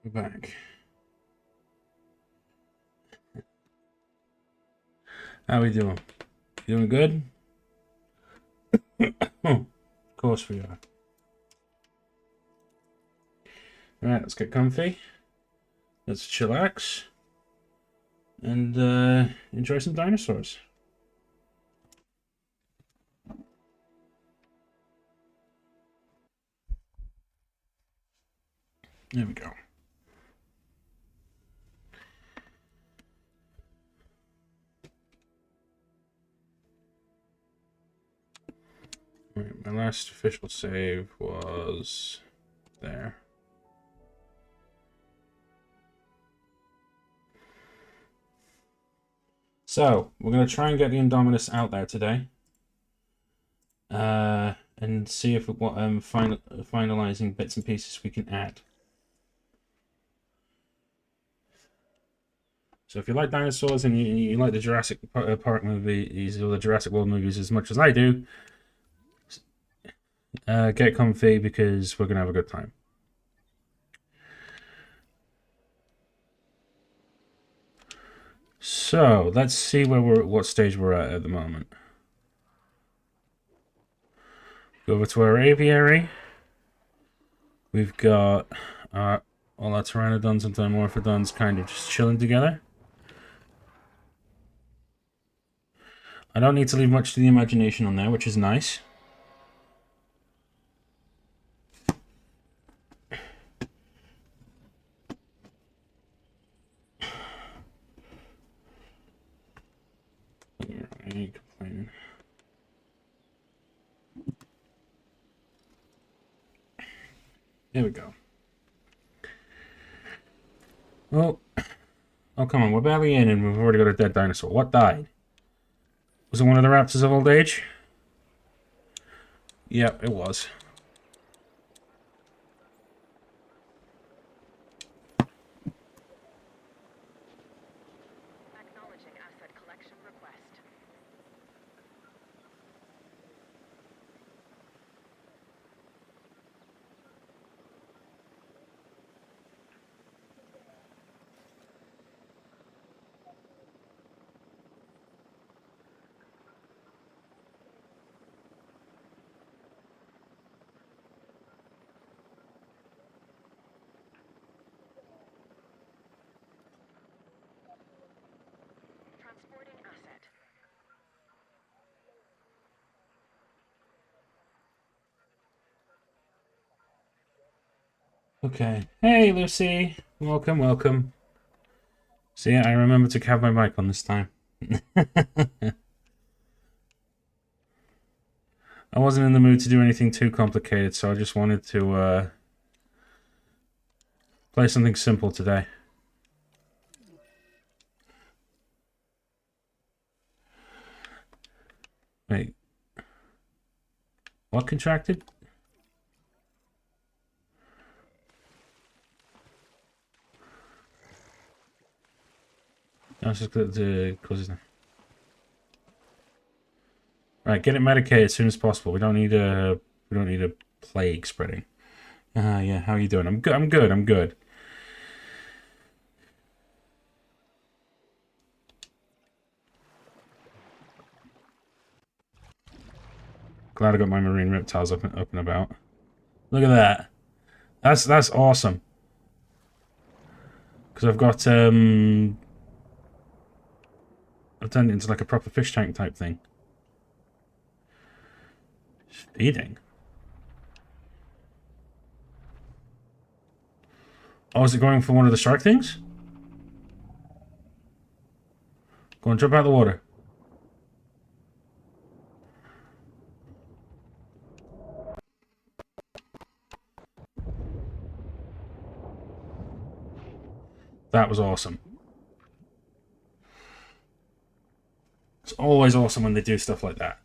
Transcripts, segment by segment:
We're back. How we doing? You doing good? Oh, of course we are. Alright, let's get comfy. Let's chillax. And enjoy some dinosaurs. There we go. Right, my last official save was there. So, we're going to try and get the Indominus out there today. And see if what finalizing bits and pieces we can add. So if you like dinosaurs and you like the Jurassic Park movies or the Jurassic World movies as much as I do, get comfy because we're going to have a good time. So let's see what stage we're at the moment. Go over to our aviary. We've got all our pteranodons and dimorphodons kind of just chilling together. I don't need to leave much to the imagination on there, which is nice. I ain't complaining. There we go. Oh, come on, we're barely in and we've already got a dead dinosaur. What died? Was it one of the raptors of old age? Yep, it was. Acknowledging asset collection request. Transporting asset. Okay. Hey, Lucy. Welcome, welcome. See, I remember to have my mic on this time. I wasn't in the mood to do anything too complicated, so I just wanted to play something simple today. Wait. What contracted? I was just going to close his name. Right, get it medicated as soon as possible. We don't need a plague spreading. Yeah, how are you doing? I'm good. I'm good. Glad I got my marine reptiles up and about. Look at that. That's awesome. Because I've turned it into like a proper fish tank type thing. Feeding. Oh, is it going for one of the shark things? Go and jump out of the water. That was awesome. It's always awesome when they do stuff like that.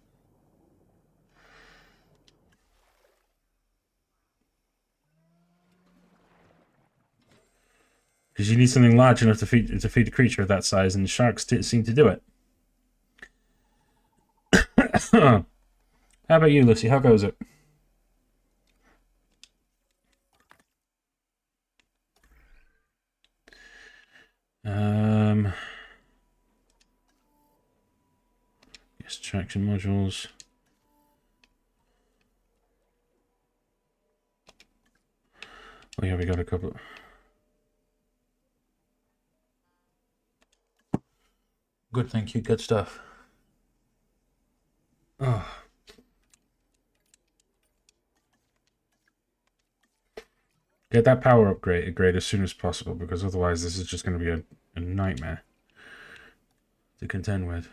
Because you need something large enough to feed a creature of that size, and the sharks seem to do it. How about you, Lucy? How goes it? Yes, traction modules. Oh yeah, we got a couple. Good, thank you. Good stuff. Oh. Get that power upgrade as soon as possible, because otherwise this is just going to be a nightmare to contend with.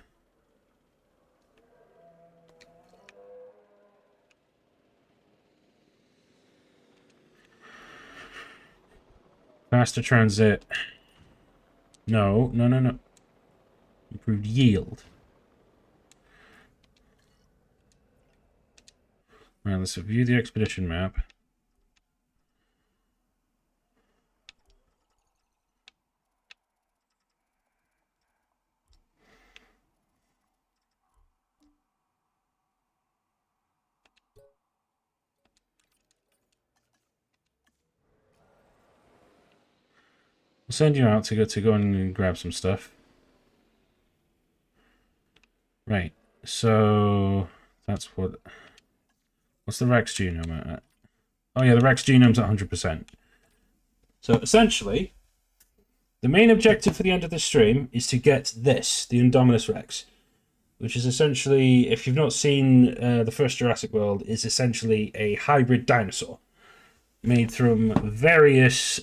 Faster transit. No. Improved yield. Right, let's view the expedition map. I'll send you out to go and grab some stuff. Right, so that's what's the Rex genome at? Oh yeah, the Rex genome's at 100%. So essentially, the main objective for the end of this stream is to get this, the Indominus Rex, which is essentially, if you've not seen the first Jurassic World, is essentially a hybrid dinosaur made from various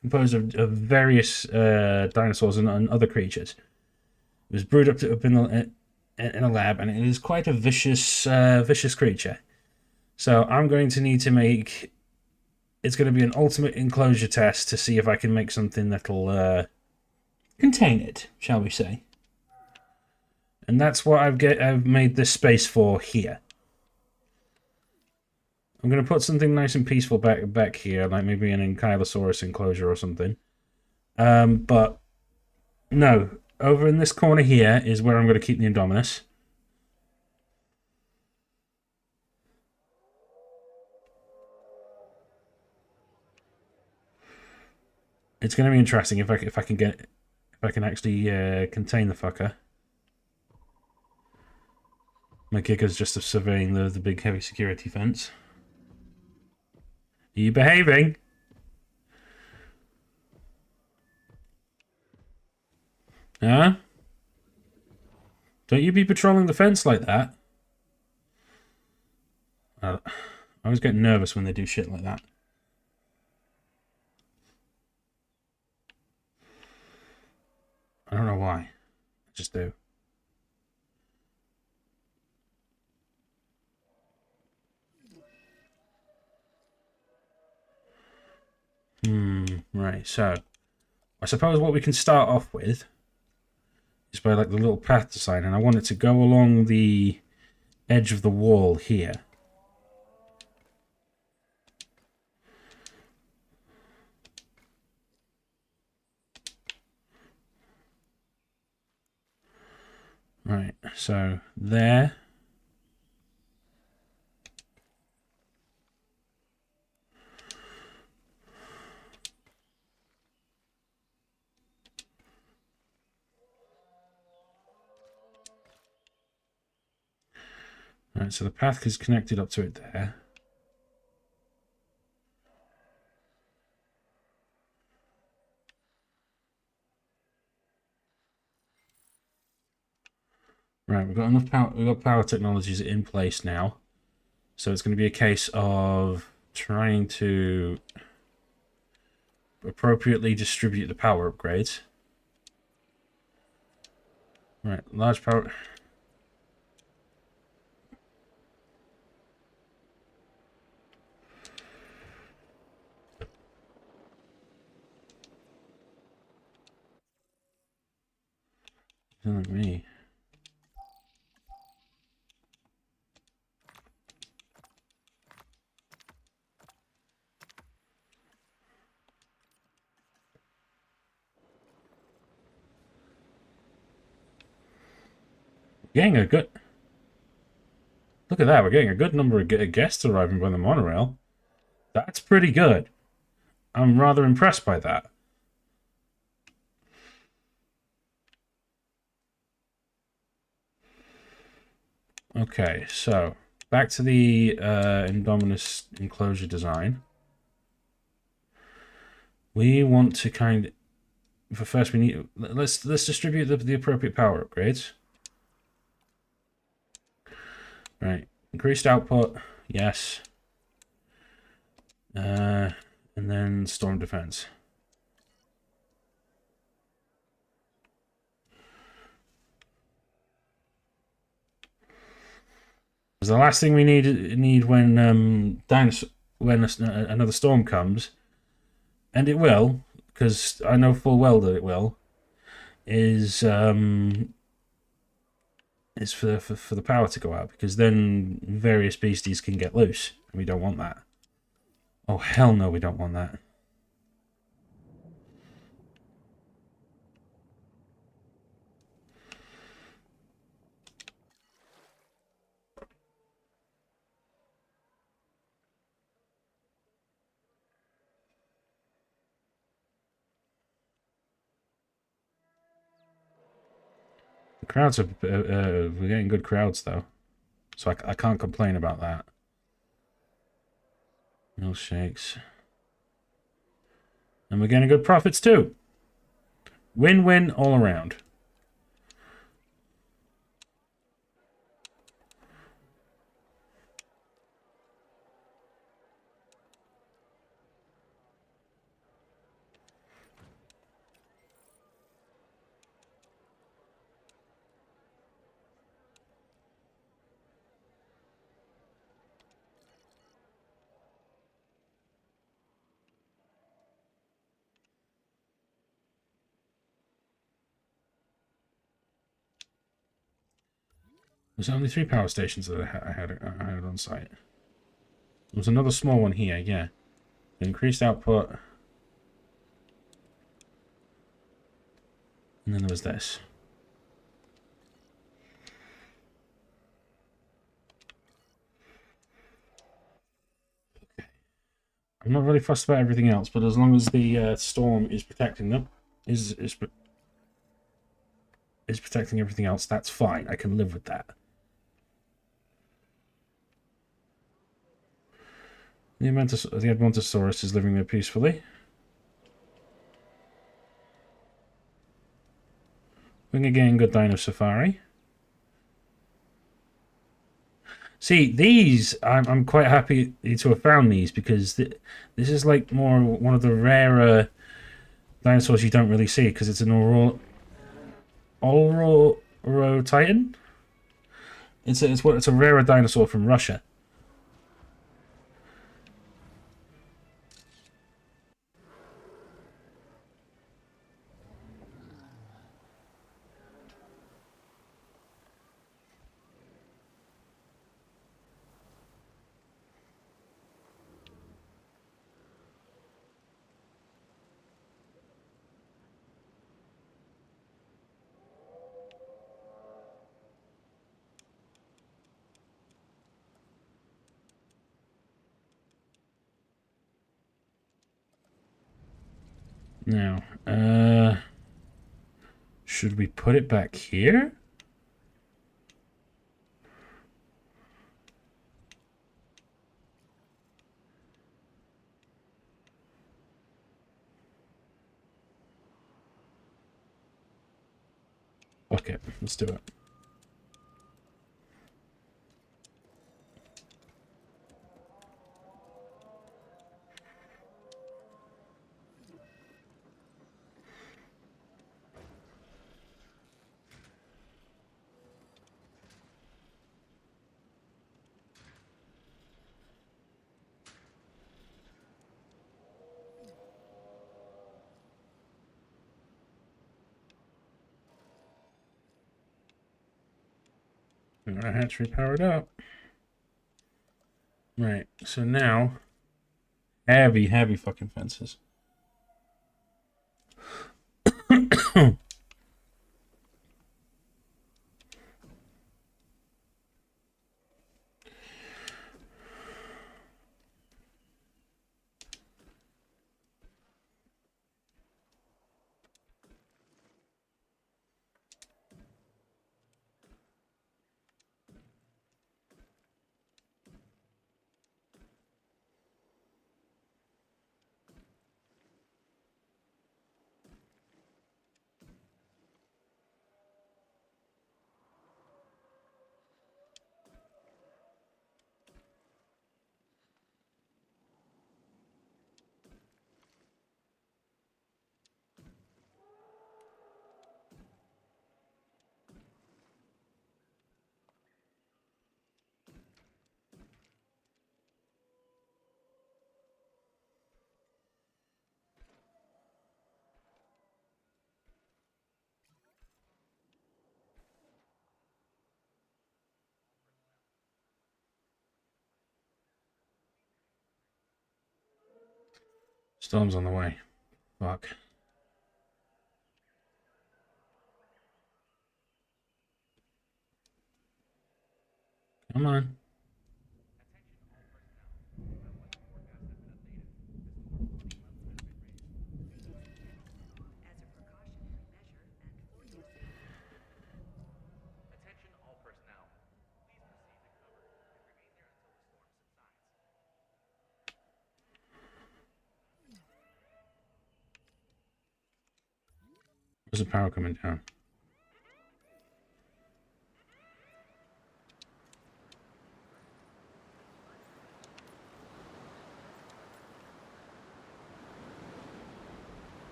composed of various dinosaurs and other creatures. It was brewed up in a lab, and it is quite a vicious creature. So I'm going to need to make. It's going to be an ultimate enclosure test to see if I can make something that'll contain it, shall we say? And that's what I've made this space for here. I'm going to put something nice and peaceful back here, like maybe an Ankylosaurus enclosure or something. But no, over in this corner here is where I'm going to keep the Indominus. It's going to be interesting if I can actually contain the fucker. My Giga's just surveying the big heavy security fence. Are you behaving? Huh? Don't you be patrolling the fence like that. I always get nervous when they do shit like that. I don't know why. I just do. Right, so I suppose what we can start off with is by like the little path design, and I want it to go along the edge of the wall here. Right, so there. Right, so the path is connected up to it there. Right, we've got enough power. We've got power technologies in place now, so it's going to be a case of trying to appropriately distribute the power upgrades. Right, large power. Like me. Getting a good. Look at that. We're getting a good number of guests arriving by the monorail. That's pretty good. I'm rather impressed by that. Okay, so back to the Indominus enclosure design. We want to kind of, for first we need, let's distribute the appropriate power upgrades. Right, increased output, yes. And then storm defense. Because the last thing we need when another storm comes, and it will, because I know full well that it will, is for the power to go out, because then various beasties can get loose, and we don't want that. Oh hell no, we don't want that. The crowds are we're getting good crowds though, so I can't complain about that. Milkshakes, and we're getting good profits too. Win-win all around. There's only 3 power stations that I had on site. There was another small one here, yeah. Increased output. And then there was this. I'm not really fussed about everything else, but as long as the storm is protecting them, is protecting everything else, that's fine. I can live with that. The Edmontosaurus is living there peacefully. We're getting good Dino Safari. See, these, I'm quite happy to have found these, because this is like one of the rarer dinosaurs you don't really see, because it's an Oro Titan. It's a rarer dinosaur from Russia. Now, should we put it back here? Okay, let's do it. Our hatchery powered up. Right, so now, heavy fucking fences. Storm's on the way. Fuck. Come on. Where's the power coming down?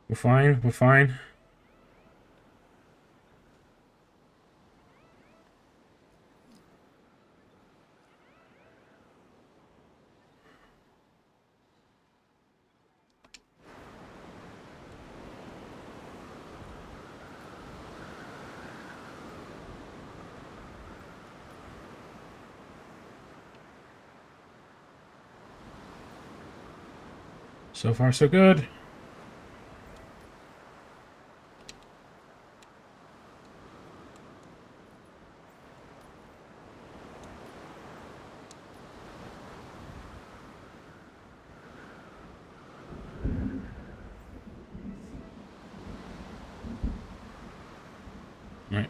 We're fine. We're fine. So far, so good. Right.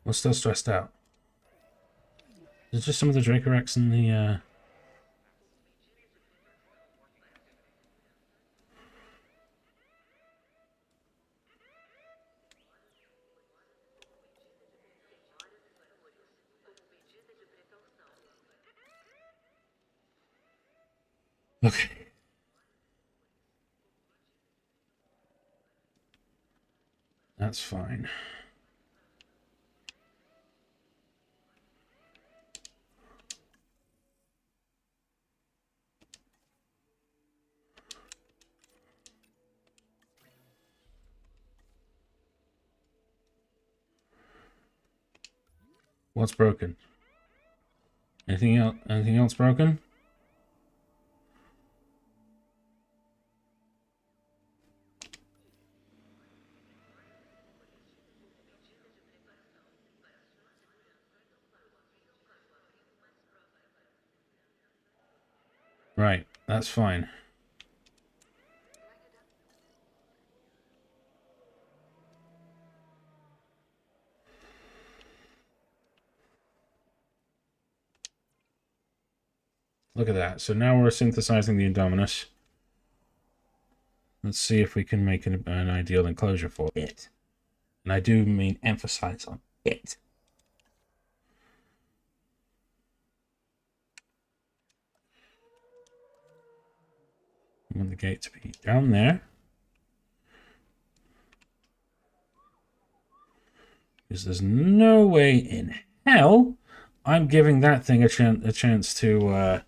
We're still stressed out. There's just some of the Dracorex in the, Okay. That's fine. What's broken? Anything else? Anything else broken? Right. That's fine. Look at that. So now we're synthesizing the Indominus. Let's see if we can make an ideal enclosure for it. And I do mean emphasize on it. I want the gate to be down there. Because there's no way in hell I'm giving that thing a chance to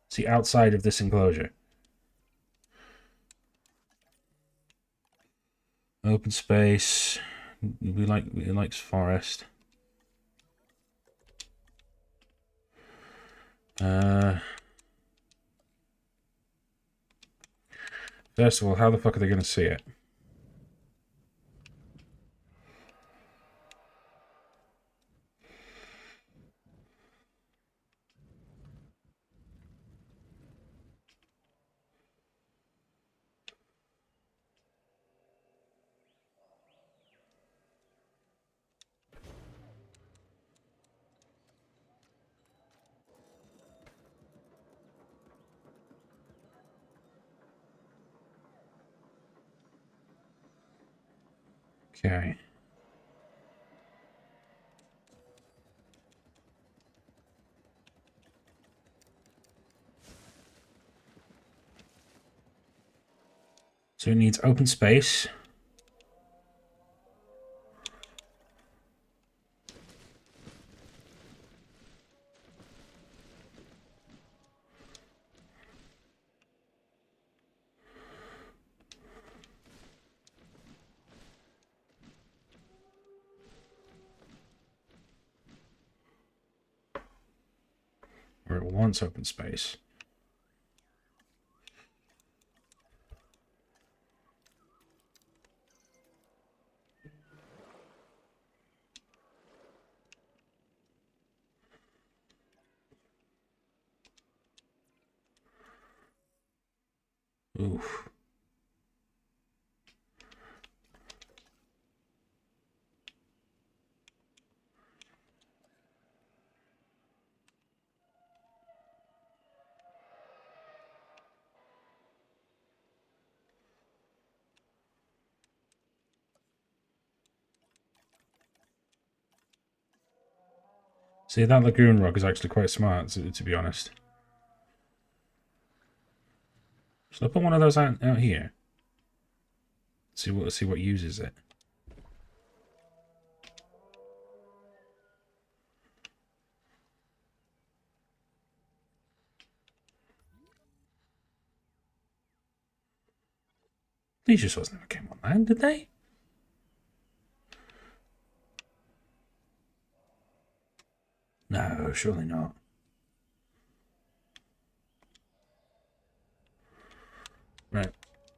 see outside of this enclosure. Open space. It likes forest. First of all, how the fuck are they going to see it? Okay. So it needs open space. Or it wants open space. Oof. See, that lagoon rock is actually quite smart, to be honest. So I'll put one of those out here. See what uses it. These just never came on land, did they? No, surely not. Right.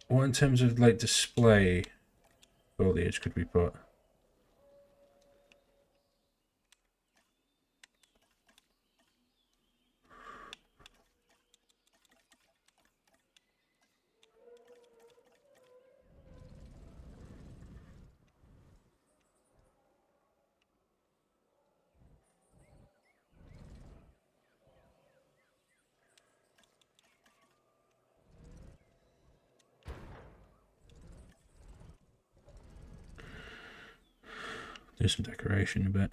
What in terms of like display foliage could we put? Do some decoration a bit.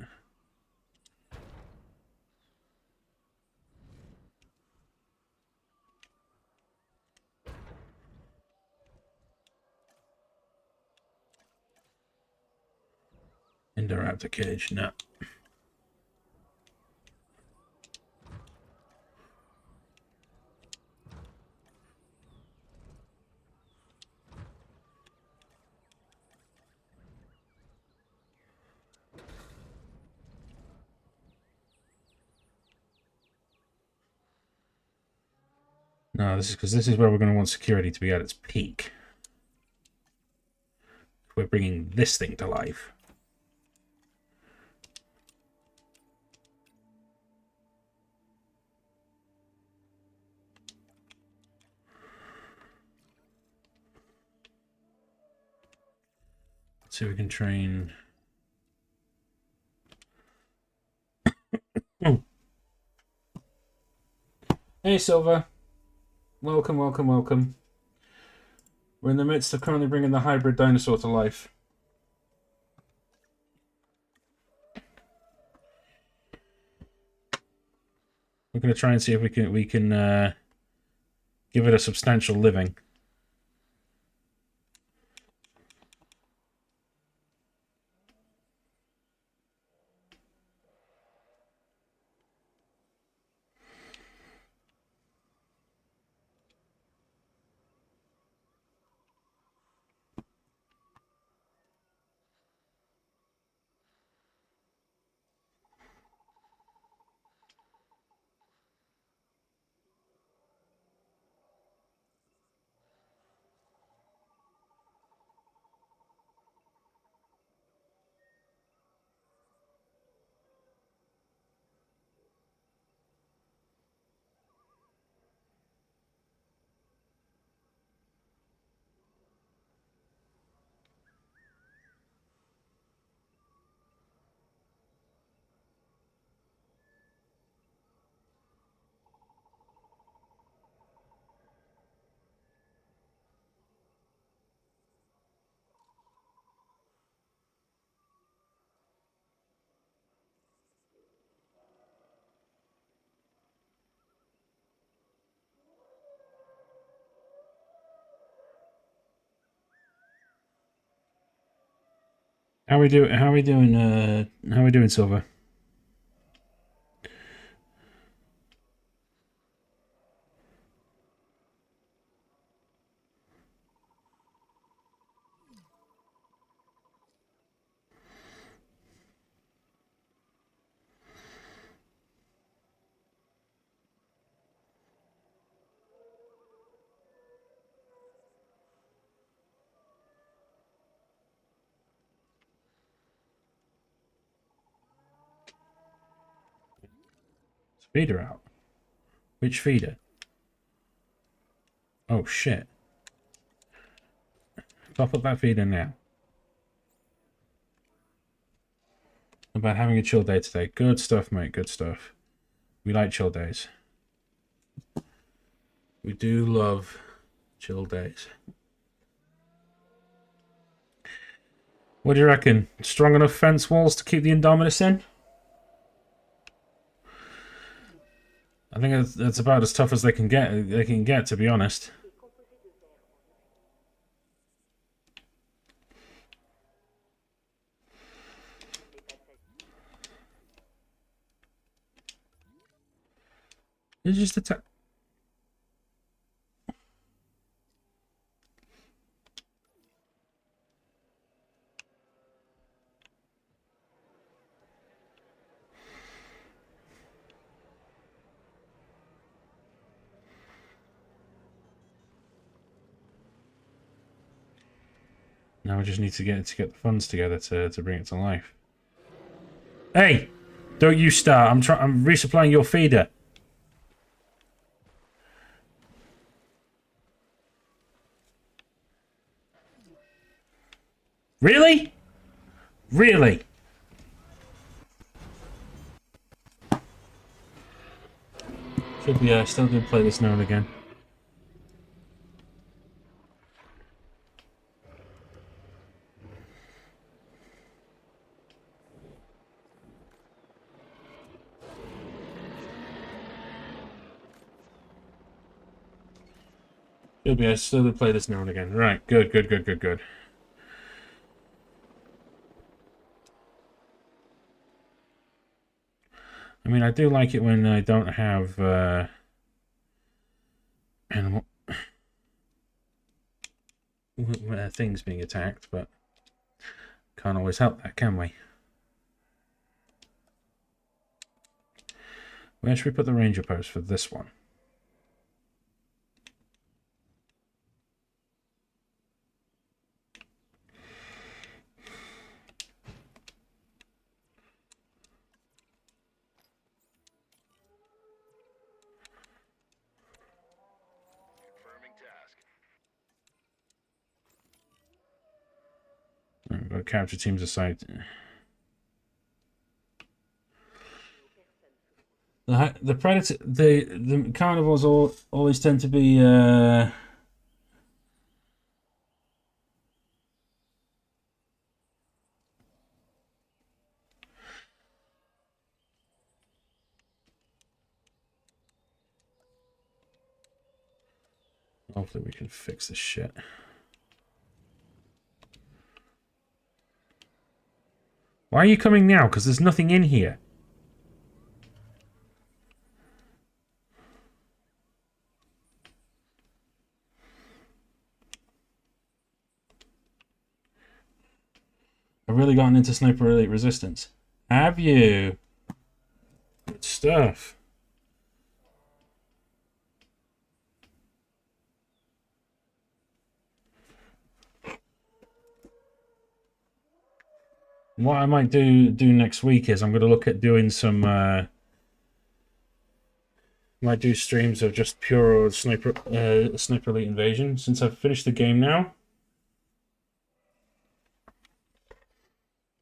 Indoraptor cage, no. No, this is because this is where we're going to want security to be at its peak. We're bringing this thing to life. Let's see if we can train. Oh. Hey, Silver. Welcome, welcome, welcome. We're in the midst of currently bringing the hybrid dinosaur to life. We're going to try and see if we can give it a substantial living. How we do? How we doing? How we doing, Silver? Feeder out. Which feeder? Oh shit! Top up that feeder now. About having a chill day today. Good stuff, mate. Good stuff. We like chill days. We do love chill days. What do you reckon? Strong enough fence walls to keep the Indominus in? I think that's about as tough as they can get. They can get, to be honest. It's just attack. Now we just need to get the funds together to bring it to life. Hey, don't you start! I'm resupplying your feeder. Really? Really? Should be still do play this now and again. Should be still do play this now and again. Right, good, good, good, good, good. I mean, I do like it when I don't have animal things being attacked, but can't always help that, can we? Where should we put the ranger post for this one? We've got capture teams aside. The predator, the carnivores always tend to be. Hopefully we can fix this shit. Why are you coming now? Because there's nothing in here. I've really gotten into Sniper Elite Resistance. Have you? Good stuff. What I might do next week is I'm going to look at doing some. Might do streams of just pure Sniper Elite Invasion since I've finished the game now.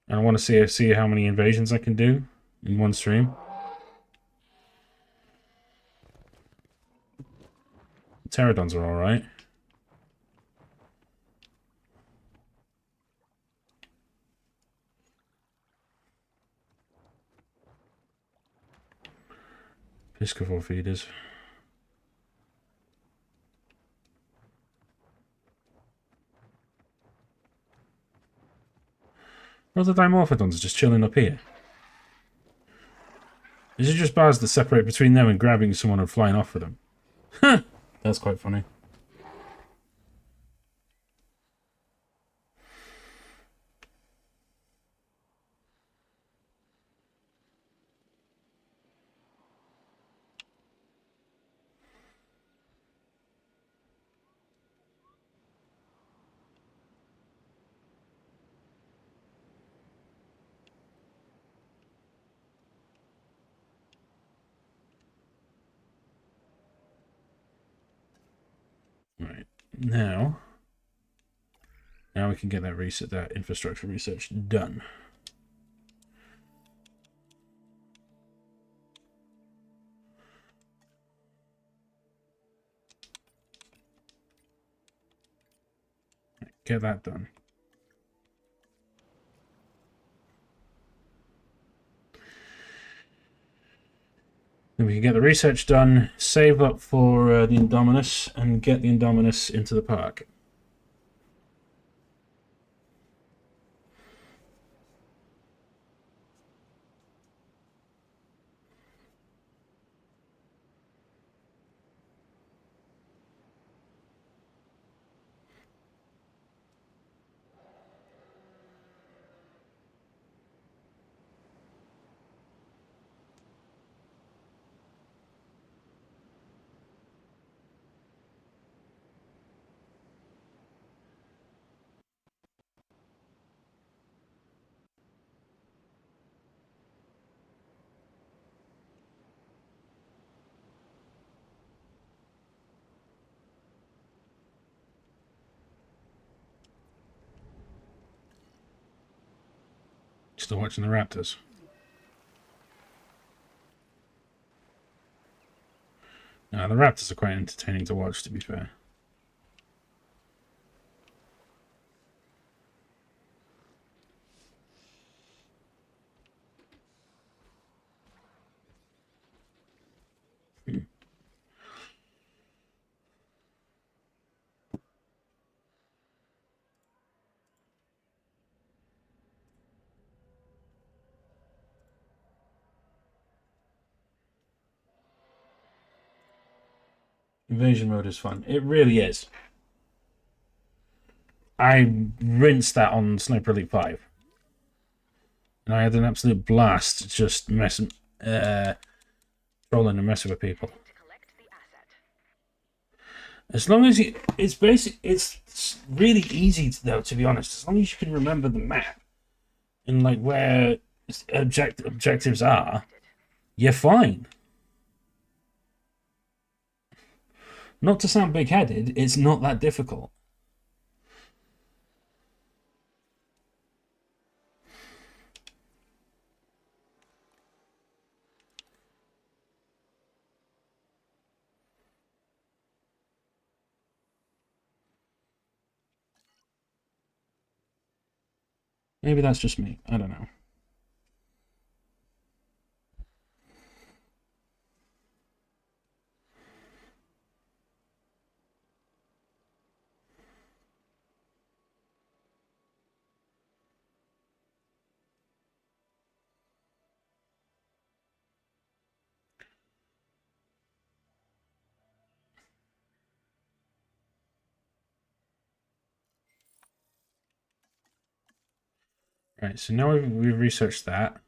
And I want to see how many invasions I can do in one stream. Pterodons are alright. Piscivore feeders. What are the Dimorphodons just chilling up here? Is it just bars that separate between them and grabbing someone and flying off with them? Huh! That's quite funny. Right. Now we can get that infrastructure research done. Get that done. Then we can get the research done, save up for the Indominus, and get the Indominus into the park. Still watching the Raptors. No, the Raptors are quite entertaining to watch, to be fair. Invasion mode is fun. It really is. I rinsed that on Sniper Elite 5. And I had an absolute blast just trolling and messing with people. To collect the asset. As long as you... It's really easy, though, to be honest. As long as you can remember the map and, like, where objectives are, you're fine. Not to sound big-headed, it's not that difficult. Maybe that's just me. I don't know. Right, so now we've researched that.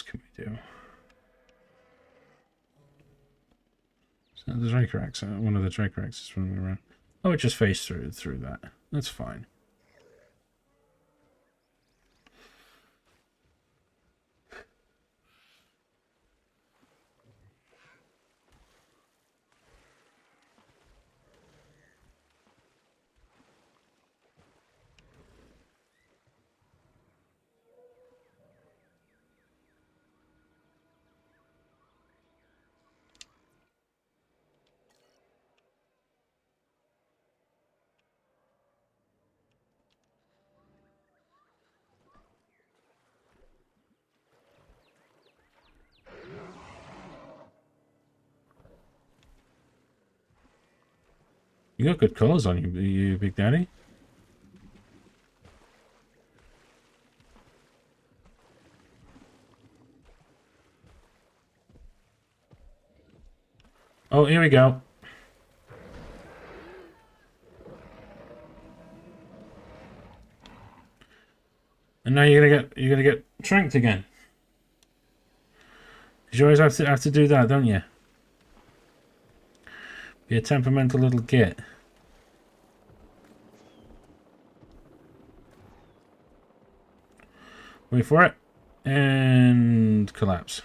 can we do? So the Dracorax, one of the Dracorax is running around. Oh, it just faced through that. That's fine. You got good colours on you, Big Daddy. Oh, here we go. And now you're gonna get tranked again. Because you always have to do that, don't you? Be a temperamental little git. Wait for it. And collapse.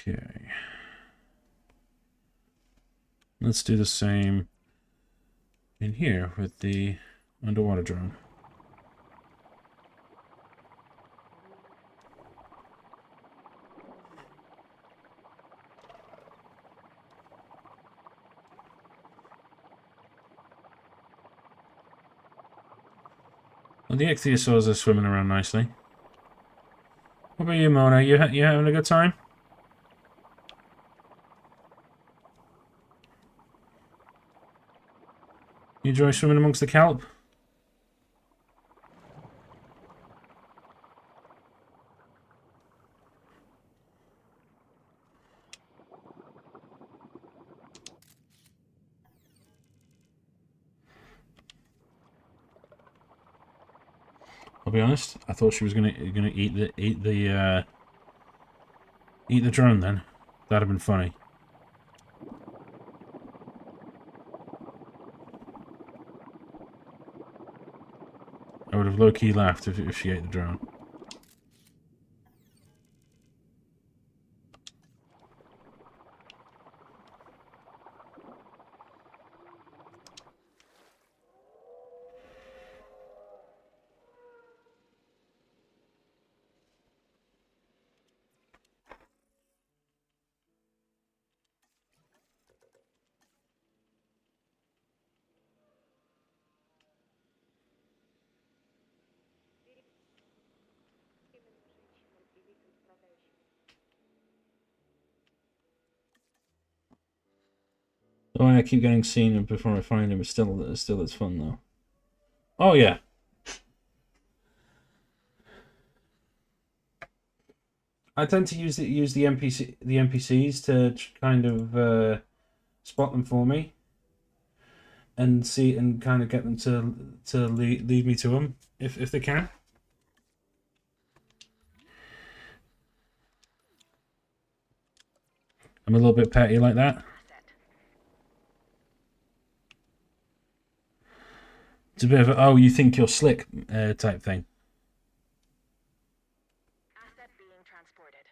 Okay. Let's do the same in here with the underwater drone. Well, the ichthyosaurs are swimming around nicely. What about you, Mona? You having a good time? You enjoy swimming amongst the kelp? I'll be honest. I thought she was gonna eat the drone. Then that'd have been funny. I would have low key laughed if she ate the drone. Oh, I keep getting seen before I find him. Still, it's fun though. Oh yeah. I tend to use the NPCs to kind of spot them for me, and see and kind of get them to lead me to them if they can. I'm a little bit petty like that. It's a bit of a, oh, you think you're slick type thing. Asset being transported.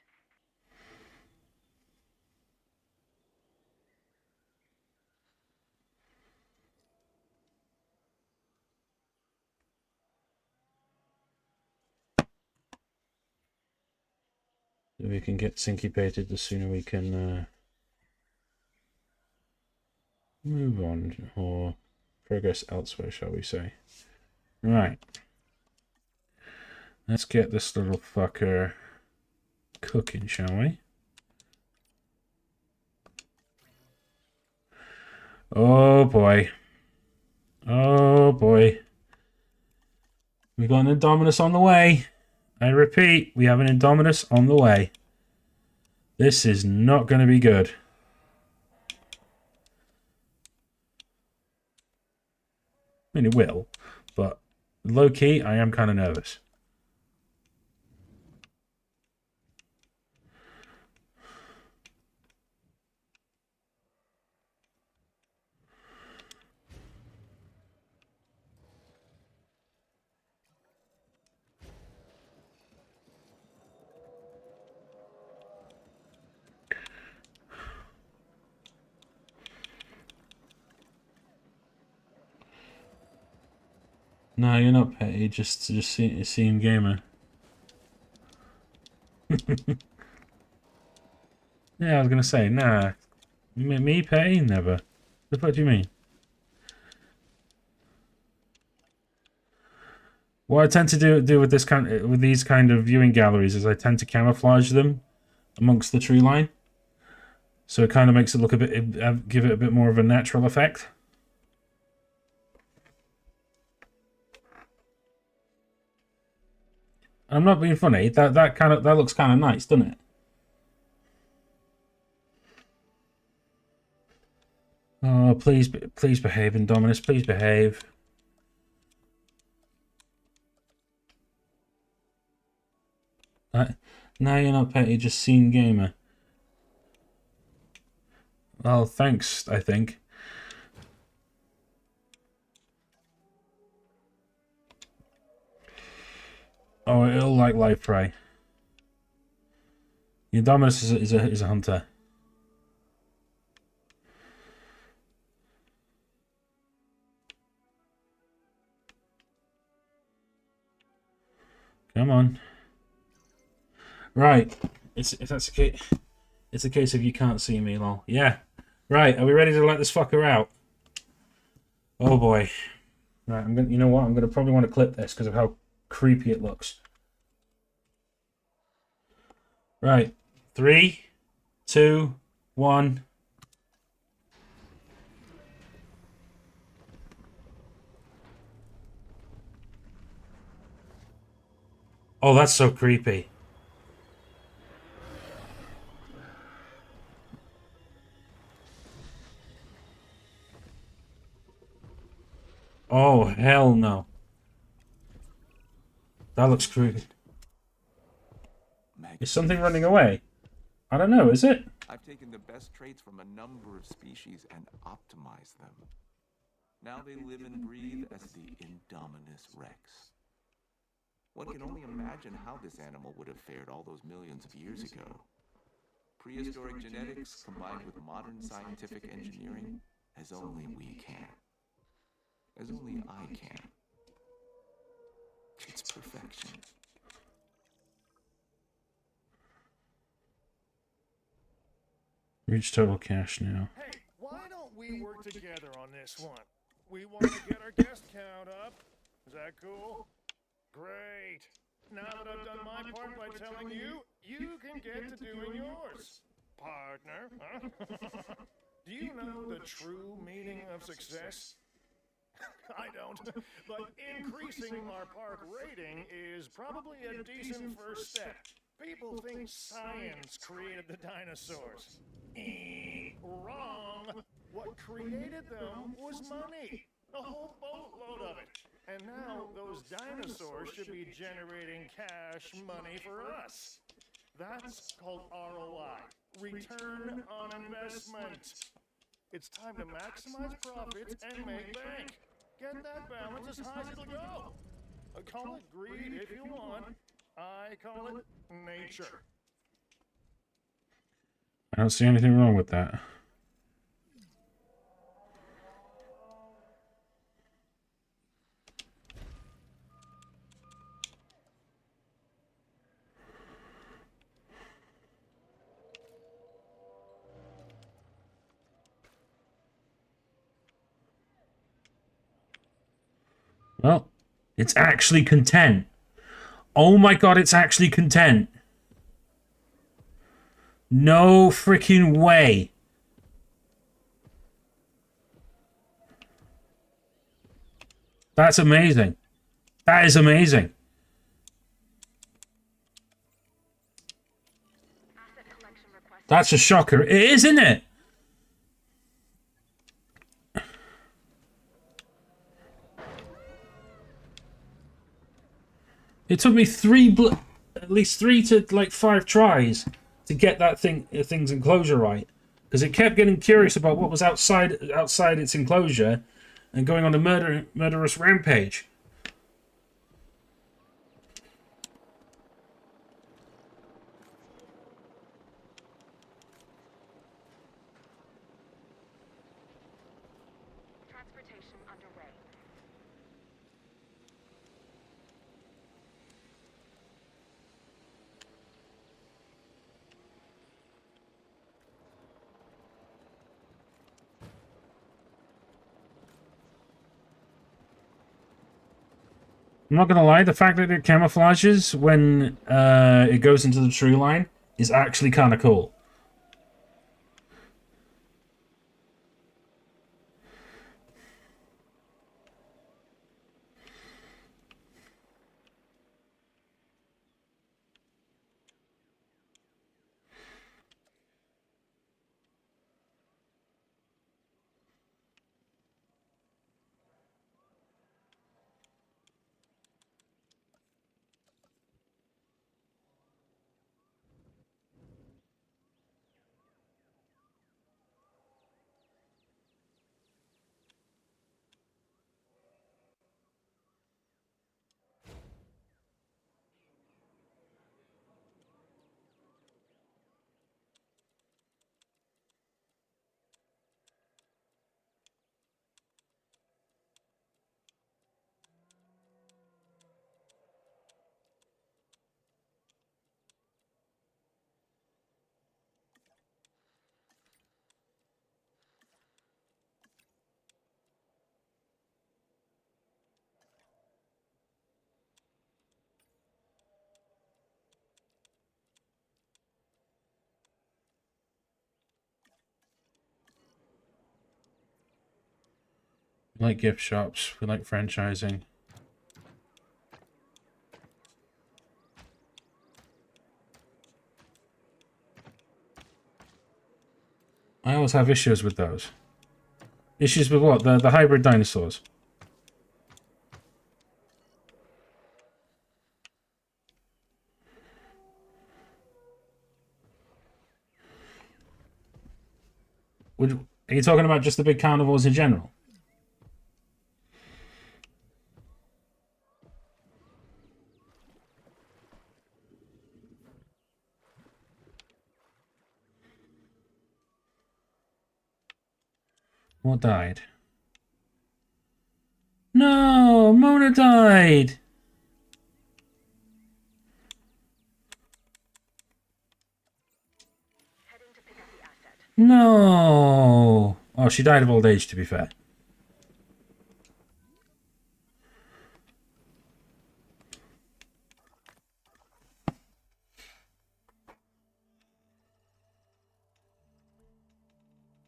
The we can get syncopated, the sooner we can move on or progress elsewhere, shall we say. Right. Let's get this little fucker cooking, shall we? Oh boy. Oh boy. We got an Indominus on the way. I repeat, we have an Indominus on the way. This is not going to be good. I mean, it will, but low-key, I am kind of nervous. No, you're not petty. Just seeing gamer. Yeah, I was gonna say, nah. Me petty? Never. The fuck do you mean? What I tend to do with these kind of viewing galleries is I tend to camouflage them amongst the tree line, so it kind of makes it look a bit, give it a bit more of a natural effect. I'm not being funny. That looks kind of nice, doesn't it? Oh, please behave, Indominus. Please behave. Now you're not petty, just scene gamer. Well, thanks, I think. Oh, it'll like live prey. The Indominus is a hunter. Come on. Right. If that's the case, it's a case of you can't see me, lol. Yeah. Right. Are we ready to let this fucker out? Oh boy. Right. I'm gonna. You know what? I'm gonna probably want to clip this because of how creepy it looks. Right. 3, 2, 1. Oh, that's so creepy. Oh, hell no. That looks creepy. Is something running away? I don't know, is it? I've taken the best traits from a number of species and optimized them. Now they live and breathe as the Indominus Rex. One can only imagine how this animal would have fared all those millions of years ago. Prehistoric genetics combined with modern scientific engineering, as only we can. As only I can. It's perfection. Reach total cash now. Hey, why don't we work together on this one? We want to get our guest count up. Is that cool? Great. Now that I've done my part by telling you, you can get to doing yours. Partner, huh? Do you know the true meaning of success? I don't, but increasing our park rating is probably a decent first step. People think science created the dinosaurs. Wrong. What created them was money. A whole boatload of it. And now those dinosaurs should be generating cash money for us. That's called ROI. Return on investment. It's time to maximize profits and make bank. Get that balance as high as it'll go. Call it greed if you want. I call it nature. I don't see anything wrong with that. Well, it's actually content. Oh my god, it's actually content. No freaking way. That's amazing. That is amazing. Asset collection requested. That's a shocker. It is, isn't it? It took me at least 3 to like 5 tries to get that thing's enclosure right, because it kept getting curious about what was outside its enclosure, and going on a murderous rampage. Transportation underway. I'm not gonna lie, the fact that it camouflages when it goes into the tree line is actually kind of cool. We like gift shops. We like franchising. I always have issues with those. Issues with what? The hybrid dinosaurs. Are you talking about just the big carnivores in general? What died? No! Mona died! Heading to pick up the asset. No! Oh, she died of old age, to be fair.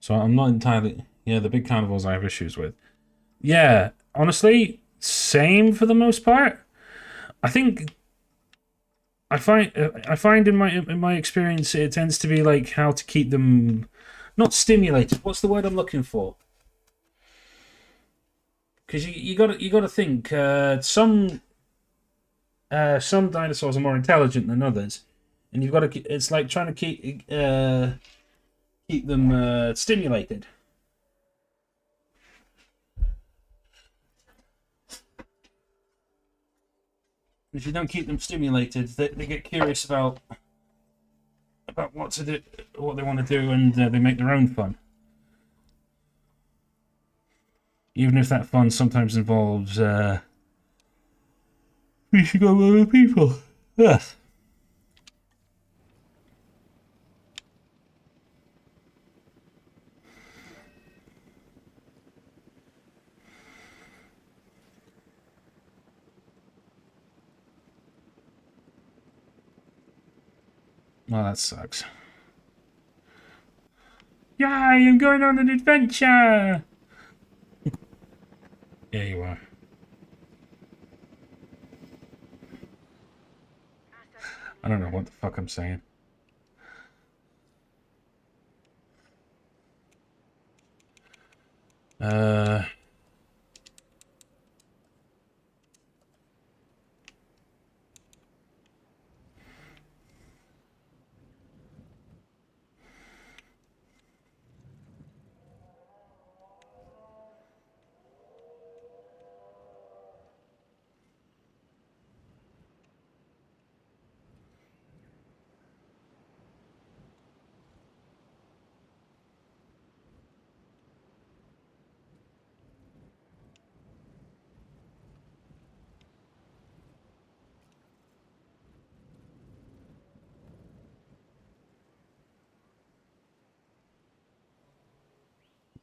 So I'm not entirely... Yeah, the big carnivores I have issues with. Yeah, honestly, same for the most part. I think... I find in my experience it tends to be like how to keep them not stimulated. What's the word I'm looking for? Because you gotta think some dinosaurs are more intelligent than others, and you've got to. It's like trying to keep them stimulated. If you don't keep them stimulated, they get curious about what to do, what they want to do, and they make their own fun. Even if that fun sometimes involves reaching out other people. Ugh. Well, that sucks. Yay, I'm going on an adventure! Yeah, you are. I don't know what the fuck I'm saying.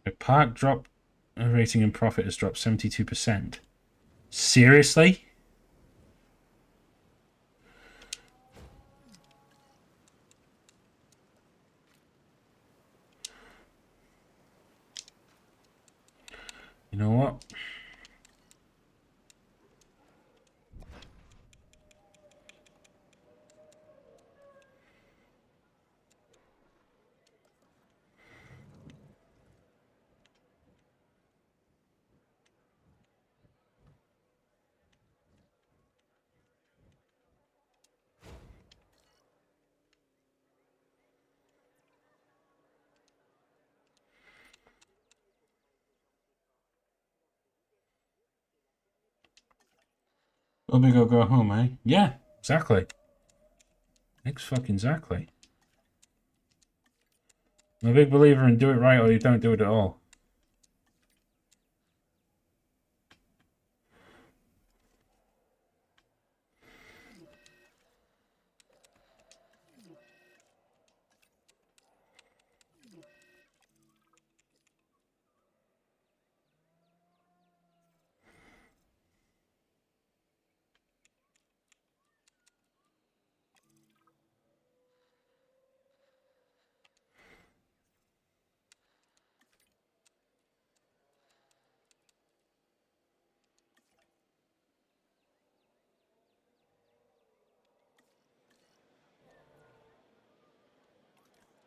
A park drop rating and profit has dropped 72%. Seriously? You know what? Well, we go home, eh? Yeah, exactly. Fucking exactly. I'm a big believer in do it right or you don't do it at all.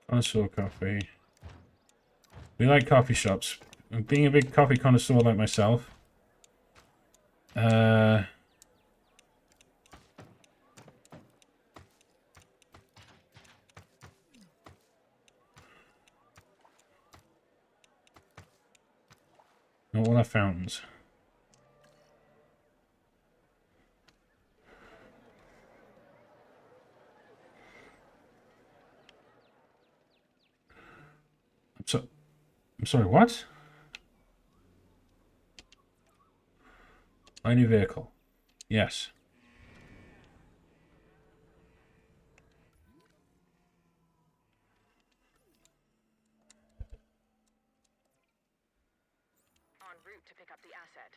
Connoisseur coffee. We like coffee shops. And being a big coffee connoisseur like myself, not all our fountains. I'm sorry, what? My new vehicle. Yes. En route to pick up the asset.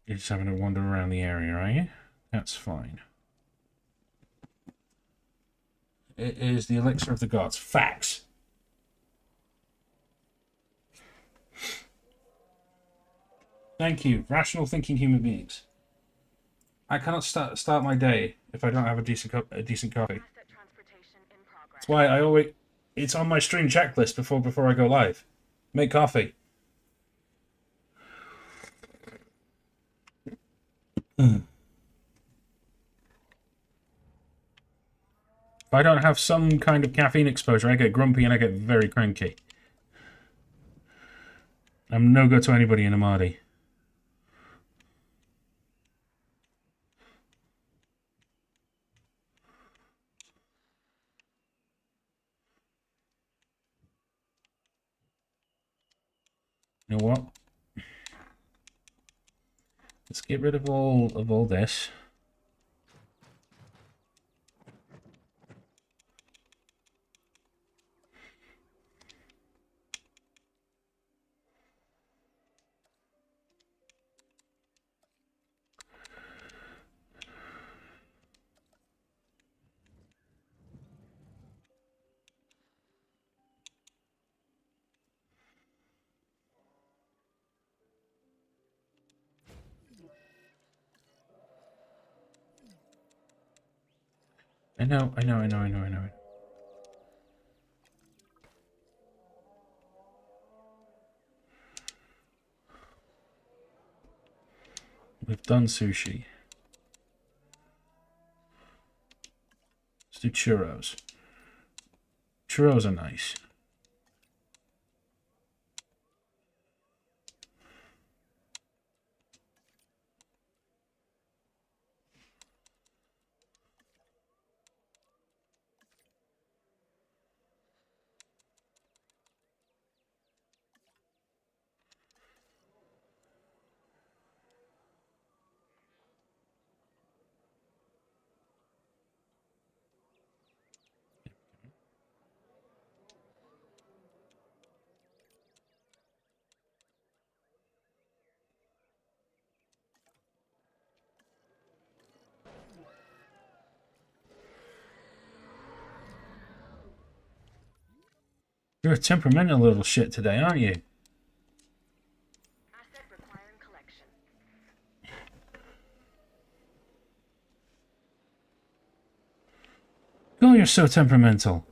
You're just having to wander around the area, are you? That's fine. It is the elixir of the gods. Facts. Thank you, rational thinking human beings. I cannot start my day if I don't have a decent coffee. Asset transportation in progress. That's why I always. It's on my stream checklist before I go live. Make coffee. If I don't have some kind of caffeine exposure, I get grumpy and I get very cranky. I'm no good to anybody in Amadi. You know what? Let's get rid of all this. I know. We've done sushi. Let's do churros. Churros are nice. You're a temperamental little shit today, aren't you? Asset requiring collection. Oh, you're so temperamental.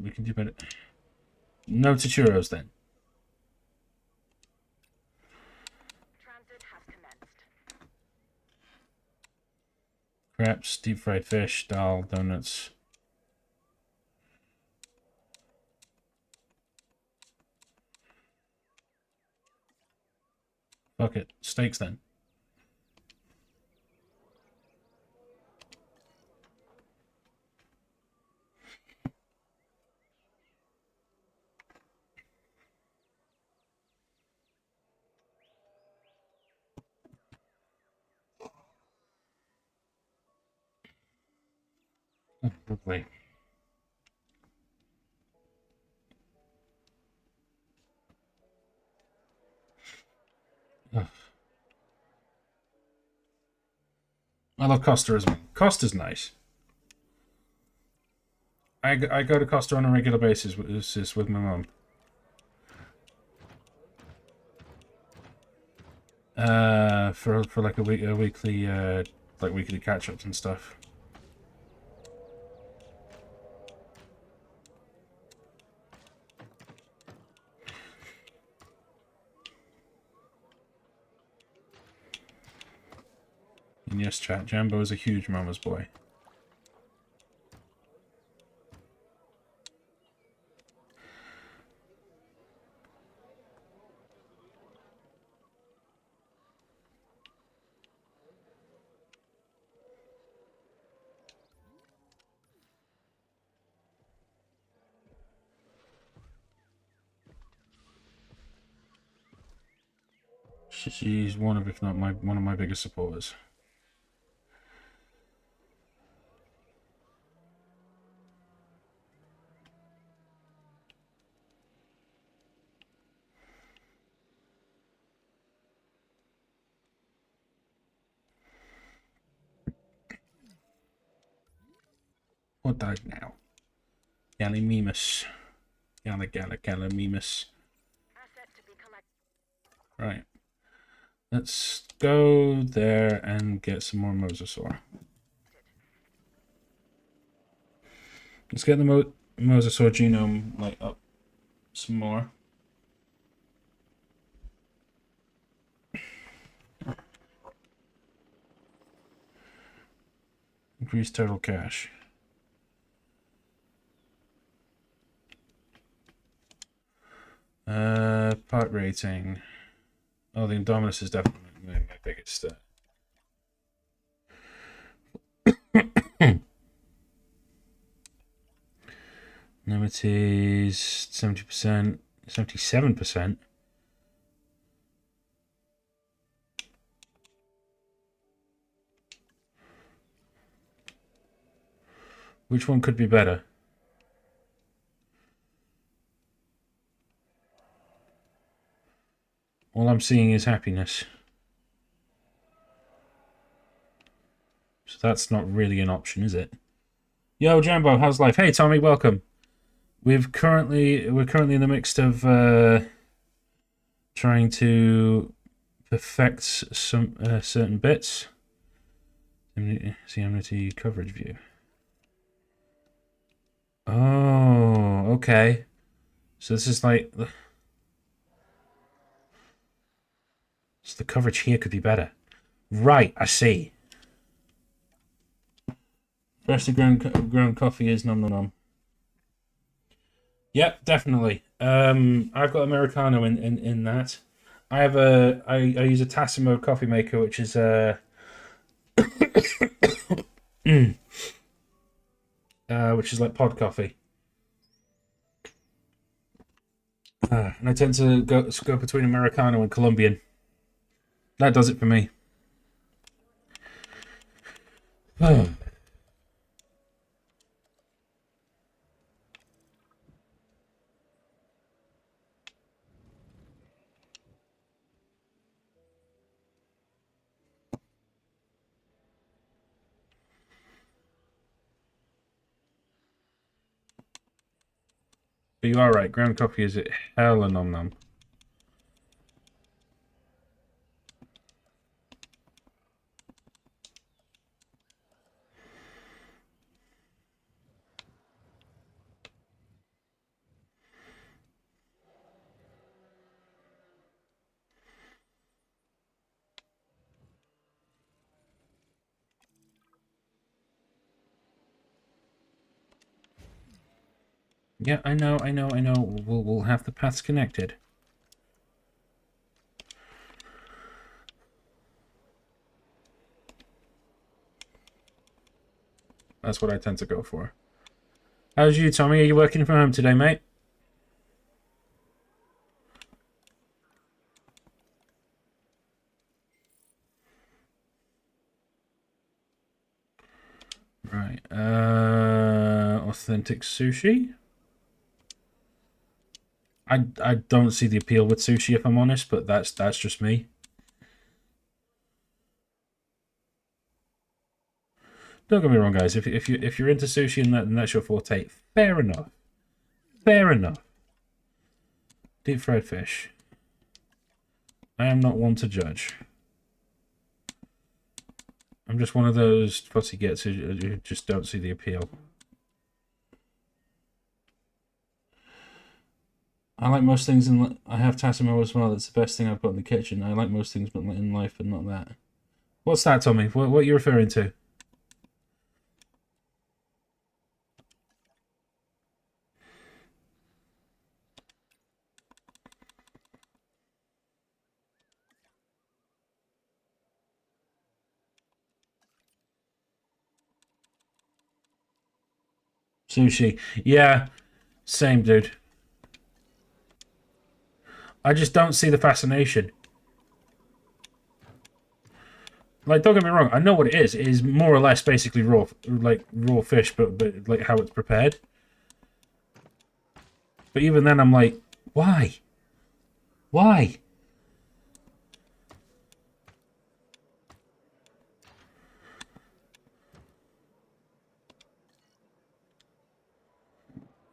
We can do better. No to churros then. Transit has commenced. Crepes, deep fried fish, dal, donuts. Fuck it. Steaks then. Oh, lovely. Ugh. I love Costa as well. Costa's nice. I go to Costa on a regular basis with my mum. For like a weekly like weekly catch-ups and stuff. And yes, chat, Jambo is a huge mama's boy. She's one of, if not one of my biggest supporters. What died now? Gallimimus. Gallimimus. Asset to be collected. Right. Let's go there and get some more mosasaur. Let's get the mosasaur genome like up some more. Increase total cash. Part rating. Oh, the Indominus is definitely my biggest. Amenities 70%, 77%. Which one could be better? All I'm seeing is happiness. So that's not really an option, is it? Yo, Jambo, how's life? Hey, Tommy, welcome. We're currently in the midst of trying to perfect some certain bits. See amenity coverage view. Oh, okay. So this is like so the coverage here could be better. Right, I see. Freshly ground coffee is nom nom nom. Yep, definitely. I've got Americano in that. I use a Tassimo coffee maker, which is which is like pod coffee. And I tend to go between Americano and Colombian. That does it for me. But you are right, ground coffee is hella nom nom. Yeah, I know. We'll have the paths connected. That's what I tend to go for. How's you, Tommy? Are you working from home today, mate? Right. Authentic sushi. I don't see the appeal with sushi, if I'm honest, but that's just me. Don't get me wrong, guys. If you're into sushi and that's your forte, fair enough. Fair enough. Deep fried fish. I am not one to judge. I'm just one of those fussy gets who just don't see the appeal. I like most things I have Tassimo as well. That's the best thing I've got in the kitchen. I like most things but in life, but not that. What's that, Tommy? What are you referring to? Sushi. Yeah, same, dude. I just don't see the fascination. Like, don't get me wrong. I know what it is. It is more or less basically raw fish, but like how it's prepared. But even then, I'm like, why? Why?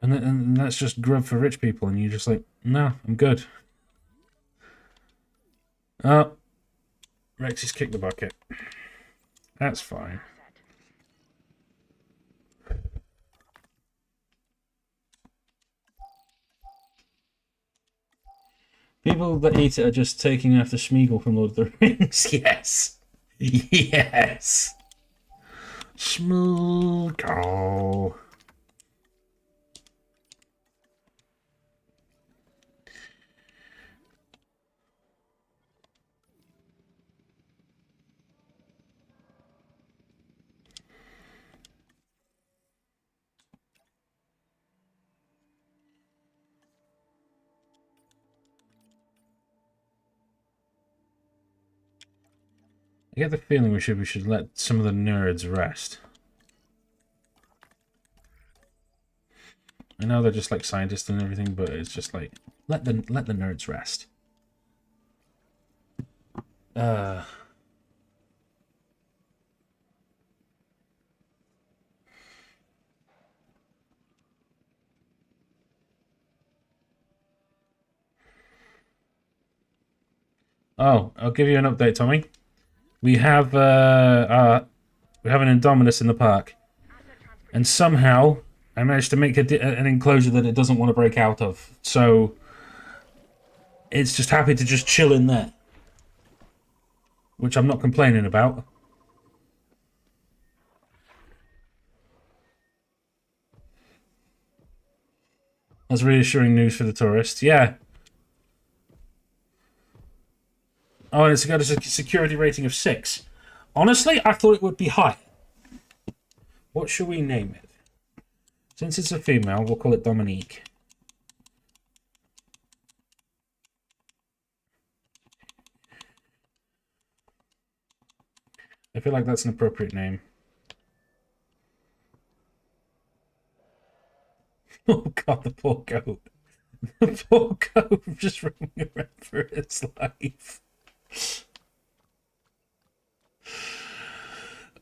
And that's just grub for rich people, and you're just like, no, I'm good. Oh, Rexy's kicked the bucket. That's fine. People that eat it are just taking after Smeagol from Lord of the Rings. Yes. Yes. Smeagol. I get the feeling we should let some of the nerds rest. I know they're just like scientists and everything, but it's just like let the nerds rest. Oh, I'll give you an update, Tommy. We have an Indominus in the park, and somehow I managed to make an enclosure that it doesn't want to break out of. So it's just happy to just chill in there, which I'm not complaining about. That's reassuring news for the tourists. Yeah. Oh, and it's got a security rating of 6. Honestly, I thought it would be high. What should we name it? Since it's a female, we'll call it Dominique. I feel like that's an appropriate name. Oh god, the poor goat. The poor goat just running around for its life.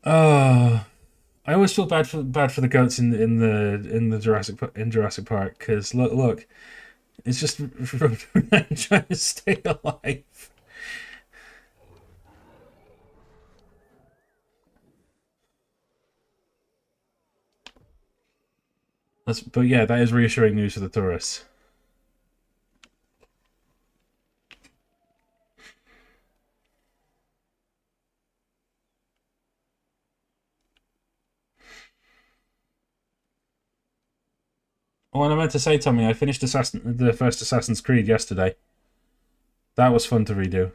Oh, I always feel bad for the goats in the Jurassic Park, because look, it's just trying to stay alive. But yeah, that is reassuring news for the tourists. Oh, and I meant to say, Tommy, I finished the first Assassin's Creed yesterday. That was fun to redo.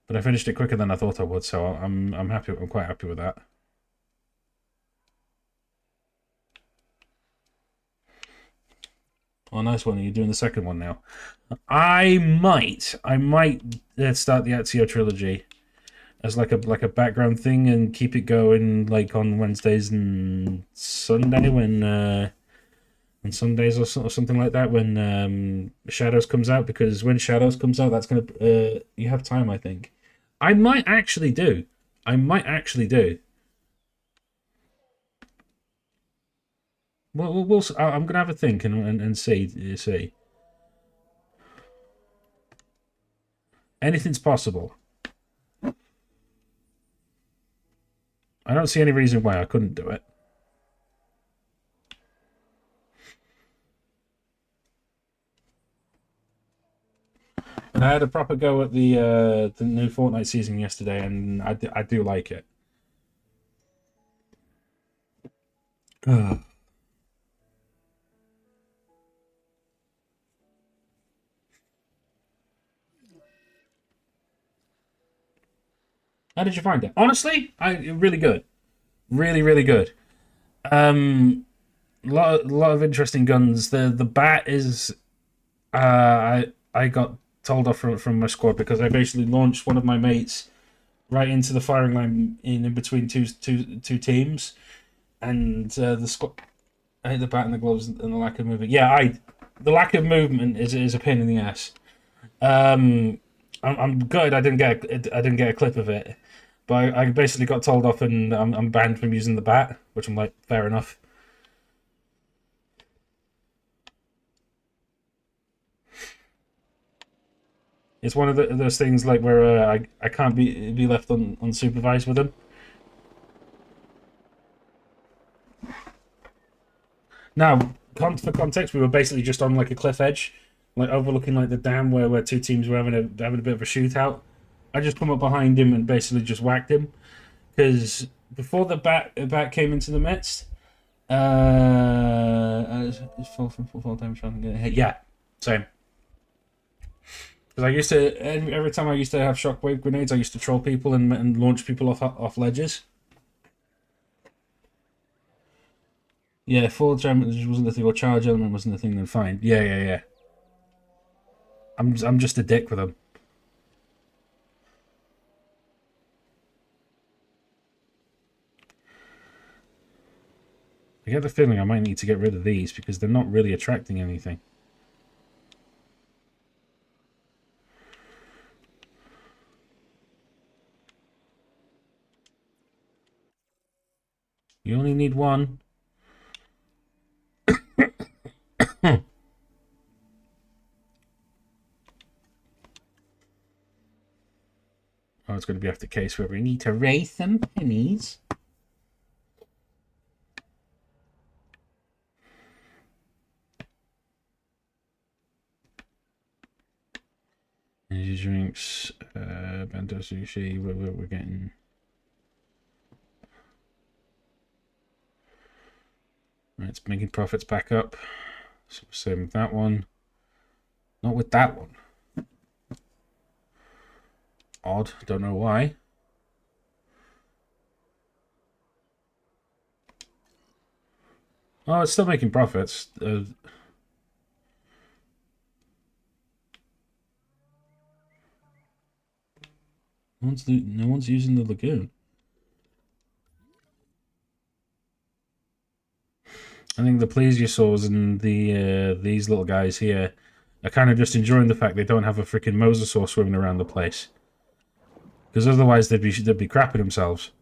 But I finished it quicker than I thought I would, so I'm happy. I'm quite happy with that. Oh, nice one. Are you doing the second one now? I might start the Ezio trilogy as like a background thing and keep it going like on Wednesdays and Sunday and Sundays or something like that when Shadows comes out, because when Shadows comes out, that's gonna you have time, I think. I might actually do. Well, I'm gonna have a think and see. Anything's possible. I don't see any reason why I couldn't do it. And I had a proper go at the new Fortnite season yesterday, and I do like it. How did you find it? Honestly, really good, really good. Lot of interesting guns. The bat is I got told off from my squad because I basically launched one of my mates right into the firing line in between two teams, and the squad. I hit the bat and the gloves and the lack of movement. Yeah, the lack of movement is a pain in the ass. I'm good. I didn't get a clip of it, but I basically got told off and I'm banned from using the bat, which I'm like, fair enough. It's one of those things like where I can't be left unsupervised with them. Now, for context, we were basically just on like a cliff edge, like overlooking like the dam where two teams were having a bit of a shootout. I just come up behind him and basically just whacked him, because before the bat came into the midst, full time trying to get hit. Yeah, same. Because I used to every time I used to have shockwave grenades, I used to troll people and launch people off ledges. Yeah, full damage wasn't the thing, or charge element wasn't the thing. Then fine. Yeah. I'm just a dick with them. I get the feeling I might need to get rid of these because they're not really attracting anything. You only need one. Oh, it's going to be after case where we need to raise some pennies. Energy drinks, bento sushi. We're getting. Right, it's making profits back up. So same with that one. Not with that one. Odd. Don't know why. Oh, it's still making profits. No one's using the lagoon. I think the plesiosaurs and these little guys here are kind of just enjoying the fact they don't have a freaking mosasaur swimming around the place. Because otherwise they'd be crapping themselves.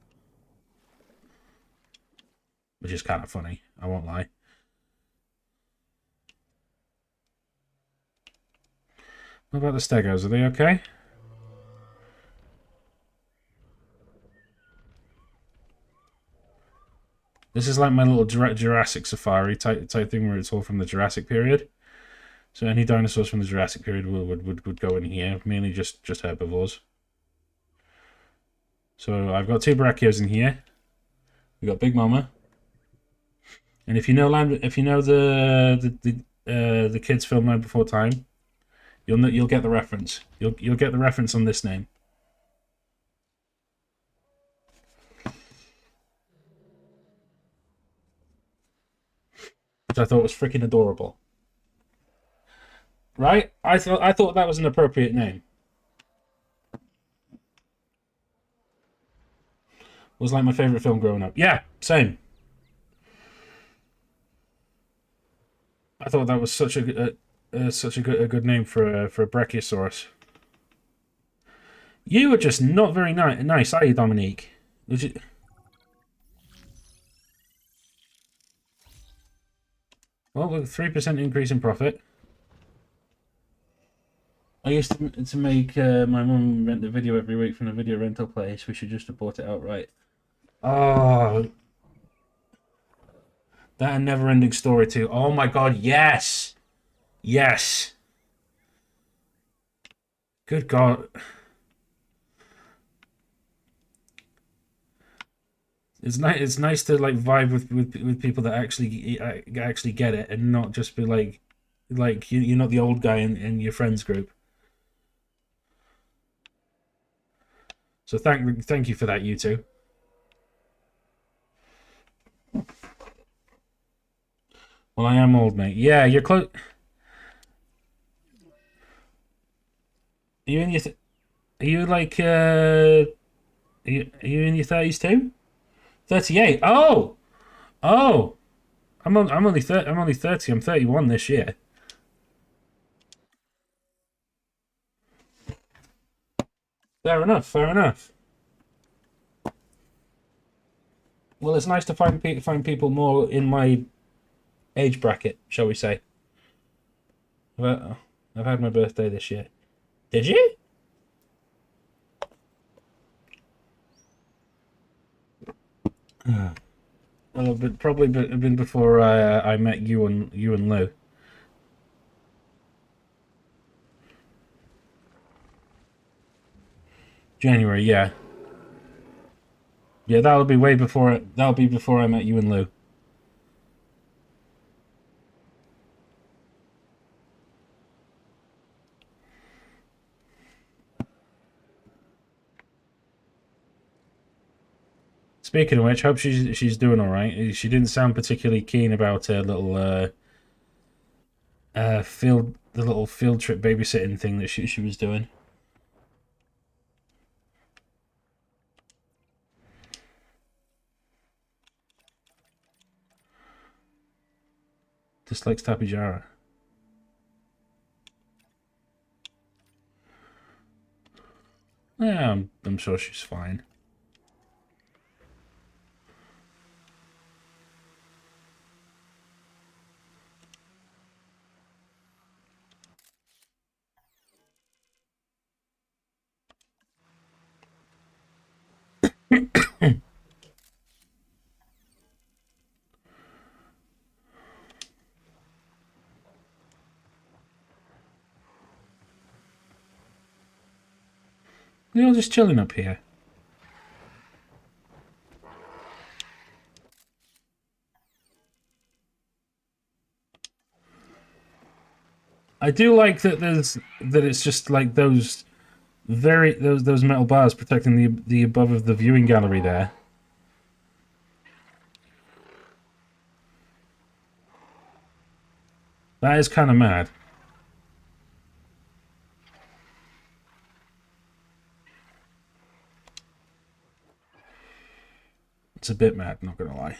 Which is kind of funny, I won't lie. What about the stegos? Are they okay? This is like my little Jurassic safari type thing where it's all from the Jurassic period. So any dinosaurs from the Jurassic period would go in here, mainly just herbivores. So I've got two brachios in here. We got Big Mama. And if you know the kids film Land Before Time, you'll get the reference. You'll get the reference on this name. Which I thought was freaking adorable. Right? I thought that was an appropriate name. Was like my favorite film growing up. Yeah, same. I thought that was such a good name for a Brachiosaurus. You are just not very nice, are you, Dominique? Well, with 3% increase in profit. I used to make my mum rent a video every week from the video rental place. We should just have bought it outright. Oh, that never-ending story too. Oh my god, yes, yes. Good god. It's nice. It's nice to like vibe with people that actually get it and not just be like you're not the old guy in your friends group. So thank you for that, you two. Well, I am old, mate. Yeah, you're close. Are you in your? Are you like? Are you in your 30s too? 38. Oh, oh. I'm only 30. I'm only 30. I'm 31 this year. Fair enough. Fair enough. Well, it's nice to find people more in my age bracket, shall we say? I've had my birthday this year. Did you? Well, but probably been before I met you and Lou. January, yeah. Yeah, that'll be way before. That'll be before I met you and Lou. Speaking of which, hope she's doing all right. She didn't sound particularly keen about her little the little field trip babysitting thing that she was doing. Dislikes Tapijara. Yeah, I'm sure she's fine. They're all just chilling up here. I do like that it's just like those metal bars protecting the above of the viewing gallery there. That is kind of mad. It's a bit mad, not gonna lie.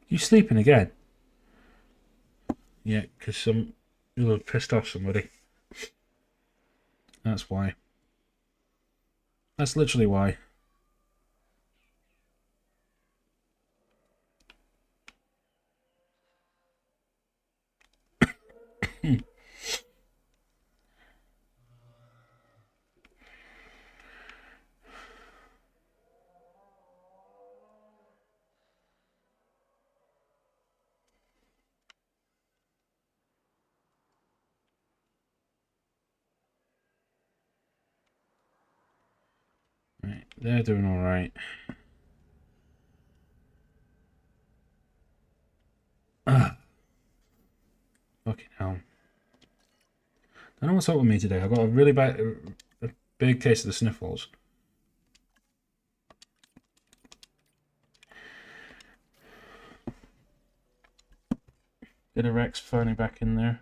You sleeping again? Yeah, because you'll have pissed off somebody. That's why. That's literally why. Right, they're doing all right. Ah, fucking hell. I don't know what's up with me today. I've got a really a big case of the sniffles. Get a Rex finally back in there.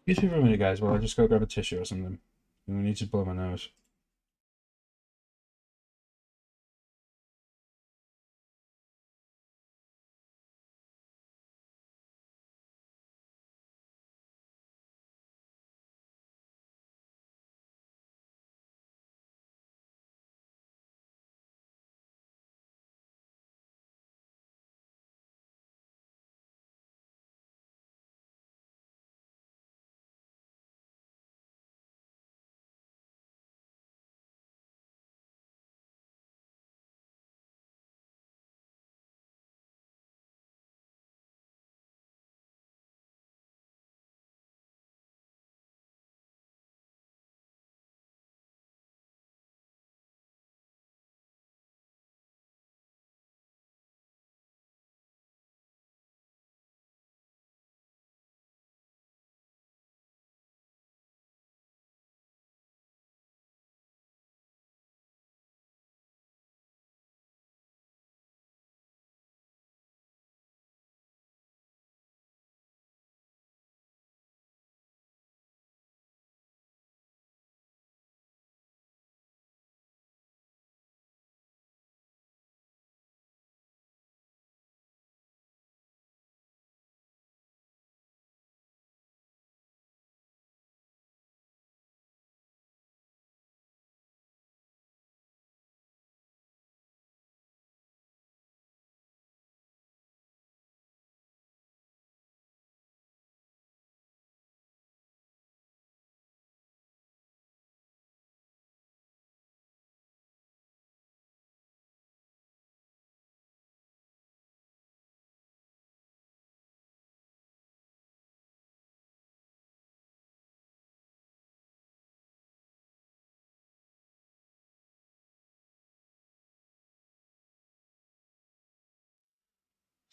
Excuse me for a minute, guys, while I just go grab a tissue or something. I need to blow my nose.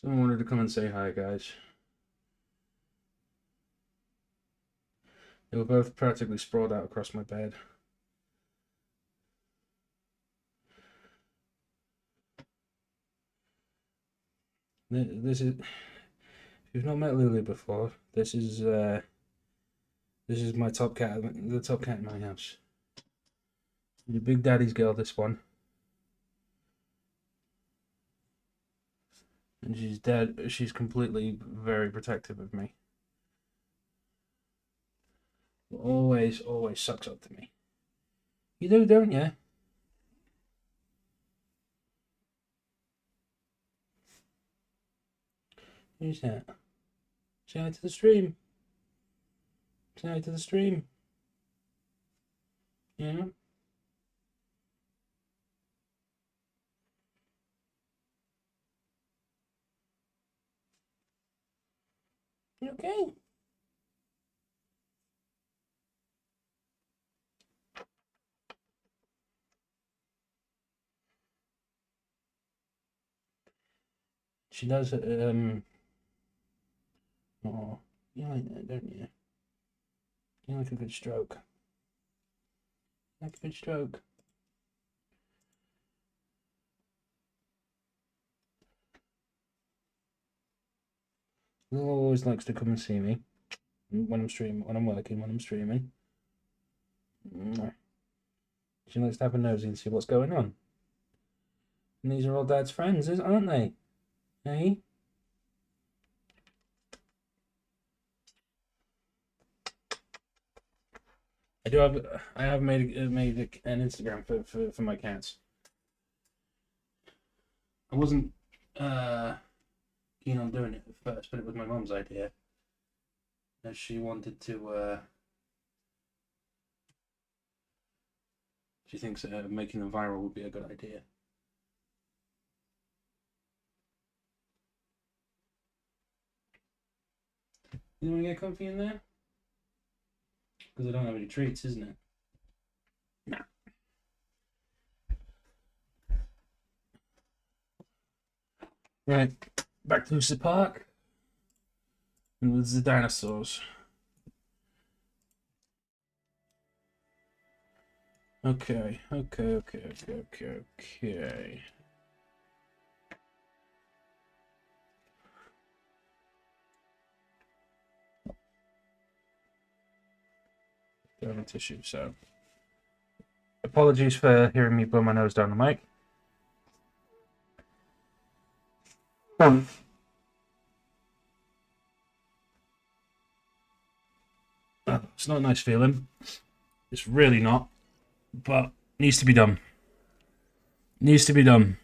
Someone wanted to come and say hi, guys. They were both practically sprawled out across my bed. This is. If you've not met Lily before, this is my top cat, the top cat in my house. The Big Daddy's girl, this one. And she's dead. She's completely very protective of me. Always sucks up to me. You do, don't you? Who's that? Say hi to the stream. Say hi to the stream. Yeah. You okay? She does. Oh, you like that, don't you? You like a good stroke. Like a good stroke. Lil always likes to come and see me when I'm streaming, when I'm working, when I'm streaming. She likes to have a nosy and see what's going on. And these are all Dad's friends, aren't they? Hey? I have made an Instagram for my cats. I wasn't keen on doing it at first, but it was my mum's idea. As she wanted to, she thinks making them viral would be a good idea. You want to get comfy in there? Because I don't have any treats, isn't it? Nah. Right, back to Lucy Park. And with the dinosaurs. Okay. Thermal tissue, so. Apologies for hearing me blow my nose down the mic. It's not a nice feeling. It's really not. But needs to be done. Needs to be done.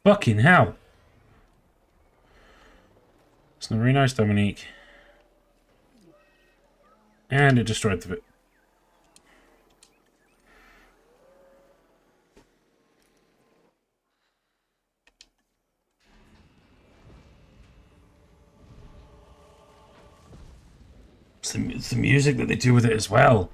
Fucking hell. It's not very nice, Dominique. And it destroyed the... It's the music that they do with it as well.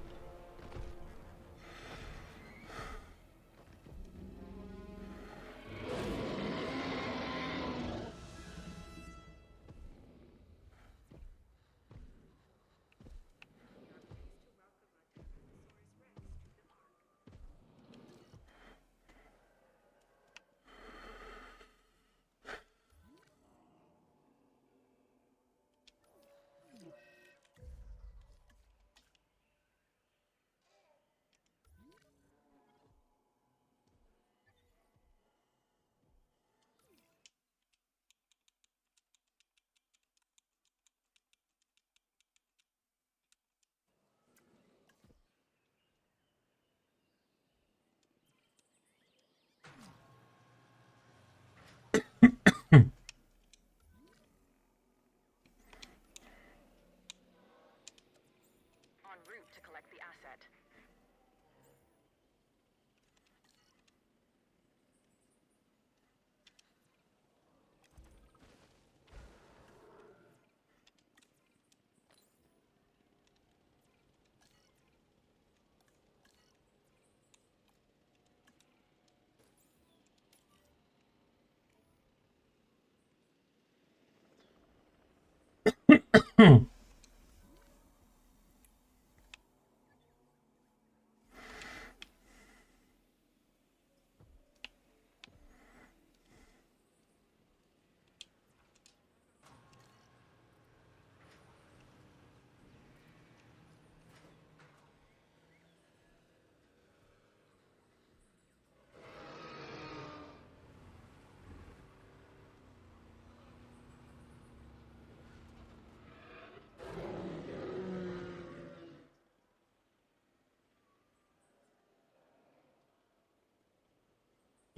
En route to collect the asset.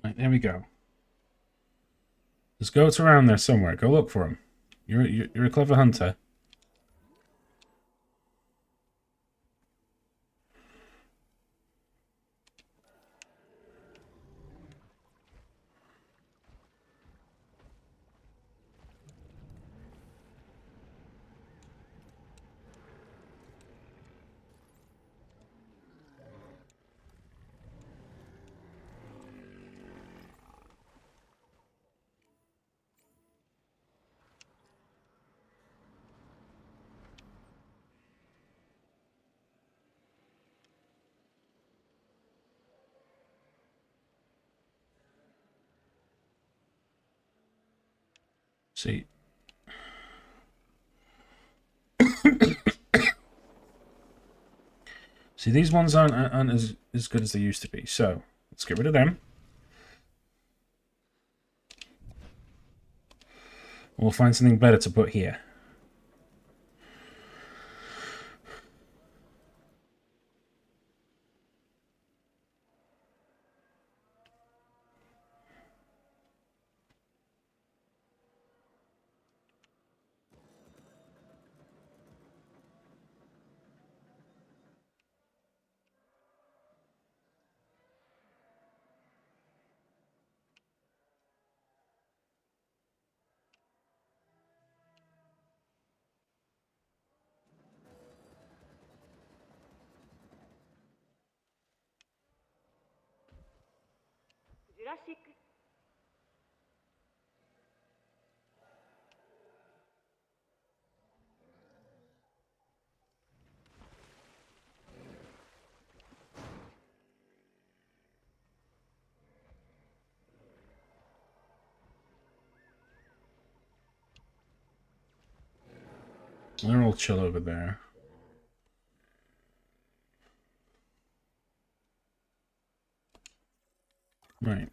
Right, there we go. There's goats around there somewhere. Go look for them. You're a clever hunter. See. See, these ones aren't as good as they used to be. So, let's get rid of them. We'll find something better to put here. Jurassic. They're all chill over there. Right.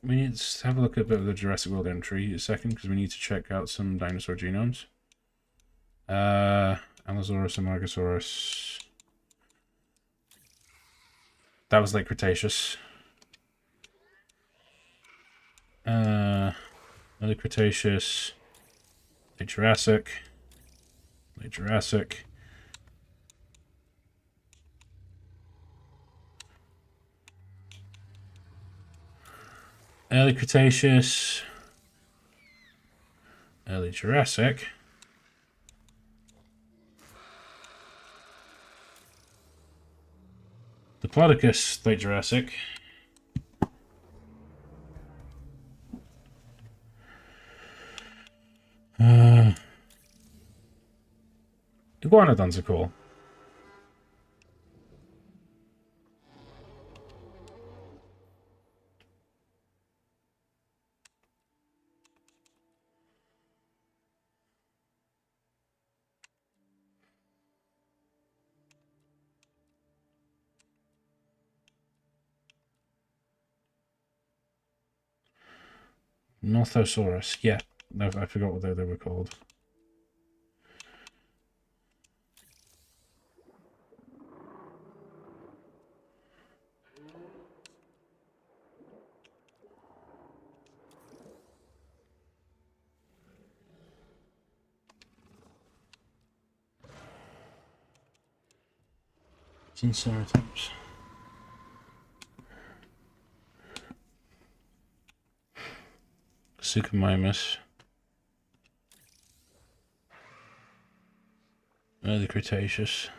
We need to have a look at a bit of the Jurassic World entry a second, because we need to check out some dinosaur genomes. Allosaurus and Margosaurus. That was late Cretaceous. Early Cretaceous, late Jurassic, late Jurassic. Early Cretaceous, early Jurassic. Diplodocus, late Jurassic. Iguanodons are cool. Northosaurus, yeah. No, I forgot what they were called. Triceratops. Suchomimus. Early Cretaceous.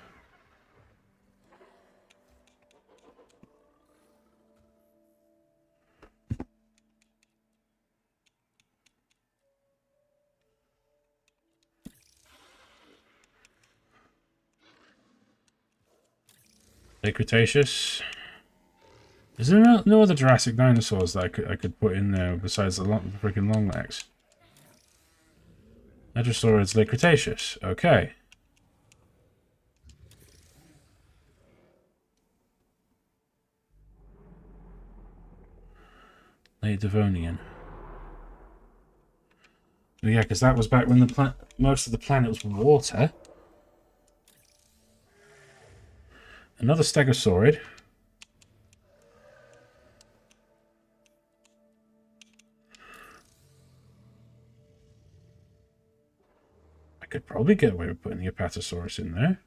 Late Cretaceous. Is there no other Jurassic dinosaurs that I could put in there besides the freaking long legs? Hadrosaurids, late Cretaceous. Okay. Late Devonian. Oh, yeah, because that was back when most of the planet was water. Another Stegosaurid. I could probably get away with putting the Apatosaurus in there.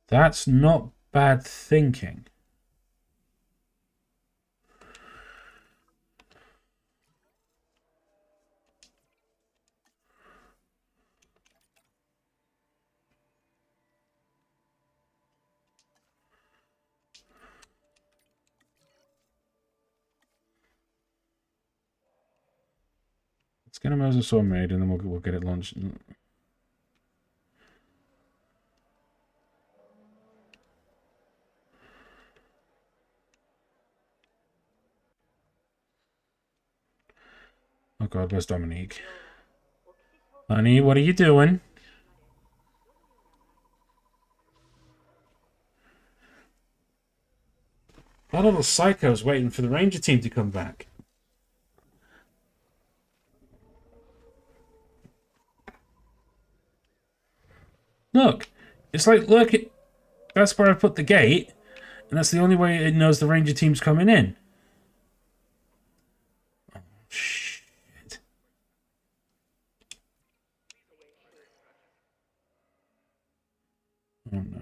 That's not bad thinking. Let's get a Mosasaur made and then we'll get it launched. Oh god, where's Dominique? Honey, what are you doing? That little psycho's waiting for the Ranger team to come back. Look, it's like, look, that's where I put the gate, and that's the only way it knows the Ranger team's coming in. Oh, shit. Oh, no.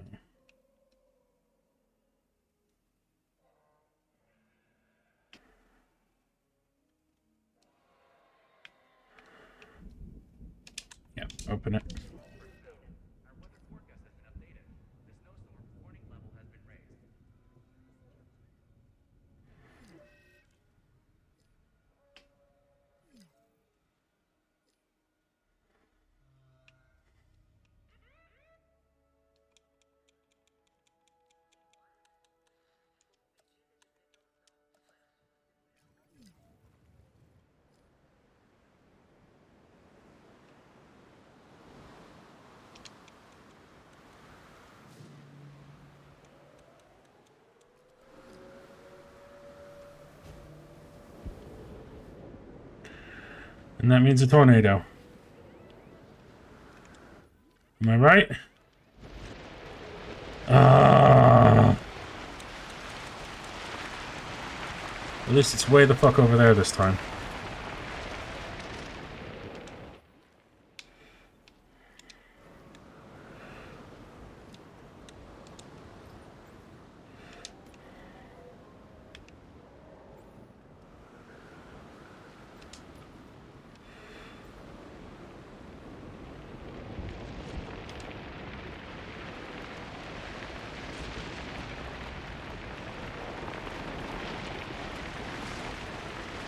Yeah, open it. And that means a tornado. Am I right? Ah. least it's way the fuck over there this time.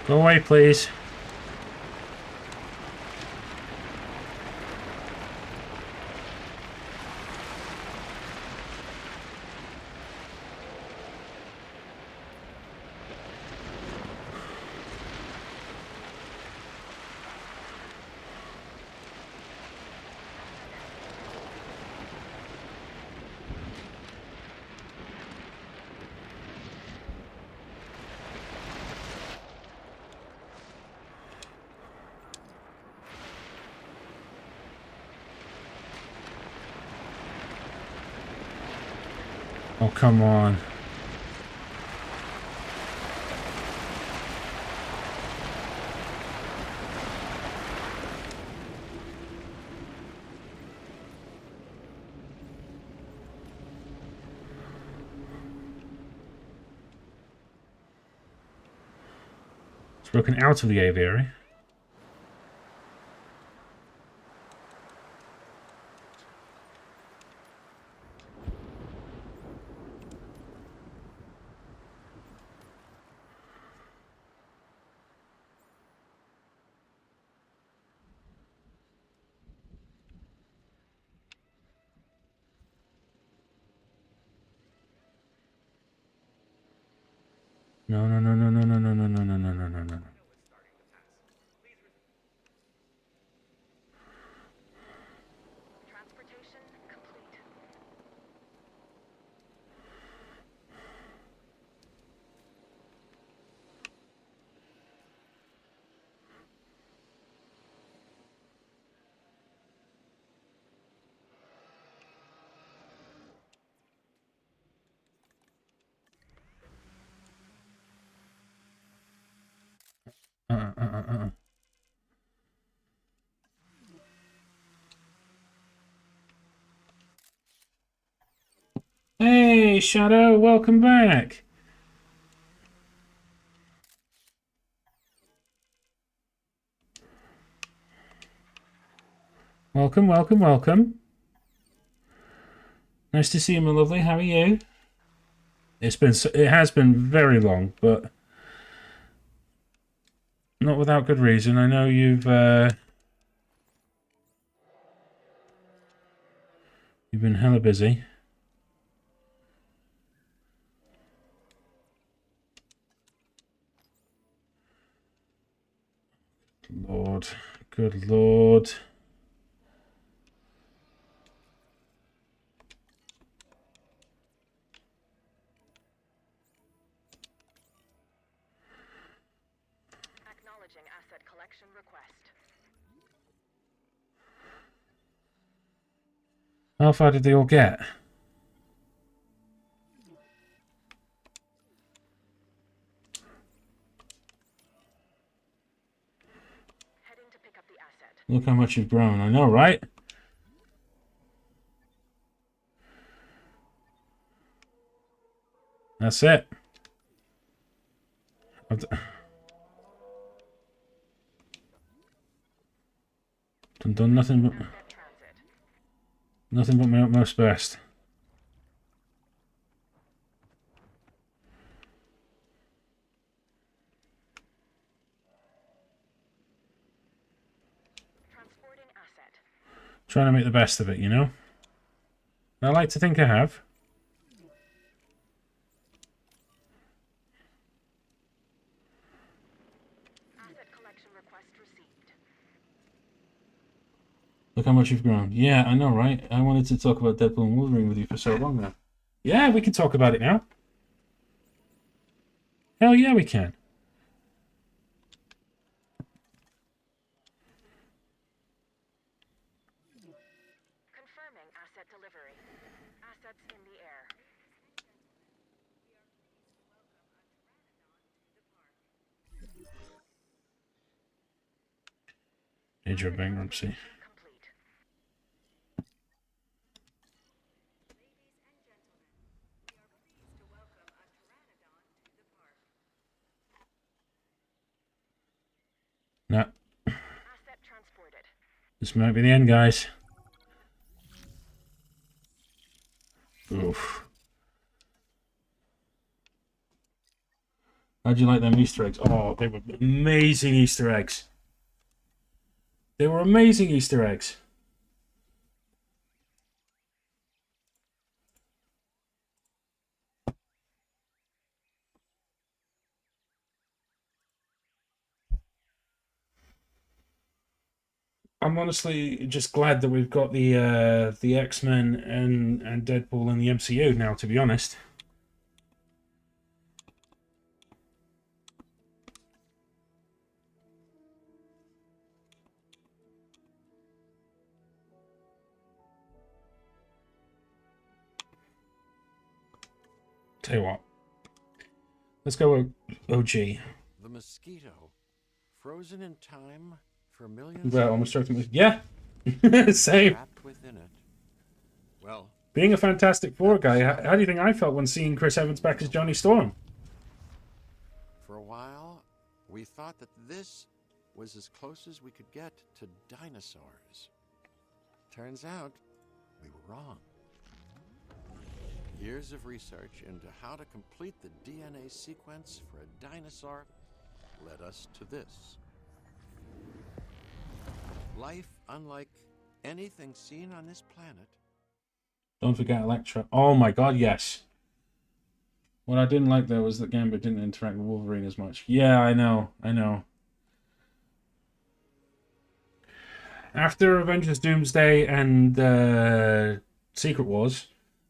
Go away, please. Oh, come on. It's broken out of the aviary. No, no, no, no, no, no, no, no, no, no, no, no, no, no. Transportation complete. Hey, Shadow, welcome back. Welcome, welcome, welcome. Nice to see you, my lovely. How are you? It has been very long, but not without good reason. I know you've been hella busy. Lord, good Lord. Acknowledging asset collection request. How far did they all get? Heading to pick up the asset. Look how much you've grown. I know, right? That's it. I've done nothing but Asset transit. nothing but my utmost best. Transporting asset. Trying to make the best of it, you know? I like to think I have. Asset collection request received. Look how much you've grown. Yeah, I know, right? I wanted to talk about Deadpool and Wolverine with you for so long now. Yeah, we can talk about it now. Hell yeah, we can. Confirming asset delivery. Assets in the air. Danger of bankruptcy. No. This might be the end, guys. Oof. How'd you like them Easter eggs? Oh, they were amazing Easter eggs. They were amazing Easter eggs. I'm honestly just glad that we've got the X-Men and Deadpool in the MCU now, to be honest. Tell you what. Let's go OG. The mosquito, frozen in time for millions. Well, almost struck me. Yeah. Same. Trapped within it. Well, Being a Fantastic Four guy, how do you think I felt when seeing Chris Evans back as Johnny Storm? for a while, we thought that this was as close as we could get to dinosaurs. Turns out, we were wrong. Years of research into how to complete the DNA sequence for a dinosaur led us to this. Life unlike anything seen on this planet. Don't forget Elektra. Oh my god, yes. What I didn't like though was that Gambit didn't interact with Wolverine as much. Yeah, I know. After Avengers Doomsday and Secret Wars,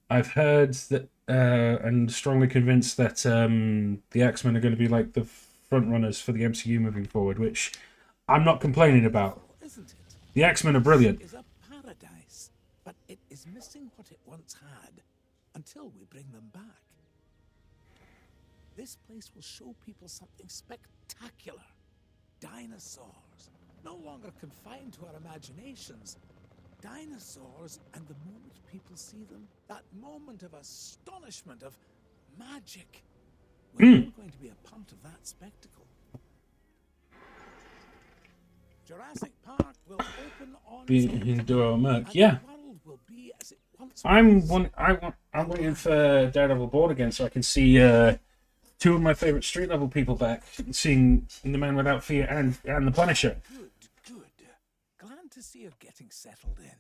I've heard that and strongly convinced that the X-Men are going to be like the front runners for the MCU moving forward, which I'm not complaining about. Isn't it? The X-Men are brilliant. It is a paradise, but it is missing what it once had until we bring them back. This place will show people something spectacular. Dinosaurs, no longer confined to our imaginations. Dinosaurs, and the moment people see them, that moment of astonishment, of magic, we're all going to be a part of that spectacle. Jurassic Park will open on In Duo Merc. and Yeah. the world will be as it once I'm was. I'm waiting for Daredevil Born Again so I can see two of my favorite street level people back, seeing The Man Without Fear and the Punisher. Good. Glad to see you're getting settled in.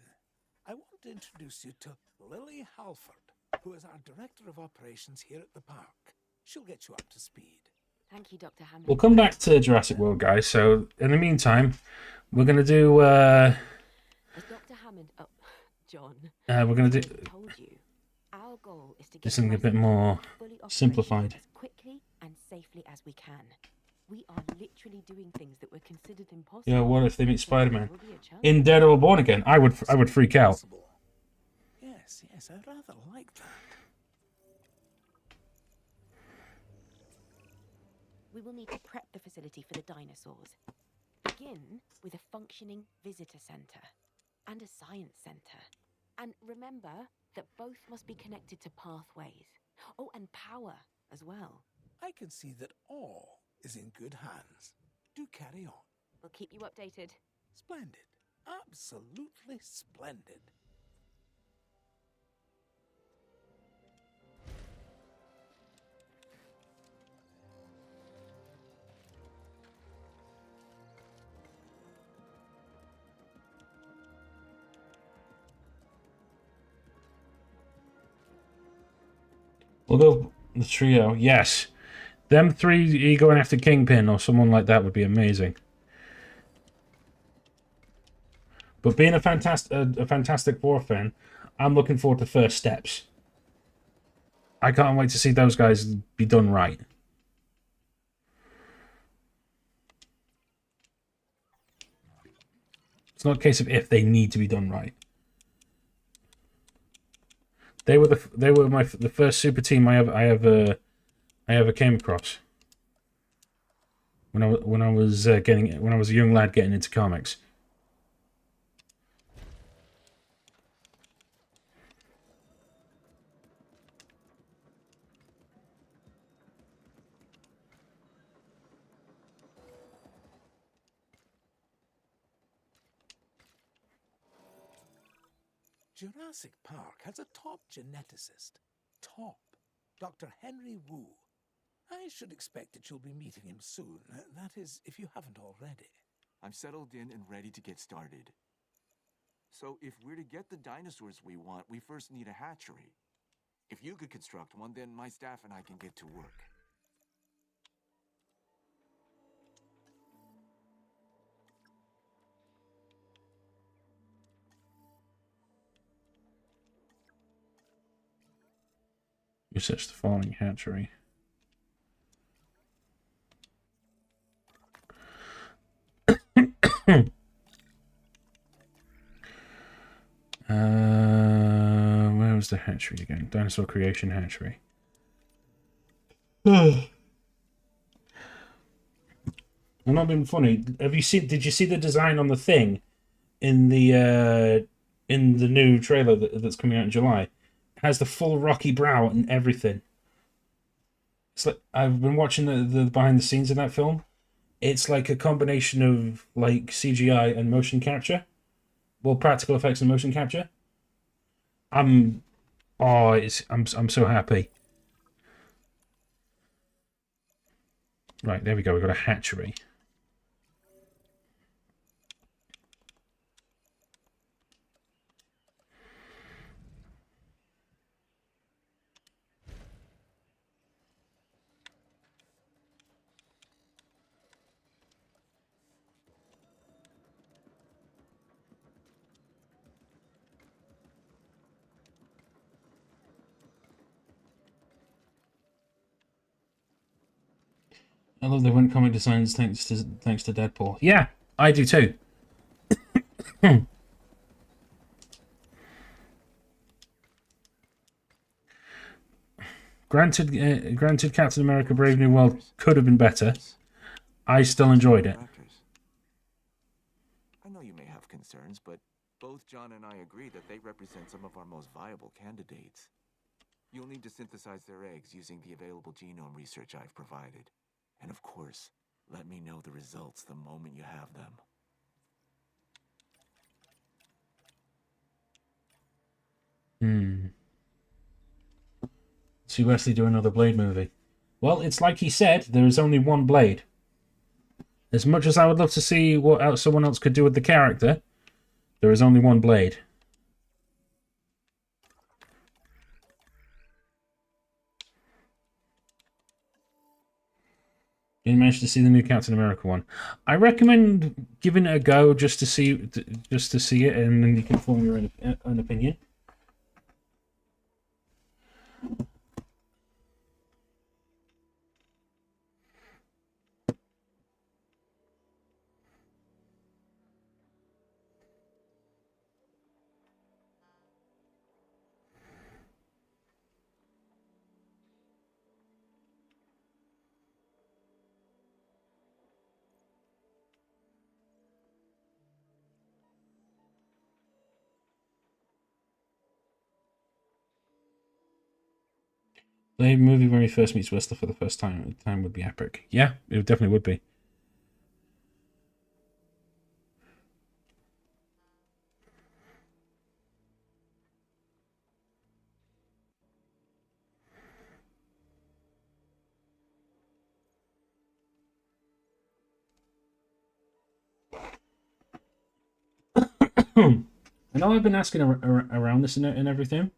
I want to introduce you to Lily Halford, who is our Director of Operations here at the park. She'll get you up to speed. Thank you, Dr. Hammond. We'll come back to Jurassic World, guys. So in the meantime, we're gonna do As Dr. Hammond, John, we're gonna do told you, our goal is to get do something a bit Jurassic more Park fully operational simplified. as quickly and safely as we can. We are literally doing things that were considered impossible. Yeah, what if they meet So Spider-Man there will be a chance. in Daredevil Born Again? I would freak out. Possible. Yes, I'd rather like that. We will need to prep the facility for the dinosaurs. Begin with a functioning visitor center and a science center. And remember that both must be connected to pathways. Oh, and power as well. I can see that all is in good hands. Do carry on. We'll keep you updated. Splendid. Absolutely splendid. We'll go the trio. Yes, them three going after Kingpin or someone like that would be amazing. But being a Fantastic Four fan, I'm looking forward to First Steps. I can't wait to see those guys be done right. It's not a case of if, they need to be done right. They were the first super team I ever came across. when I was a young lad getting into comics. Jurassic Park has a top geneticist. Top. Dr. Henry Wu. I should expect that you'll be meeting him soon. That is, if you haven't already. I'm settled in and ready to get started. So if we're to get the dinosaurs we want, we first need a hatchery. If you could construct one, then my staff and I can get to work. Research the following hatchery. Where was the hatchery again? Dinosaur Creation Hatchery. I'm not being funny. Did you see the design on the thing in the new trailer that's coming out in July? It has the full rocky brow and everything. It's like I've been watching the behind the scenes of that film. It's like a combination of like CGI and motion capture. Well, practical effects and motion capture. I'm so happy. Right, there we go. We've got a hatchery. I love the went comic designs thanks to Deadpool. Yeah, I do too. Granted, Captain America: Brave New World could have been better. I still enjoyed it. I know you may have concerns, but both John and I agree that they represent some of our most viable candidates. You'll need to synthesize their eggs using the available genome research I've provided. And of course, let me know the results the moment you have them. See Wesley do another Blade movie. Well, it's like he said, there is only one Blade. As much as I would love to see what else someone else could do with the character, there is only one Blade. Didn't manage to see the new Captain America one. I recommend giving it a go just to see it, and then you can form your own opinion. The movie where he first meets Whistler for the first time would be epic. Yeah, it definitely would be. I know I've been asking around this and everything.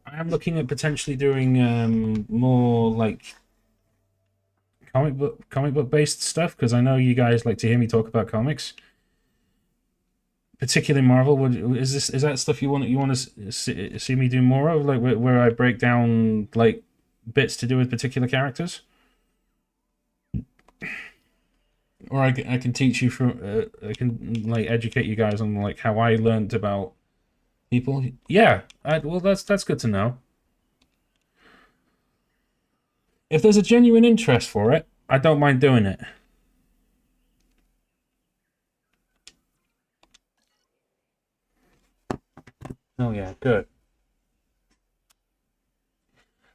I am looking at potentially doing more like comic book based stuff, because I know you guys like to hear me talk about comics, particularly Marvel. Is that stuff you want to see me do more of, like where I break down like bits to do with particular characters, or I can teach you from I can like educate you guys on like how I learned about people. Yeah, well that's good to know. If there's a genuine interest for it, I don't mind doing it. Oh yeah, good.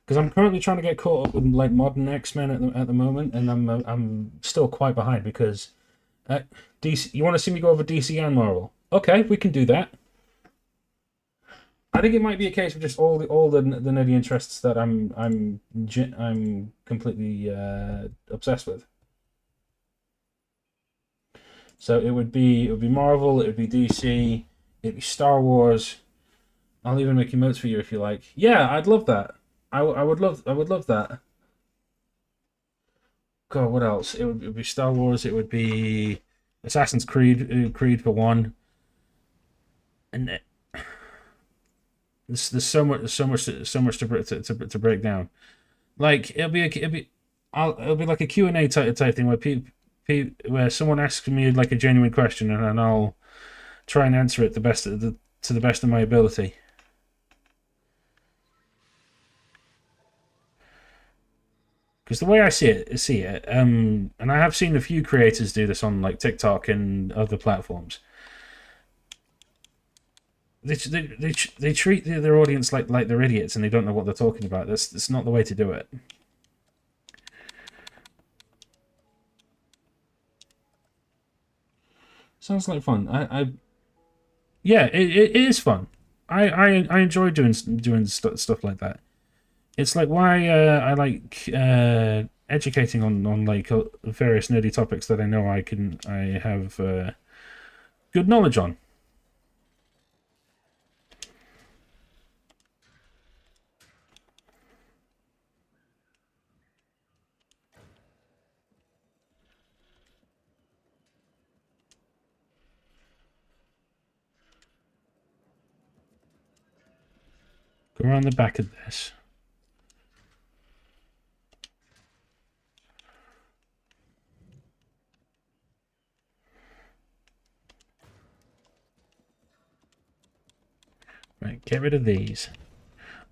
Because I'm currently trying to get caught up with like modern X-Men at the moment, and I'm still quite behind because DC. You want to see me go over DC and Marvel? Okay, we can do that. I think it might be a case of just all the nerdy interests that I'm completely obsessed with. So it would be Marvel, it would be DC, it'd be Star Wars. I'll even make notes for you if you like. Yeah, I'd love that. I would love that. God, what else? It would be Star Wars. It would be Assassin's Creed. Creed for one. And there's so much to break down. Like it'll be like a Q&A type thing where where someone asks me like a genuine question and I'll try and answer it to the best of my ability. Because the way I see it, and I have seen a few creators do this on like TikTok and other platforms. They treat their audience like they're idiots and they don't know what they're talking about. That's not the way to do it. Sounds like fun. Yeah, it is fun. I enjoy doing stuff like that. It's like why I like educating on like various nerdy topics that I know I have good knowledge on. Go around the back of this. Right, get rid of these.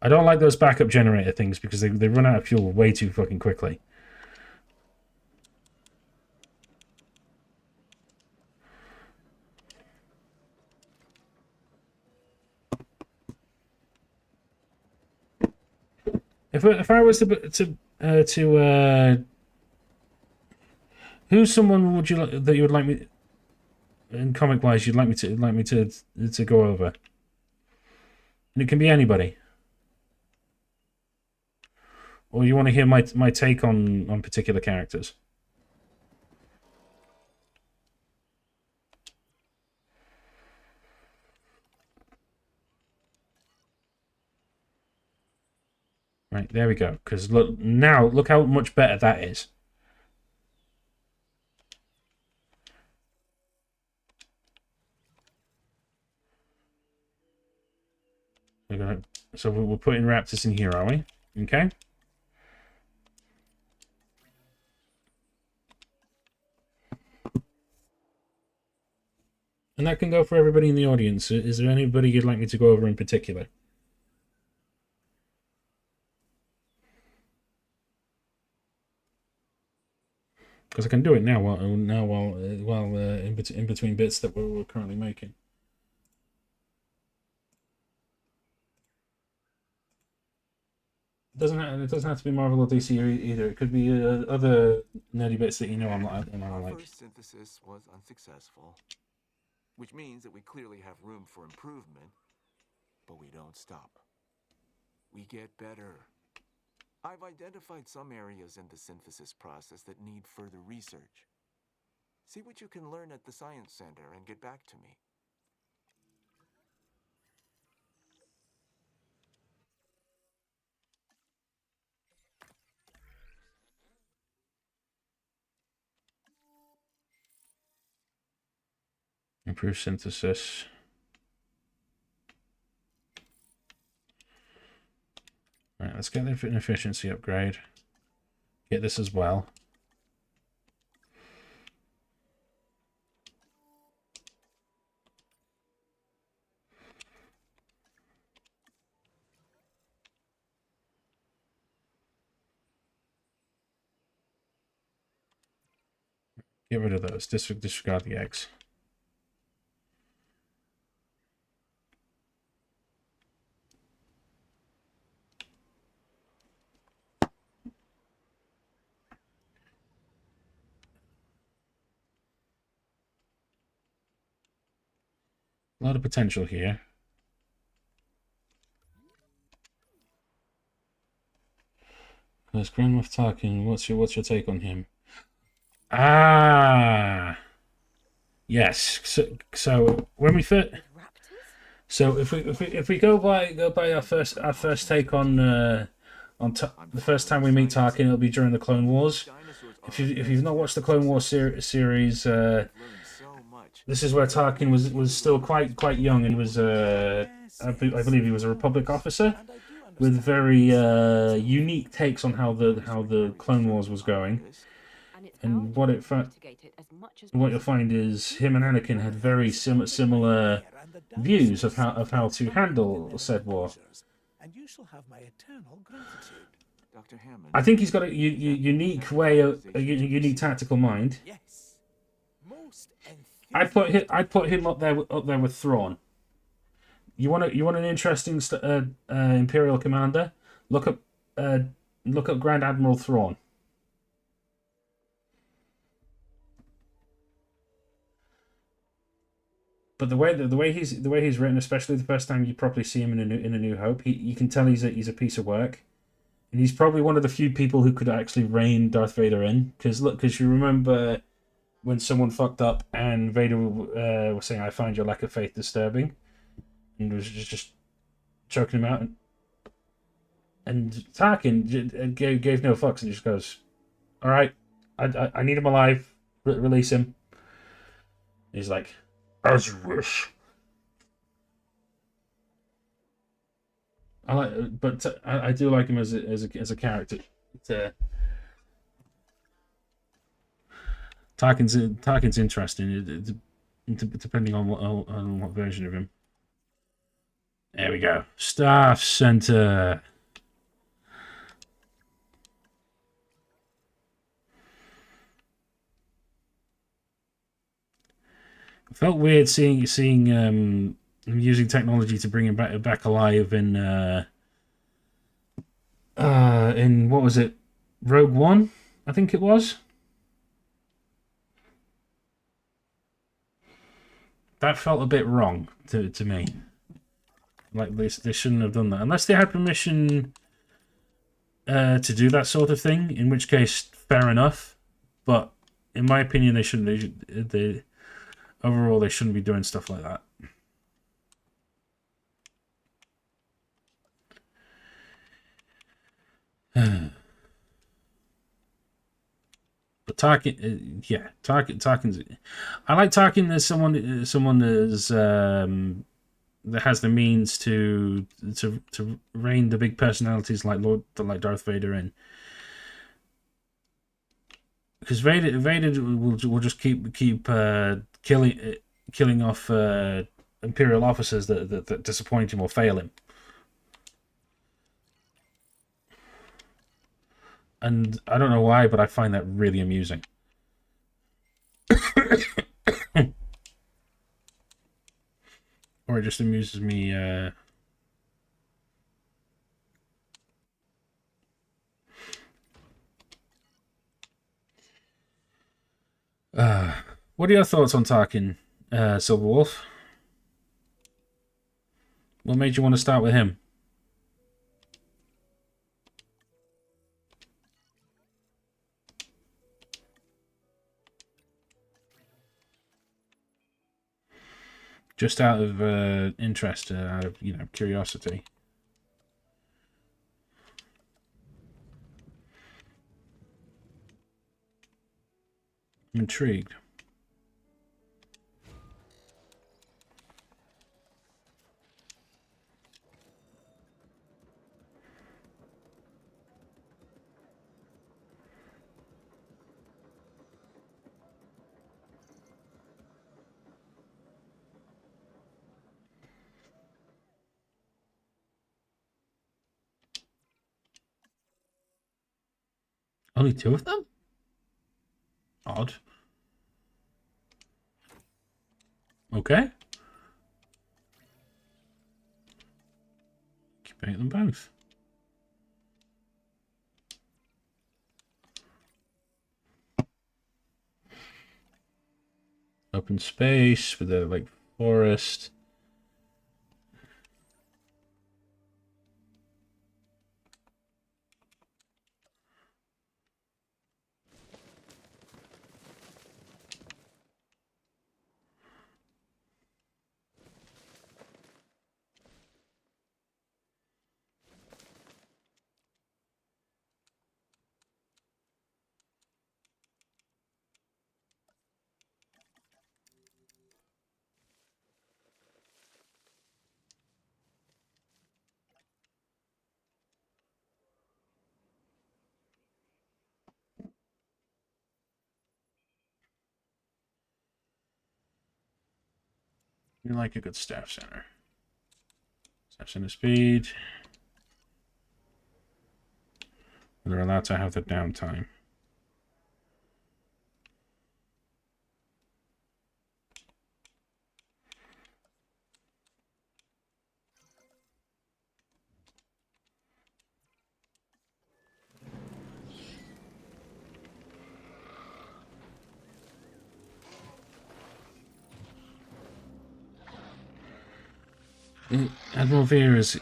I don't like those backup generator things because they run out of fuel way too fucking quickly. If I was to who's someone would you like that you would like me in comic wise you'd like me to go over? And it can be anybody. Or you want to hear my take on particular characters? Right, there we go. Because look how much better that is. So we're putting raptors in here, are we? Okay. And that can go for everybody in the audience. Is there anybody you'd like me to go over in particular? Because I can do it now while in between bits that we're currently making. It doesn't have to be Marvel or DC either. It could be other nerdy bits that you know I'm like. Our first synthesis was unsuccessful, which means that we clearly have room for improvement, but we don't stop. We get better. I've identified some areas in the synthesis process that need further research. See what you can learn at the Science Center and get back to me. Improve synthesis. Right, let's get the efficiency upgrade. Get this as well. Get rid of those. Disregard the eggs. A lot of potential here. There's Grand Moff Tarkin. What's your take on him? Ah, yes. So when we first, so if we go by our first take on the first time we meet Tarkin, it'll be during the Clone Wars. If you've not watched the Clone Wars series, this is where Tarkin was still quite young, and was I believe he was a Republic officer with very unique takes on how the Clone Wars was going. And what you'll find is him and Anakin had very similar views of how to handle said war. And you shall have my eternal gratitude. Dr. Hammond. I think he's got a unique way of a unique tactical mind. Yes. Most I'd put him up there with Thrawn. You want an interesting Imperial commander? Look up Grand Admiral Thrawn. But the way he's written, especially the first time you properly see him in a New Hope, you can tell he's a piece of work, and he's probably one of the few people who could actually rein Darth Vader in. Because you remember when someone fucked up and Vader was saying, "I find your lack of faith disturbing," and was just choking him out, and Tarkin gave no fucks and just goes, "All right, I need him alive. Release him." He's like, "As you wish." I do like him as a character. Tarkin's interesting, depending on what version of him. There we go. Staff Center. It felt weird seeing him using technology to bring him back alive in what was it, Rogue One, I think it was. That felt a bit wrong to me. Like they shouldn't have done that unless they had permission to do that sort of thing. In which case, fair enough. But in my opinion, they shouldn't. Overall, they shouldn't be doing stuff like that. But Tarkin, Tarkin's. I like Tarkin as someone that's that has the means to rein the big personalities like Darth Vader in. Because Vader will just keep killing off Imperial officers that disappoint him or fail him. And I don't know why, but I find that really amusing. Or it just amuses me. What are your thoughts on Tarkin, Silverwolf? What made you want to start with him? Just out of interest, out of curiosity. I'm intrigued. Only two of them? Odd. Okay. Incubate them both. Open space with a like forest. You like a good staff center. Staff center speed. They're allowed to have the downtime. Admiral Veer is...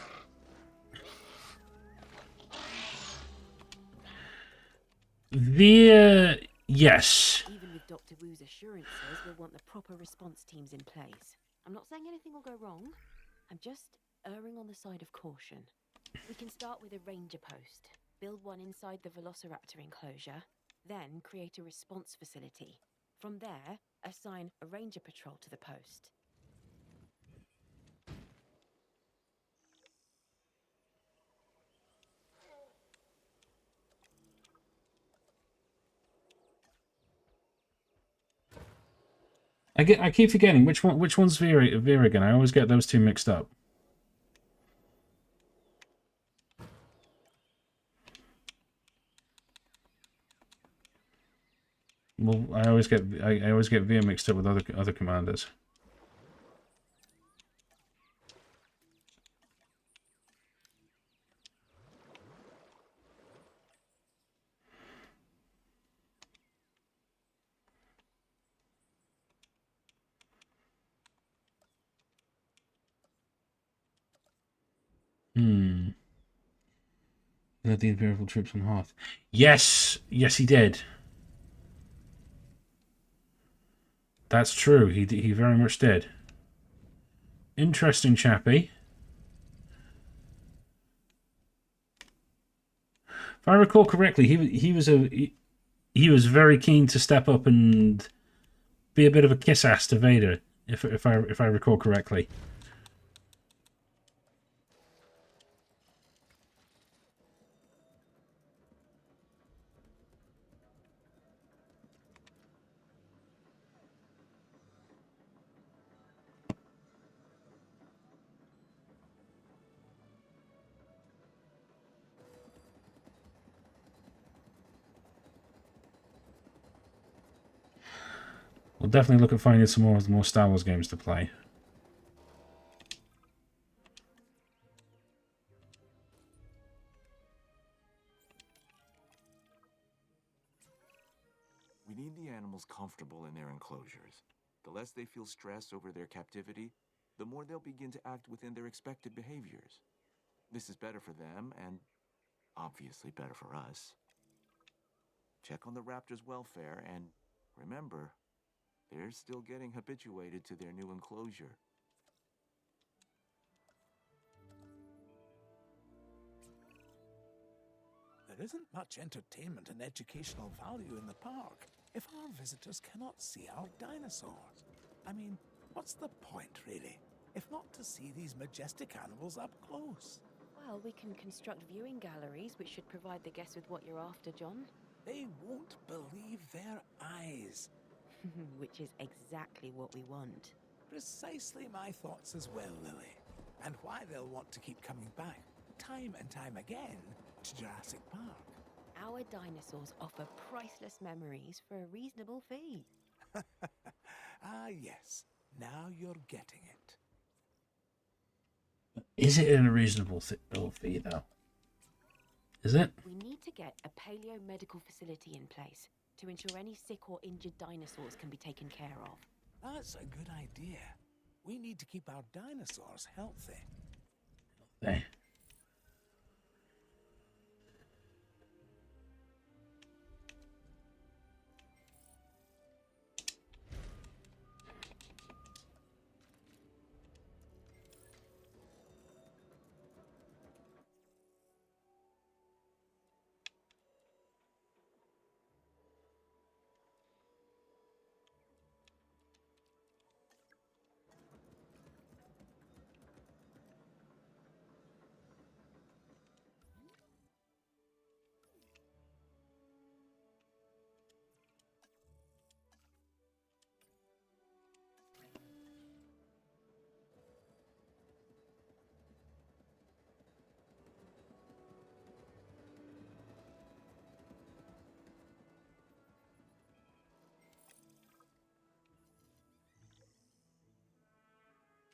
Veer... Yes. Even with Dr. Wu's assurances, we'll want the proper response teams in place. I'm not saying anything will go wrong. I'm just erring on the side of caution. We can start with a ranger post, build one inside the Velociraptor enclosure, then create a response facility. From there, assign a ranger patrol to the post. I keep forgetting which one's Veer again. I always get those two mixed up. Well, I always get Veer mixed up with other commanders. Led the Imperial troops on Hoth. Yes, he did. That's true. He very much did. Interesting chappy. If I recall correctly, he was very keen to step up and be a bit of a kiss ass to Vader. If I recall correctly. We'll definitely look at finding some more Star Wars games to play. We need the animals comfortable in their enclosures. The less they feel stress over their captivity, the more they'll begin to act within their expected behaviors. This is better for them and obviously better for us. Check on the raptors' welfare and remember, they're still getting habituated to their new enclosure. There isn't much entertainment and educational value in the park if our visitors cannot see our dinosaurs. I mean, what's the point, really, if not to see these majestic animals up close? Well, we can construct viewing galleries, which should provide the guests with what you're after, John. They won't believe their eyes. Which is exactly what we want. Precisely my thoughts as well, Lily. And why they'll want to keep coming back, time and time again, to Jurassic Park. Our dinosaurs offer priceless memories for a reasonable fee. Ah, yes. Now you're getting it. Is it in a reasonable fee, though? Is it? We need to get a paleo-medical facility in place to ensure any sick or injured dinosaurs can be taken care of. That's a good idea. We need to keep our dinosaurs healthy. There.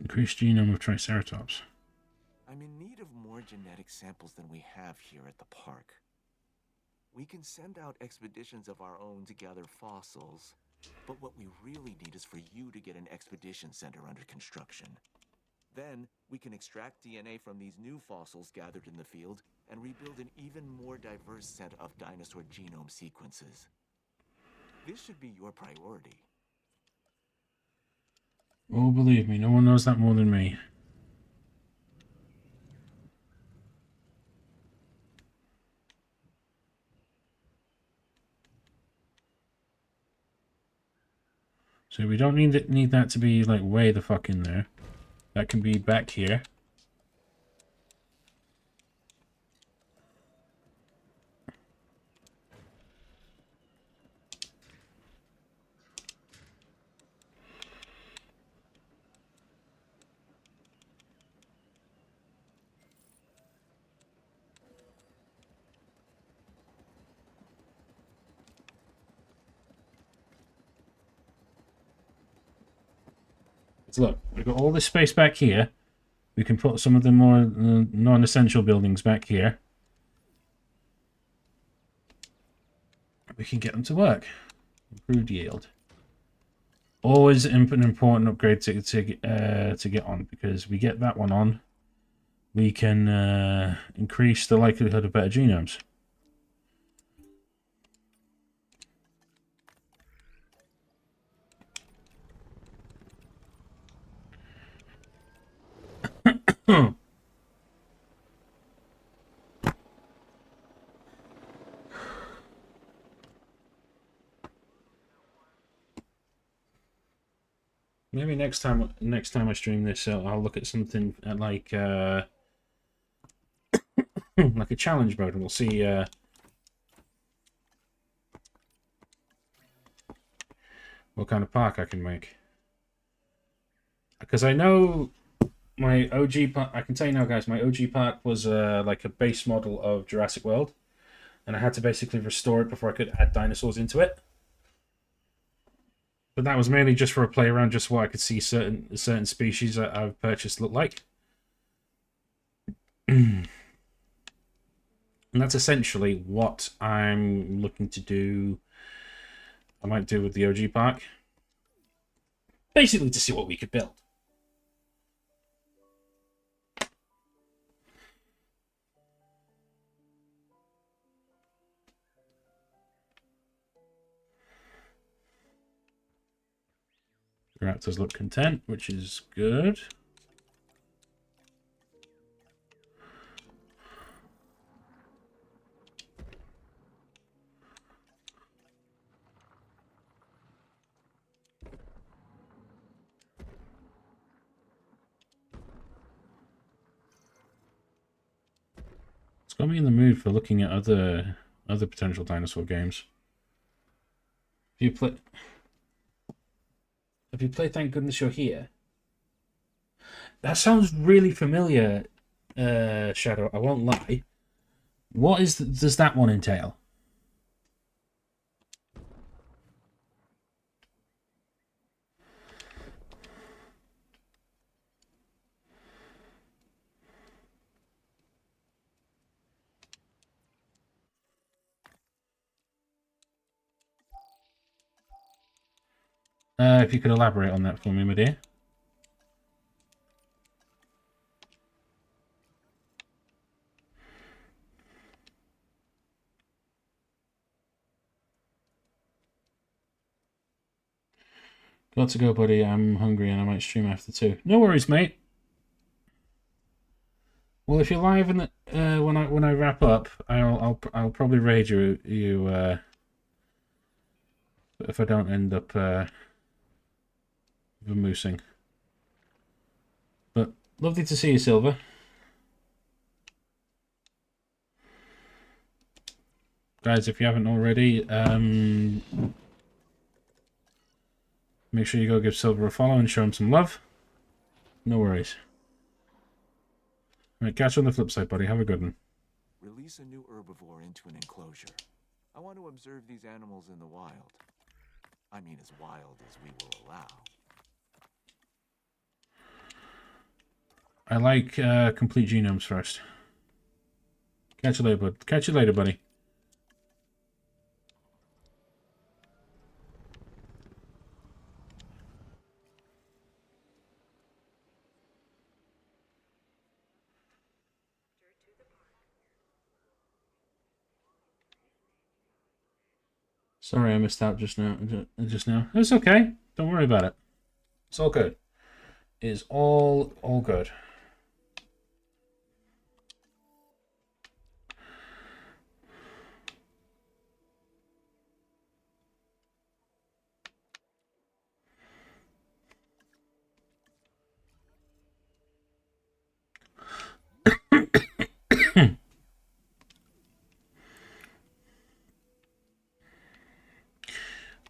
Increased genome of Triceratops. I'm in need of more genetic samples than we have here at the park. We can send out expeditions of our own to gather fossils, but what we really need is for you to get an expedition center under construction. Then, we can extract DNA from these new fossils gathered in the field and rebuild an even more diverse set of dinosaur genome sequences. This should be your priority. Oh, believe me, no one knows that more than me. So we don't need that to be like way the fuck in there. That can be back here. So look, we've got all this space back here. We can put some of the more non-essential buildings back here. We can get them to work. Improved yield. Always an important upgrade to get on, because we get that one on, we can increase the likelihood of better genomes. Maybe next time I stream this, I'll look at something at like like a challenge mode, and we'll see what kind of park I can make. Because I know my OG park, I can tell you now, guys, my OG park was like a base model of Jurassic World, and I had to basically restore it before I could add dinosaurs into it. But that was mainly just for a play around, just so I could see certain species that I've purchased look like. And that's essentially what I'm looking to do. I might do with the OG park. Basically to see what we could build. The raptors look content, which is good. It's got me in the mood for looking at other potential dinosaur games. Have you played Thank Goodness You're Here? That sounds really familiar, Shadow. I won't lie. What does that one entail? If you could elaborate on that for me, my dear. Got to go, buddy. I'm hungry and I might stream after too. No worries, mate. Well, if you're live in the, when I wrap up, I'll probably raid you if I don't end up vamoosing. But lovely to see you, Silver. Guys, if you haven't already, make sure you go give Silver a follow and show him some love. No worries. Right, catch you on the flip side, buddy. Have a good one. Release a new herbivore into an enclosure. I want to observe these animals in the wild. I mean, as wild as we will allow. I like complete genomes first. Catch you later, bud. Catch you later, buddy. Sorry, I missed out just now. It's okay. Don't worry about it. It's all good. It's all good.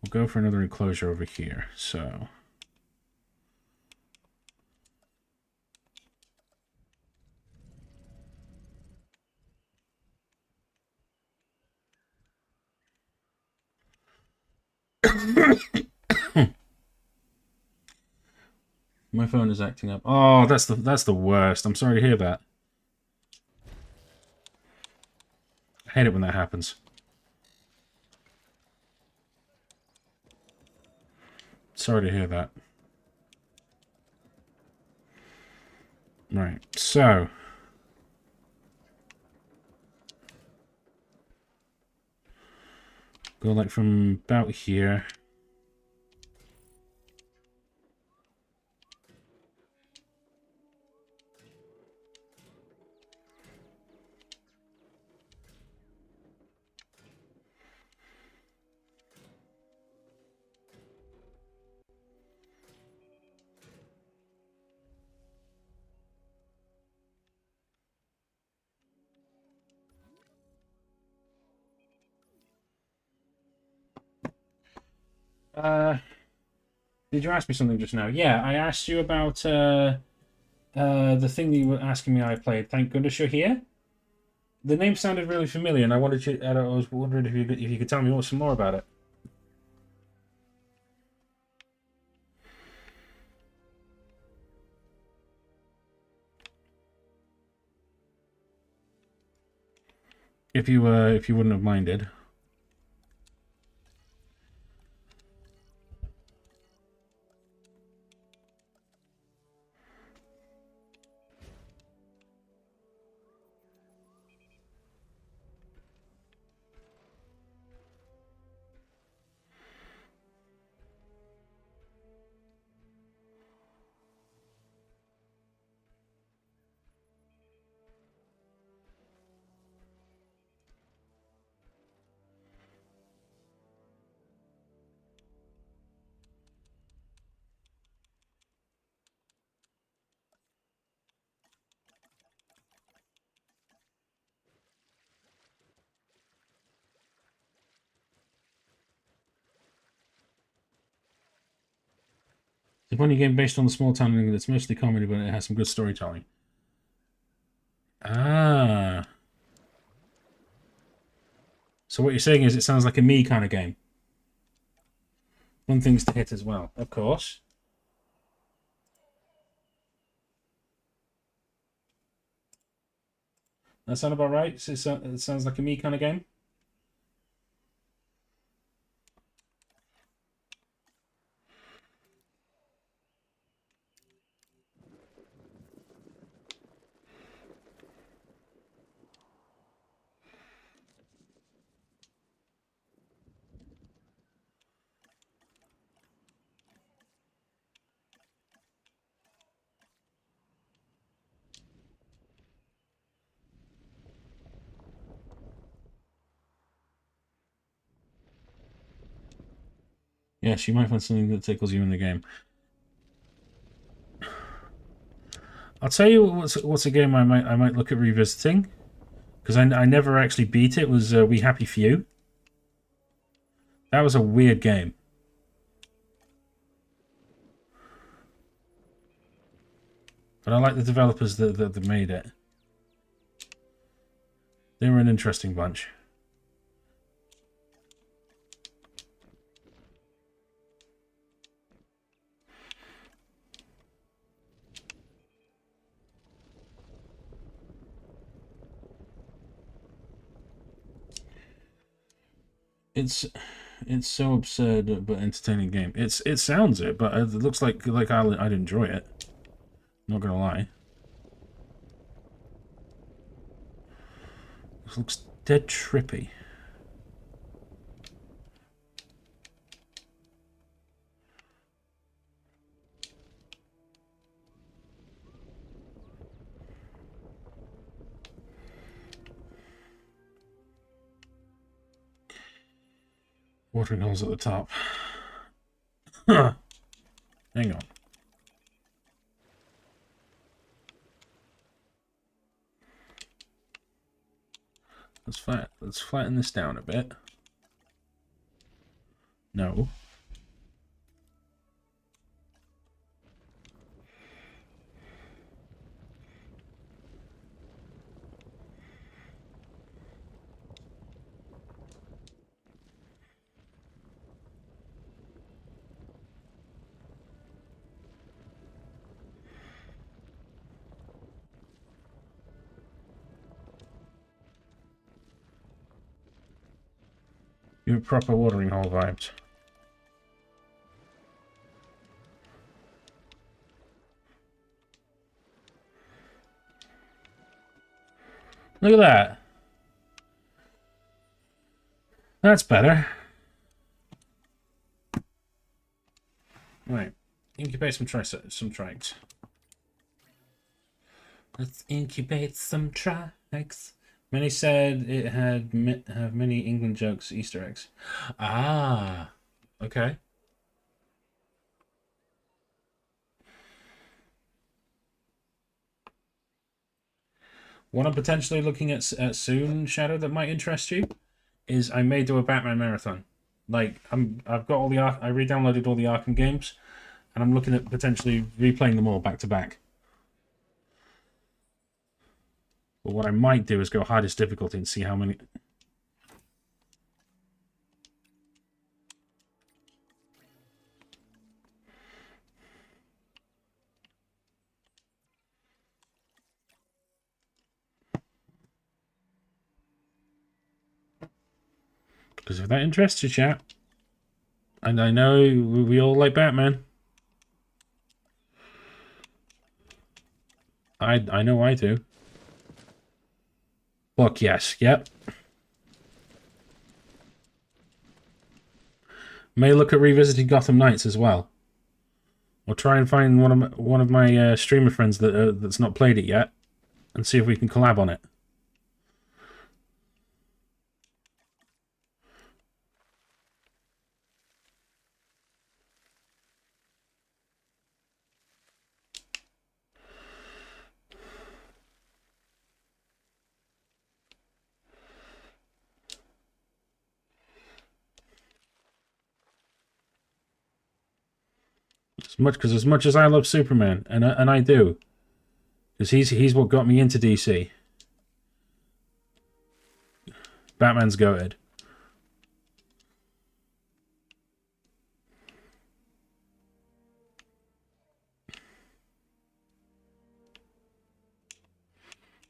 We'll go for another enclosure over here. So. My phone is acting up. Oh, that's the worst. I'm sorry to hear that. I hate it when that happens. Sorry to hear that. Right, so go like from about here. Did you ask me something just now? Yeah, I asked you about the thing that you were asking me I played. Thank goodness you're here. The name sounded really familiar, and I wanted you. I was wondering if you could tell me some more about it. If you wouldn't have minded. It's a funny game based on the small town in England. It's mostly comedy, but it has some good storytelling. Ah. So what you're saying is it sounds like a me kind of game. Fun things to hit as well, of course. That sound about right? It sounds like a me kind of game? Yes, you might find something that tickles you in the game. I'll tell you what's a game I might look at revisiting, because I never actually beat it. Was We Happy Few. That was a weird game. But I like the developers that made it. They were an interesting bunch. It's so absurd but entertaining game. It sounds it, but it looks like I'd enjoy it. Not gonna lie. This looks dead trippy. Watering holes at the top. Huh. Hang on. Let's flatten this down a bit. No. You proper watering hole vibes. Look at that. That's better. Right. Incubate some trikes. Let's incubate some trikes. Many said it had have many England jokes, Easter eggs. Ah, okay. What I'm potentially looking at soon, Shadow, that might interest you, is I may do a Batman marathon. Like I've got all the I re-downloaded all the Arkham games, and I'm looking at potentially replaying them all back to back. But what I might do is go hardest difficulty and see how many. Because if that interests you, chat, and I know we all like Batman. I know I do. Look, yes, yep. May look at revisiting Gotham Knights as well. Or try and find one of my streamer friends that's not played it yet, and see if we can collab on it. As much as I love Superman, and I do, because he's what got me into DC. Batman's goated.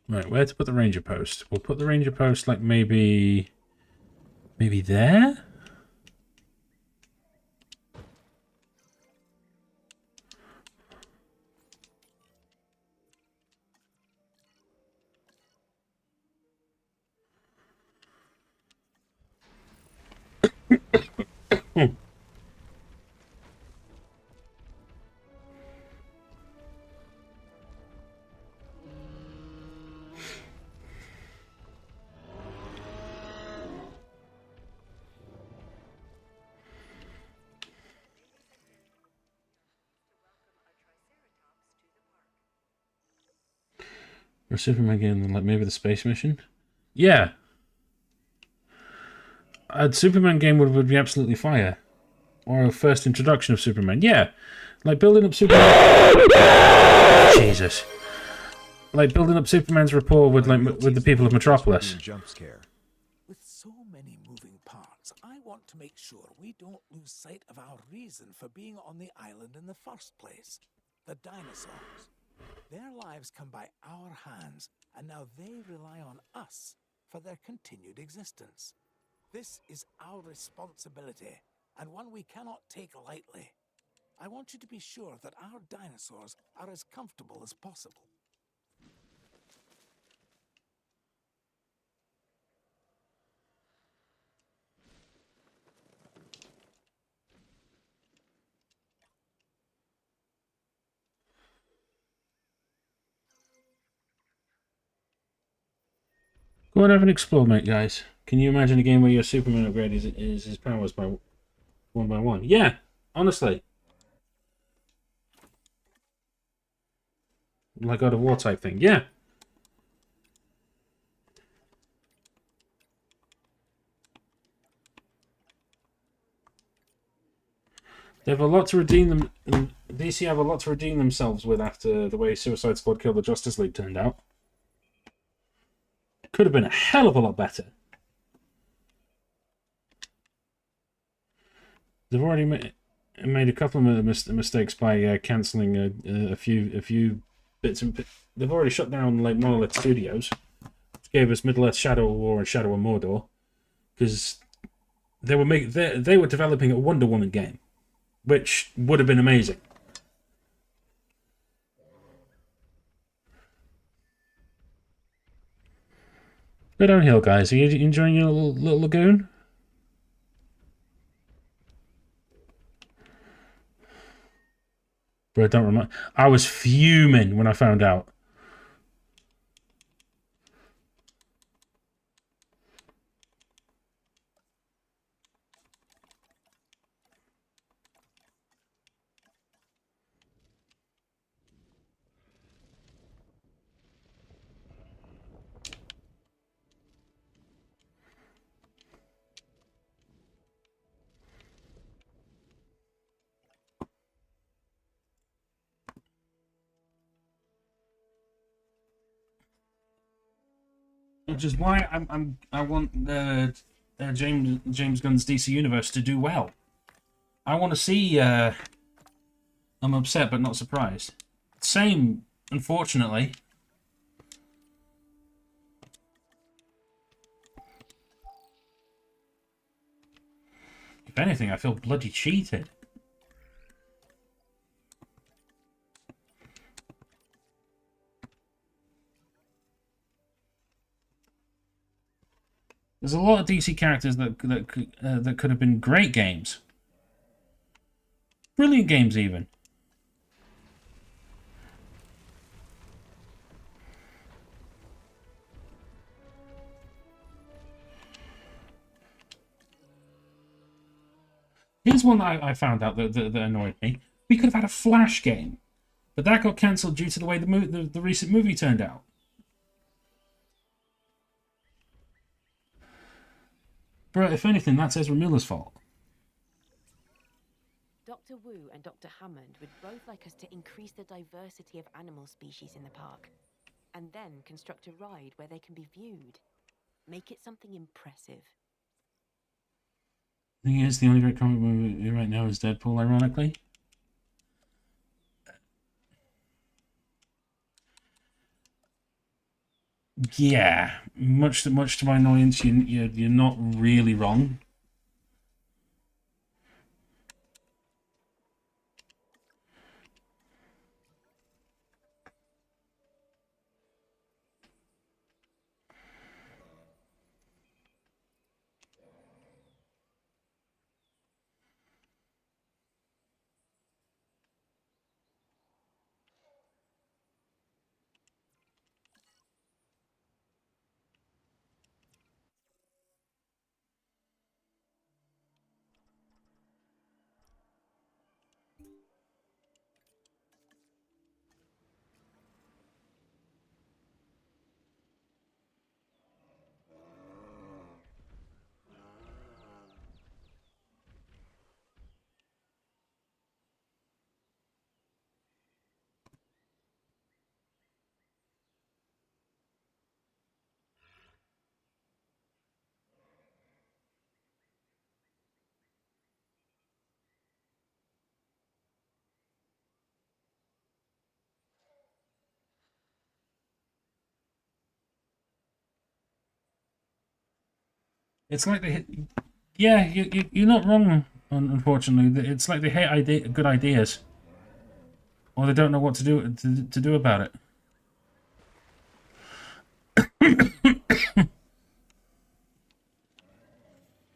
Right, where to put the Ranger post? We'll put the Ranger post like maybe there. Or a Superman game, like maybe the space mission? Yeah. A Superman game would be absolutely fire. Or a first introduction of Superman. Yeah. Like building up Superman. Jesus. Like building up Superman's rapport with with the people of Metropolis. Jump scare. With so many moving parts, I want to make sure we don't lose sight of our reason for being on the island in the first place. The dinosaurs. Their lives come by our hands, and now they rely on us for their continued existence. This is our responsibility, and one we cannot take lightly. I want you to be sure that our dinosaurs are as comfortable as possible. Go and have an explore, mate, guys. Can you imagine a game where your Superman upgrade is his powers by one? Yeah, honestly. Like God of War type thing. Yeah. They have a lot to redeem them. DC have a lot to redeem themselves with after the way Suicide Squad killed the Justice League turned out. Could have been a hell of a lot better. They've already made a couple of mistakes by cancelling a few bits and they've already shut down like Monolith Studios, which gave us Middle-earth Shadow of War and Shadow of Mordor, because they were developing a Wonder Woman game, which would have been amazing. Go downhill, guys. Are you enjoying your little lagoon? Bro, don't remind. I was fuming when I found out. Which is why I want James Gunn's DC Universe to do well. I want to see. I'm upset but not surprised. Same, unfortunately. If anything, I feel bloody cheated. There's a lot of DC characters that could have been great games, brilliant games even. Here's one that I found out that annoyed me. We could have had a Flash game, but that got cancelled due to the way the recent movie turned out. Bro, if anything, that's Ezra Miller's fault. Dr. Wu and Dr. Hammond would both like us to increase the diversity of animal species in the park, and then construct a ride where they can be viewed. Make it something impressive. The thing is, the only great comic movie right now is Deadpool, ironically. Yeah, much to my annoyance, you're not really wrong. It's like they, yeah, you're not wrong. Unfortunately, it's like they hate good ideas, or they don't know what to do about it.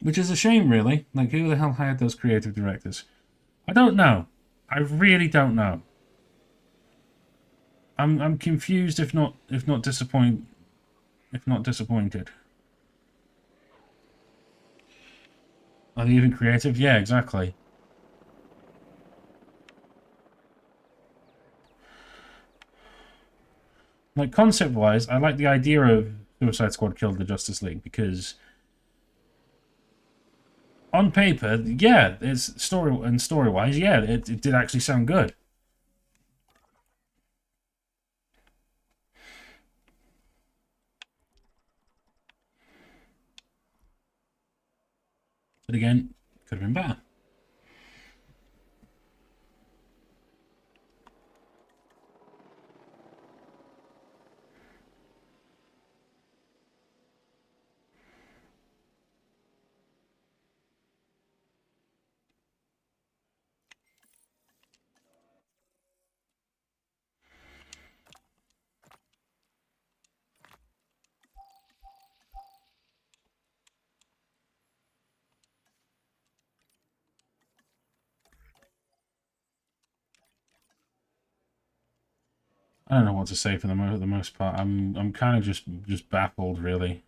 Which is a shame, really. Like, who the hell hired those creative directors? I don't know. I really don't know. I'm confused, if not disappointed. Are they even creative? Yeah, exactly. Like, concept-wise, I like the idea of Suicide Squad killed the Justice League because on paper, yeah, it's story-wise, yeah, it did actually sound good. But again, could have been better. I don't know what to say for the most part. I'm kind of just baffled, really.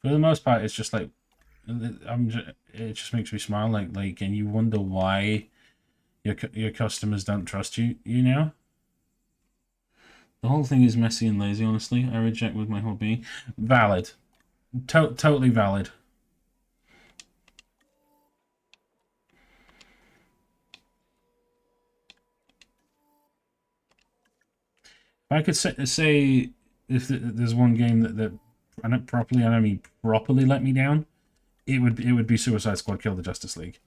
For the most part, it's just like it just makes me smile, and you wonder why your customers don't trust you. You know, the whole thing is messy and lazy. Honestly, I reject with my whole being. Valid, totally valid. If I could say if there's one game that and it properly, and I mean properly, let me down, it would be Suicide Squad Kill the Justice League.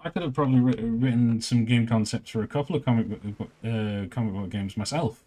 I could have probably written some game concepts for a couple of comic book games myself.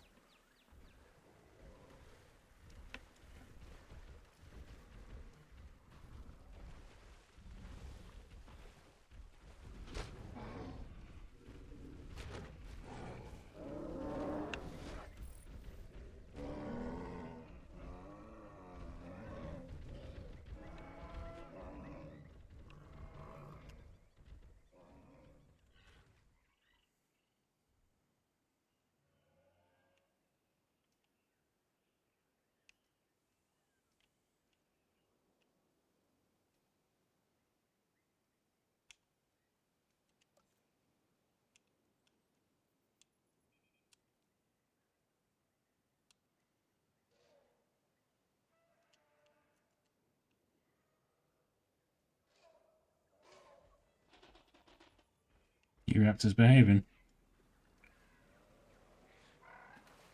Your raptor's behaving.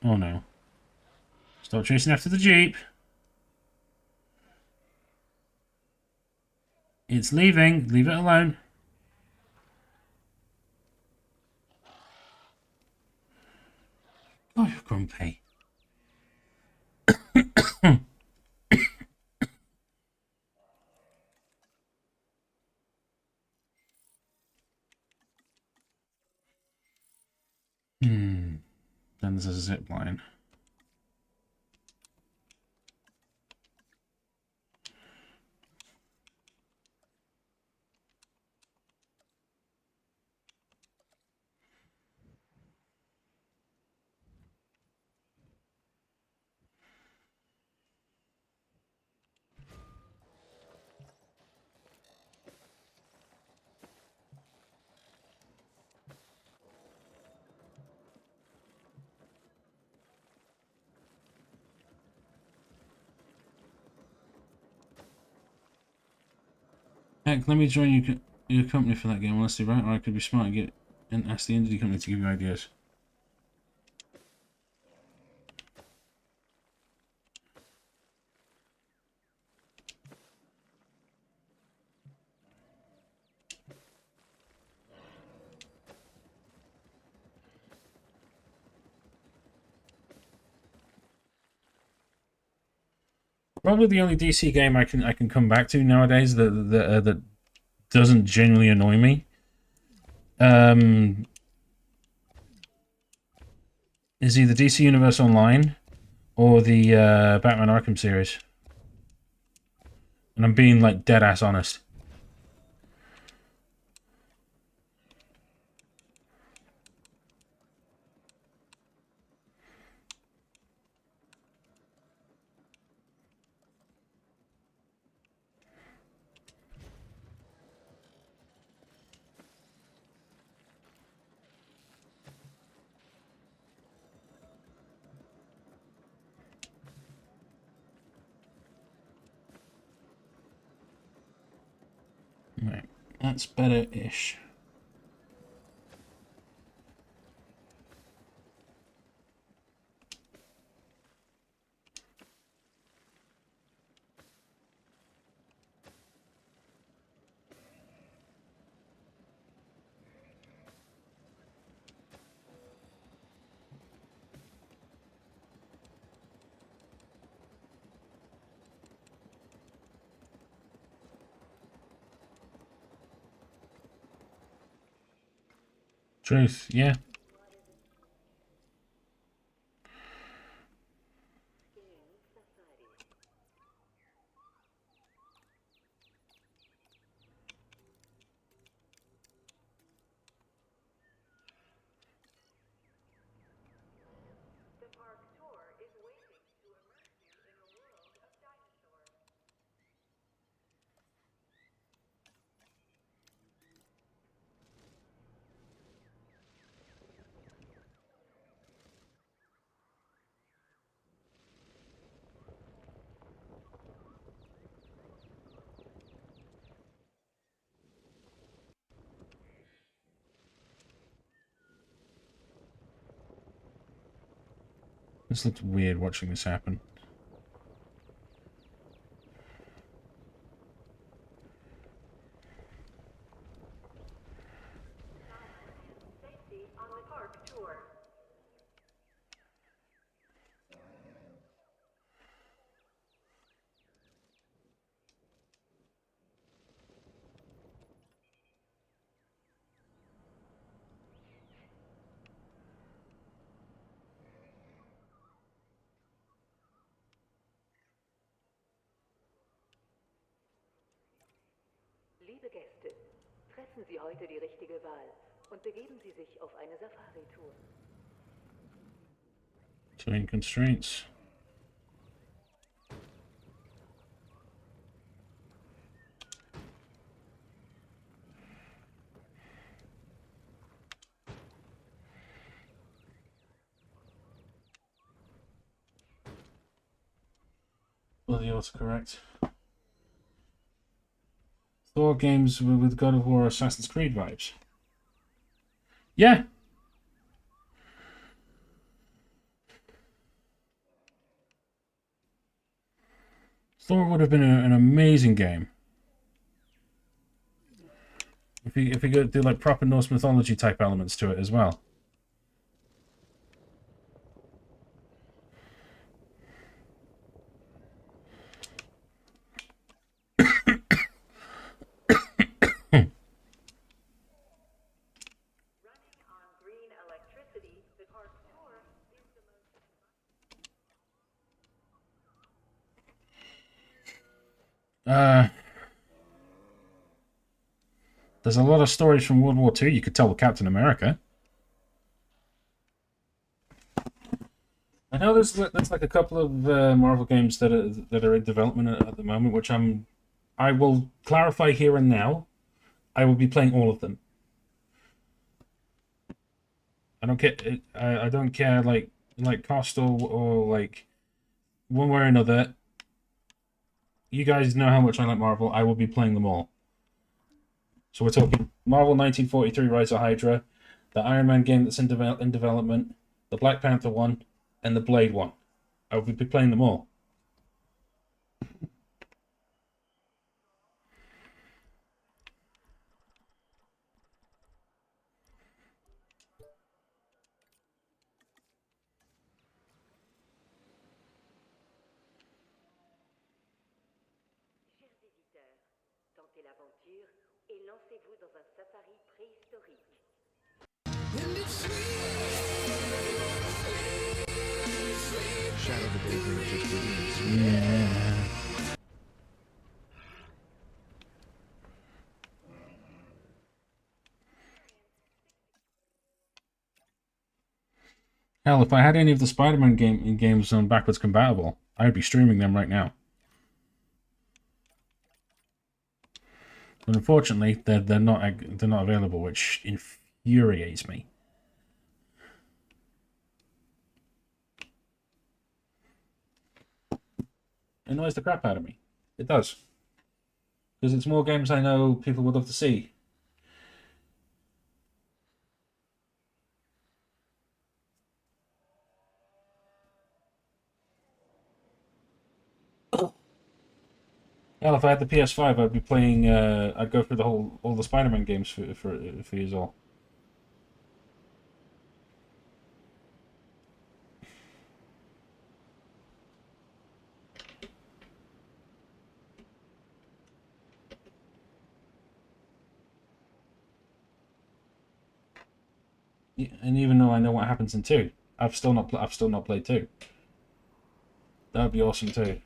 Oh no. Stop chasing after the Jeep. It's leaving. Leave it alone. Oh, you're grumpy. Then there's a zip line. Heck, let me join your company for that game, honestly, right? Or I could be smart and ask the indie company to give you ideas. Probably the only DC game I can come back to nowadays that doesn't genuinely annoy me. Is either DC Universe Online or the Batman Arkham series. And I'm being like dead ass honest. Right, that's better-ish. Truth, yeah. This looks weird watching this happen. Liebe Gäste, treffen Sie heute die richtige Wahl und begeben Sie sich auf eine Safari-Tour. Terrain constraints. Well, the autocorrect. Thor games with God of War, Assassin's Creed vibes. Yeah. Thor would have been an amazing game. If you could do like proper Norse mythology type elements to it as well. There's a lot of stories from World War II you could tell with Captain America. I know there's like a couple of Marvel games that are in development at the moment, which I will clarify here and now. I will be playing all of them. I don't care. I don't care like cost or like one way or another. You guys know how much I like Marvel. I will be playing them all. So we're talking Marvel 1943 Rise of Hydra, the Iron Man game that's in development, the Black Panther one, and the Blade one. I will be playing them all. et lancez-vous dans un safari préhistorique. Shadow the Daydream just released. Yeah. Hell, if I had any of the Spider-Man games on backwards compatible, I'd be streaming them right now. But unfortunately, they're not available, which infuriates me. It annoys the crap out of me. It does. Because it's more games I know people would love to see. Hell, if I had the PS5, I'd be playing. I'd go through all the Spider-Man games for you all. And even though I know what happens in 2, I've still not played 2. That would be awesome too.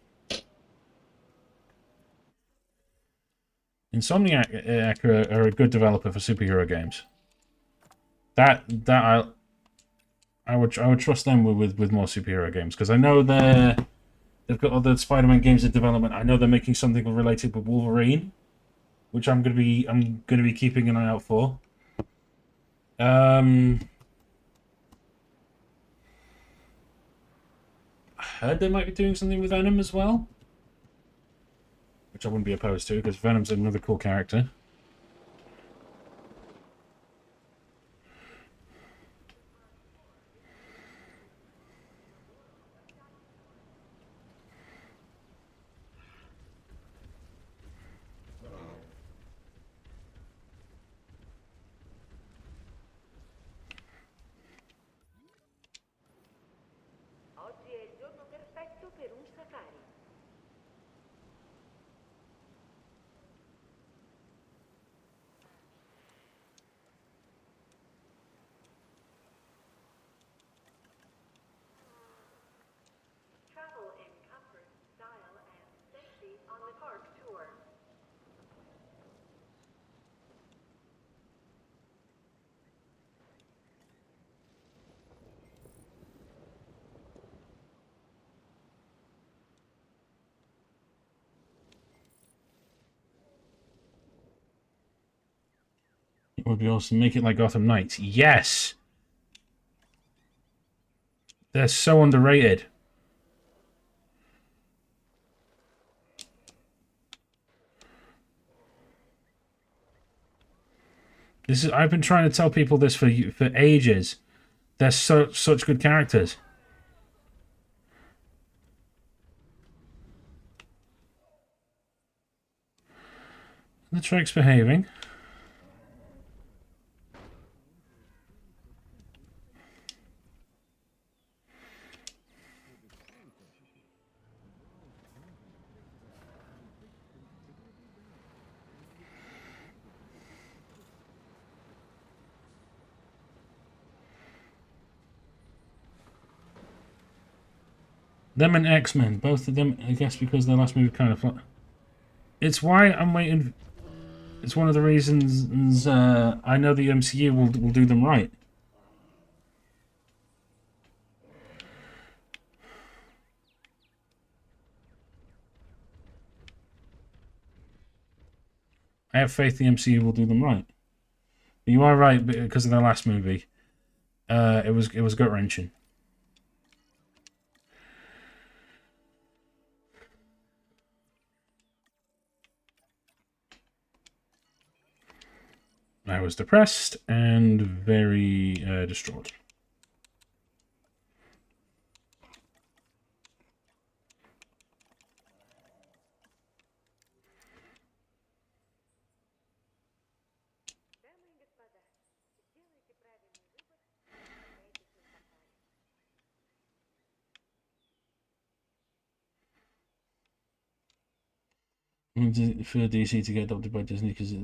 Insomniac are a good developer for superhero games. That I would trust them with more superhero games, because I know they've got other Spider-Man games in development. I know they're making something related with Wolverine, which I'm gonna be keeping an eye out for. I heard they might be doing something with Venom as well, which I wouldn't be opposed to, because Venom's another cool character. Oggi è il giorno perfetto per un safari. Travel in comfort, style, and safety on the park tour. It would be awesome. Make it like Gotham Knights. Yes! They're so underrated. I've been trying to tell people this for ages. They're such good characters. The Trek's behaving. Them and X-Men, both of them, I guess, because their last movie kind of... It's why I'm waiting... It's one of the reasons I know the MCU will do them right. I have faith the MCU will do them right. But you are right, because of their last movie. It was gut-wrenching. I was depressed and very distraught. For DC to get adopted by Disney, because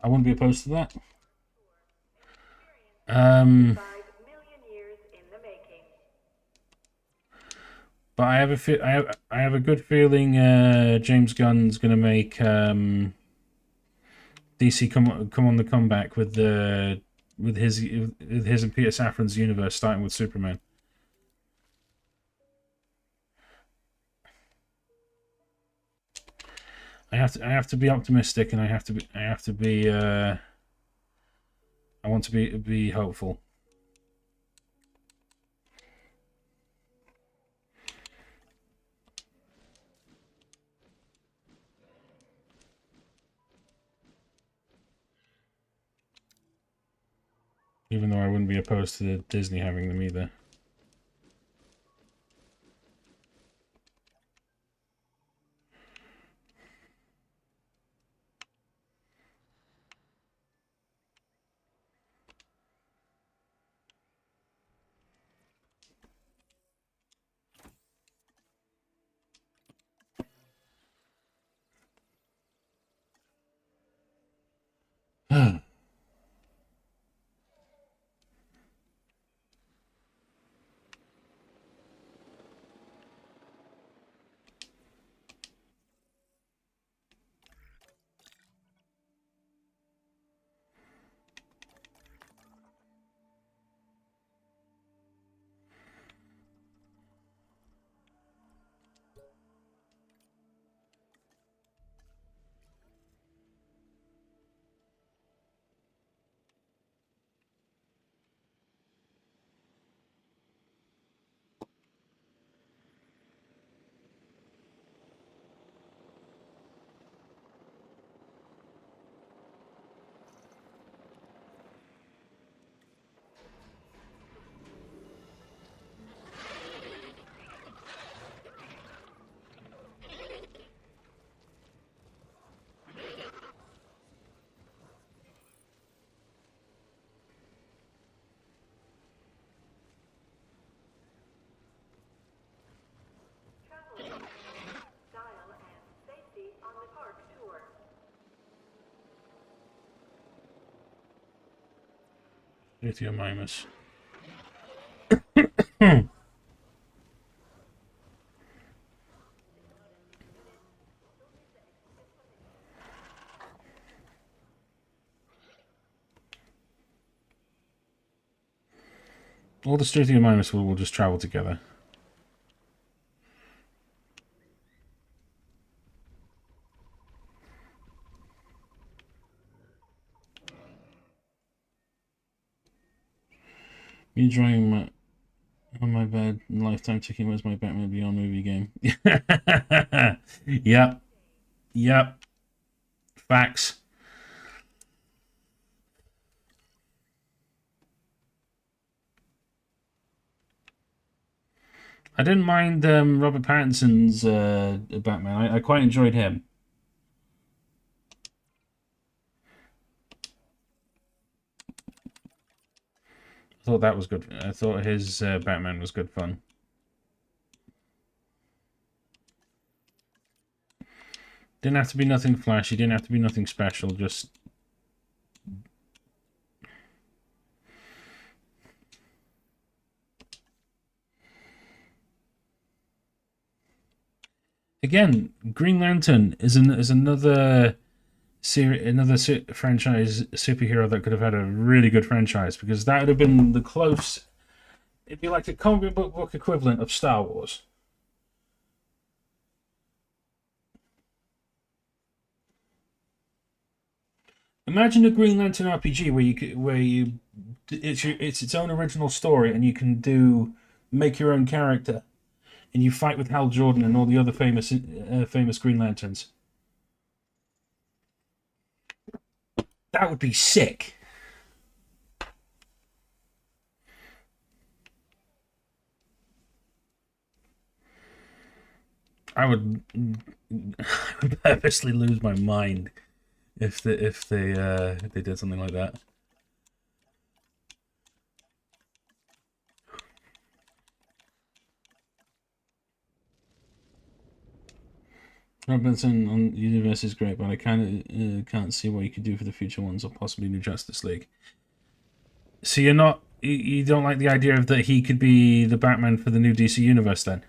I wouldn't be opposed to that. 5 million years in the making. But I have a good feeling James Gunn's gonna make DC come on the comeback with his and Peter Safran's universe, starting with Superman. I have to be optimistic, and I want to be hopeful. Even though I wouldn't be opposed to Disney having them either. Style and safety on the park tour. Lithium-Imus. All the Lithium-Imus will just travel together. Me drawing on my bed, Lifetime ticking was my Batman Beyond movie game. Yep. Facts. I didn't mind Robert Pattinson's Batman. I quite enjoyed him. I thought that was good. I thought his Batman was good fun. Didn't have to be nothing flashy. Didn't have to be nothing special. Just again, Green Lantern is another franchise superhero that could have had a really good franchise, because that would have been the close. It'd be like the comic book equivalent of Star Wars. Imagine a Green Lantern RPG where it's its own original story, and you can make your own character, and you fight with Hal Jordan and all the other famous Green Lanterns. That would be sick. I would purposely lose my mind if they did something like that. Robinson on Universe is great, but I kind of can't see what you could do for the future ones or possibly New Justice League. So you're not, you don't like the idea of that he could be the Batman for the new DC Universe then?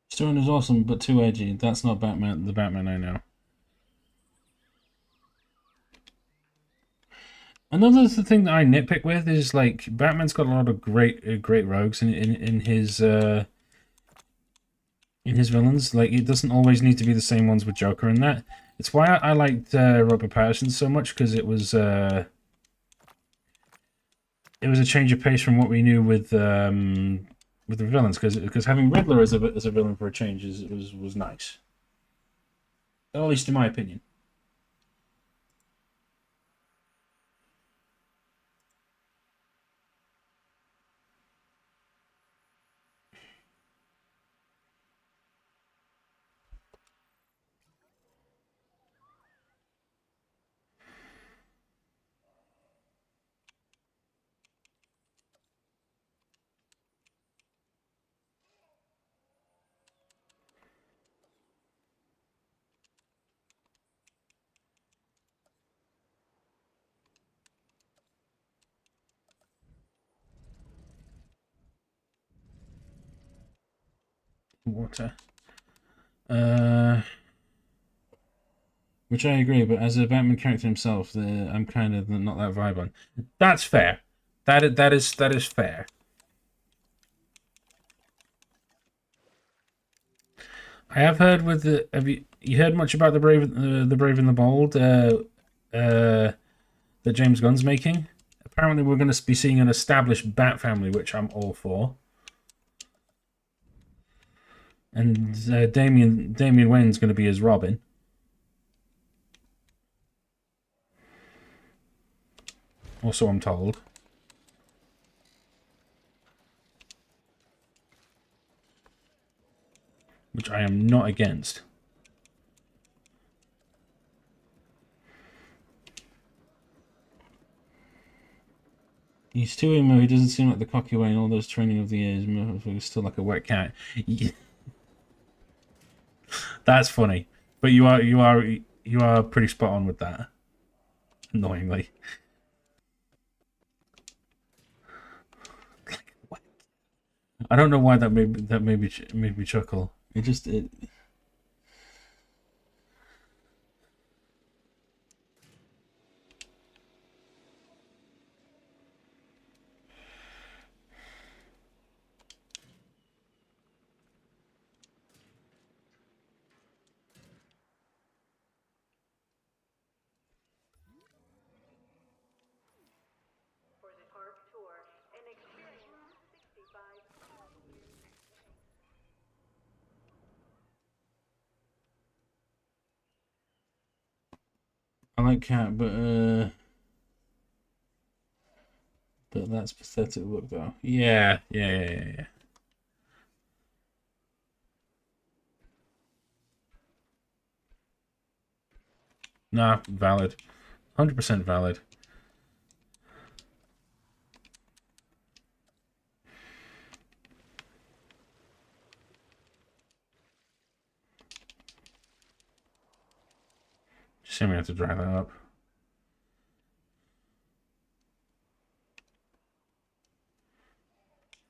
Stone is awesome, but too edgy. That's not Batman. The Batman I know. Another thing that I nitpick with is like Batman's got a lot of great rogues in his villains. Like it doesn't always need to be the same ones with Joker and that. It's why I liked Robert Pattinson so much, because it was a change of pace from what we knew with the villains. Because having Riddler as a villain for a change was nice, at least in my opinion. Water. Which I agree, but as a Batman character himself, I'm kind of not that vibe on. That's fair. That is fair. I have heard with the. Have you heard much about the Brave and the Bold that James Gunn's making? Apparently, we're going to be seeing an established Bat family, which I'm all for. And Damian Wayne's going to be his Robin. Also, I'm told. Which I am not against. He's too emo. He doesn't seem like the cocky way in all those training of the years. He's still like a wet cat. That's funny, but you are pretty spot on with that. Annoyingly. I don't know why that made me chuckle. It. For the park tour and experience 65. I like cat, but that's pathetic look though. Yeah. Nah, valid. 100% valid. Just we have to dry that up.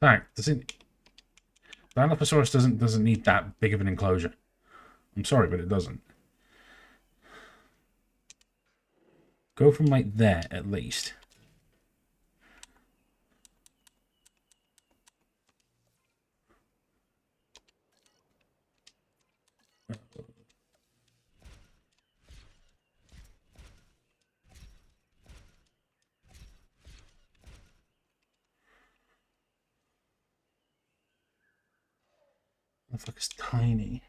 Fact, Dilophosaurus doesn't need that big of an enclosure. I'm sorry, but it doesn't. Go from like there at least. The fuck is tiny.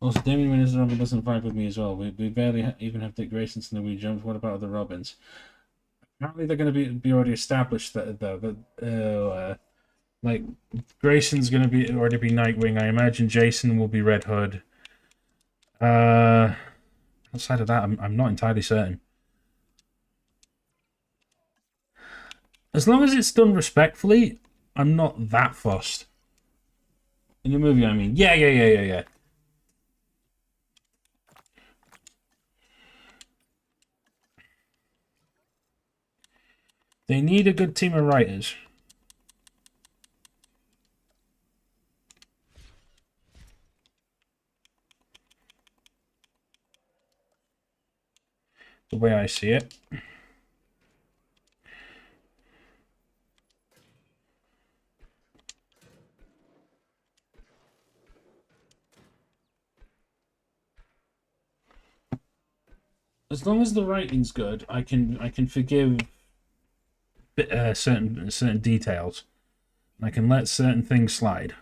Also, Damien Winner's Robin doesn't vibe with me as well. We barely even have Dick Grayson to know we jumped. What about other Robins? Apparently, they're going to be already established that though. But like Grayson's going to already be Nightwing. I imagine Jason will be Red Hood. Outside of that, I'm not entirely certain. As long as it's done respectfully, I'm not that fussed. In the movie, I mean, yeah. They need a good team of writers. The way I see it. As long as the writing's good, I can forgive certain details. I can let certain things slide.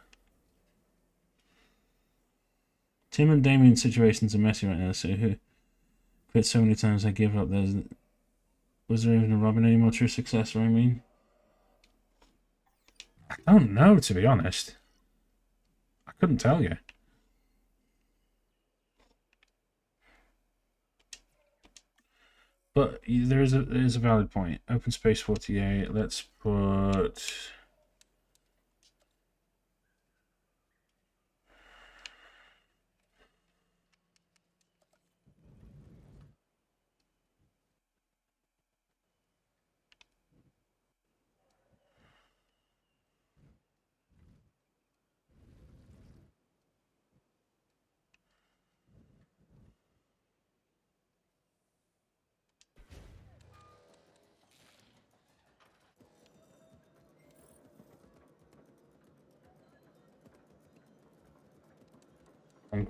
Tim and Damien's situations are messy right now, so who quit so many times I give up. Was there even a Robin anymore true successor, I mean? I don't know, to be honest. I couldn't tell you. But there is a valid point. Open Space 48, let's put...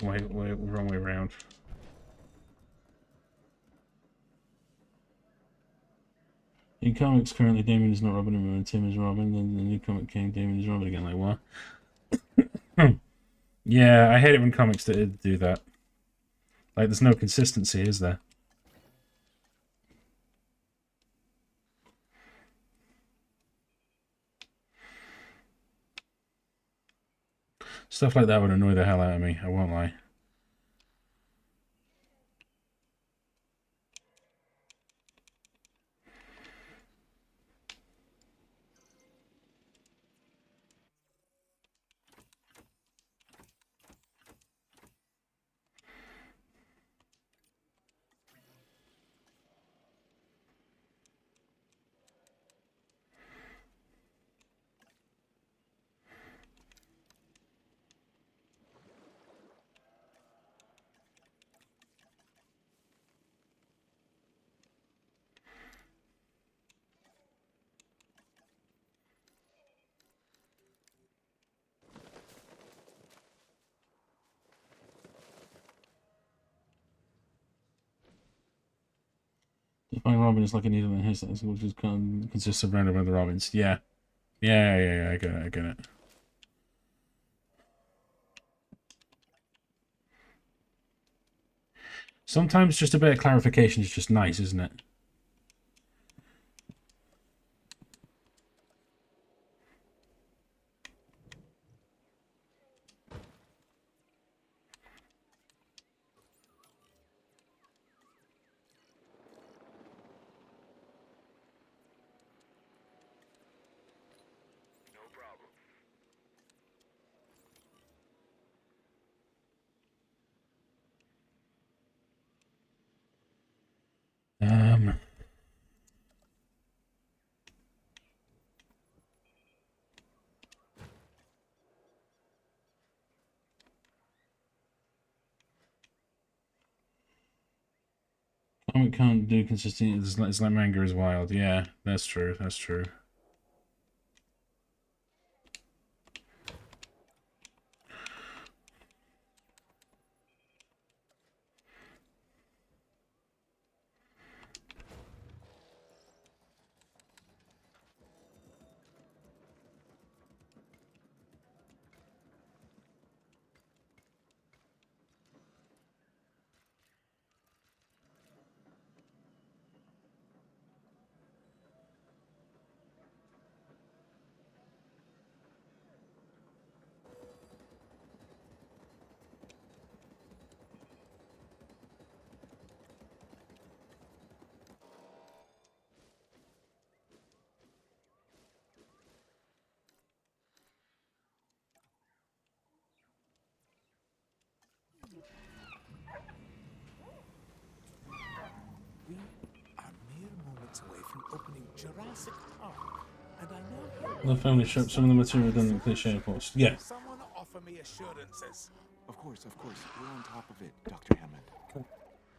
wrong way around. In comics, currently Damien is not Robin and Tim is Robin. Then the new comic came, Damien is Robin again. Like what? Yeah, I hate it when comics do that. Like, there's no consistency, is there? Stuff like that would annoy the hell out of me. I won't lie. Define Robin is like a needle in his which is consists of random other Robins. Yeah. Yeah, I get it. Sometimes just a bit of clarification is just nice, isn't it? Comic can't do consistent. It's like manga is wild. Yeah, that's true. That's true. Jurassic Park, and I now hear The family shipped some of the material done in cliche post. Yeah. someone offer me assurances. Of course. We're on top of it, Dr. Hammond.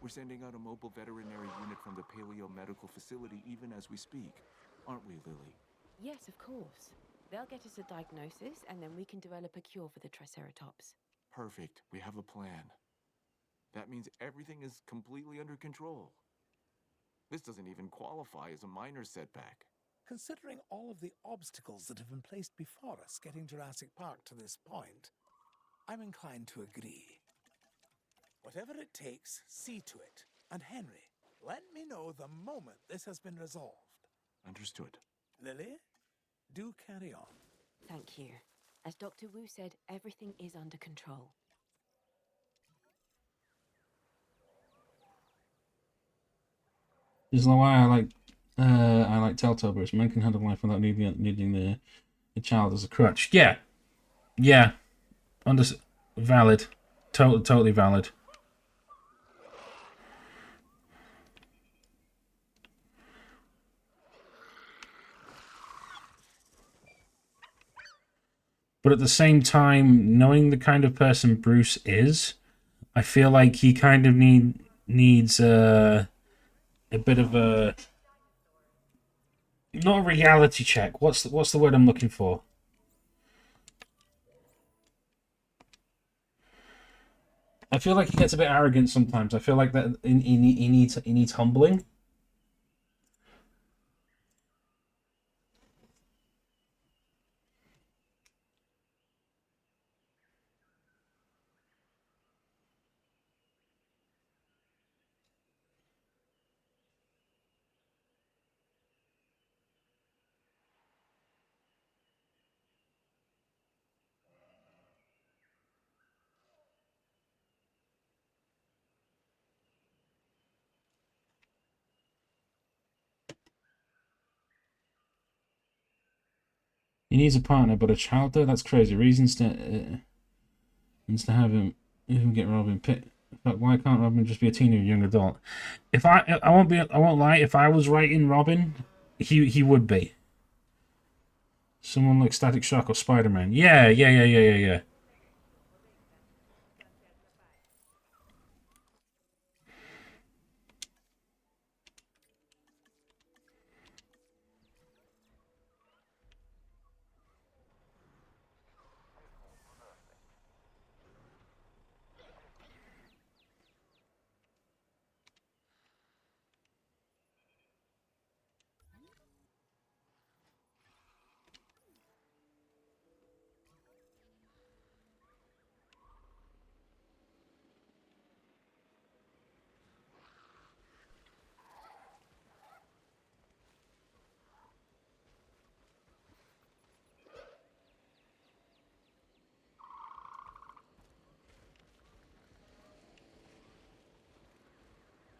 We're sending out a mobile veterinary unit from the Paleo Medical Facility even as we speak. Aren't we, Lily? Yes, of course. They'll get us a diagnosis, and then we can develop a cure for the Triceratops. Perfect. We have a plan. That means everything is completely under control. This doesn't even qualify as a minor setback. Considering all of the obstacles that have been placed before us getting Jurassic Park to this point, I'm inclined to agree. Whatever it takes, see to it. And Henry, let me know the moment this has been resolved. Understood. Lily, do carry on. Thank you. As Dr. Wu said, everything is under control. This is why I like Telltale Birds. Men can handle life without needing the child as a crutch. Yeah. Valid. Totally valid. But at the same time, knowing the kind of person Bruce is, I feel like he kind of needs a bit of a, not a reality check. What's the word I'm looking for? I feel like he gets a bit arrogant sometimes. I feel like that he needs humbling. He needs a partner, but a child though? That's crazy. Reasons to have him even get Robin Pitt. But why can't Robin just be a teenager, young adult? If I won't lie. If I was writing Robin, he would be someone like Static Shock or Spider-Man. Yeah.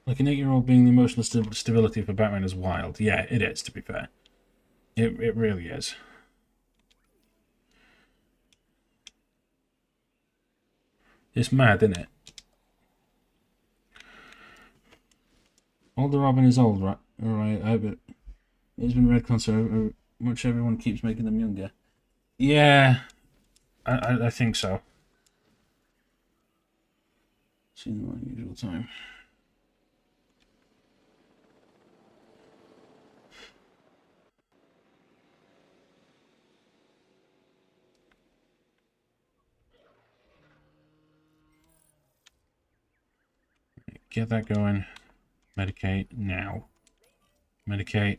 Like an 8-year-old being the emotional stability for Batman is wild. Yeah, it is, to be fair. It really is. It's mad, isn't it? Older Robin is old, right? Alright, it's been retconned so much everyone keeps making them younger. Yeah, I think so. Seen the unusual time. Get that going. Medicate now. Medicate.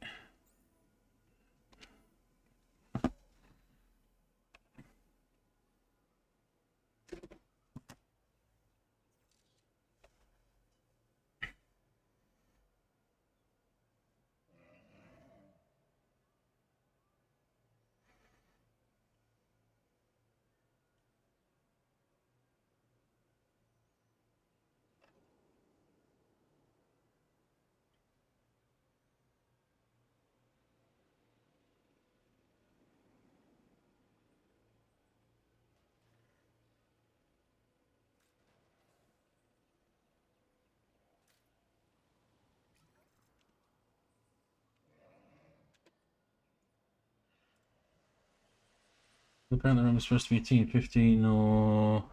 Apparently, I'm supposed to be team 15 or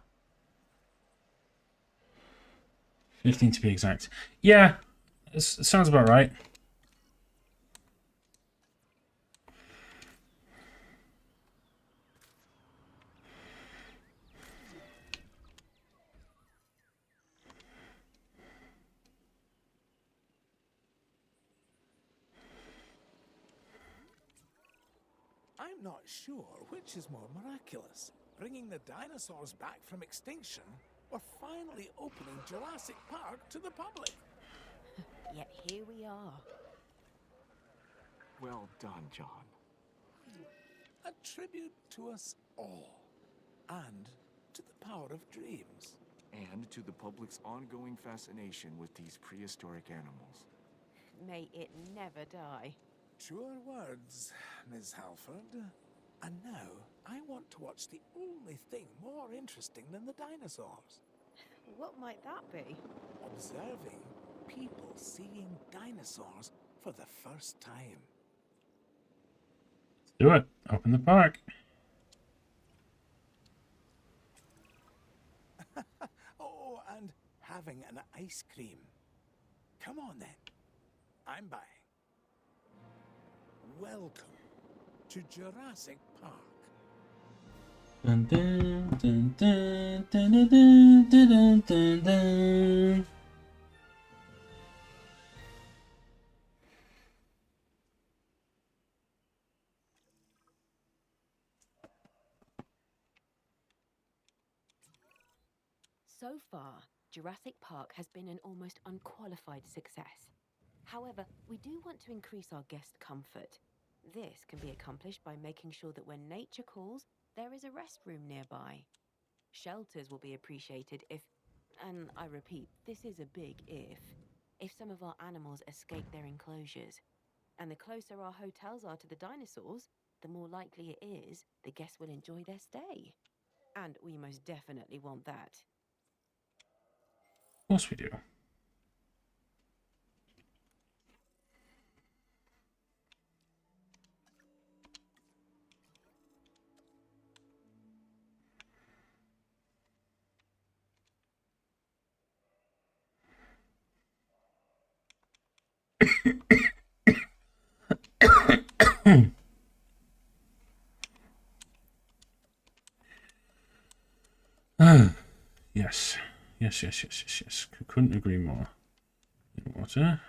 15 to be exact. Yeah, it sounds about right. I'm not sure which is more miraculous, bringing the dinosaurs back from extinction or finally opening Jurassic Park to the public. Yet here we are. Well done, John. A tribute to us all, and to the power of dreams. And to the public's ongoing fascination with these prehistoric animals. May it never die. Sure words, Ms. Halford. And now, I want to watch the only thing more interesting than the dinosaurs. What might that be? Observing people seeing dinosaurs for the first time. Do it. Open the park. Oh, and having an ice cream. Come on then. I'm buying. Welcome to Jurassic Park. Dun, dun, dun, dun, dun, dun, dun, dun, dun, dun. So far, Jurassic Park has been an almost unqualified success. However, we do want to increase our guest comfort. This can be accomplished by making sure that when nature calls, there is a restroom nearby. Shelters will be appreciated if, and I repeat, this is a big if some of our animals escape their enclosures. And the closer our hotels are to the dinosaurs, the more likely it is the guests will enjoy their stay. And we most definitely want that. Of course we do. Yes. Yes. Couldn't agree more. Water.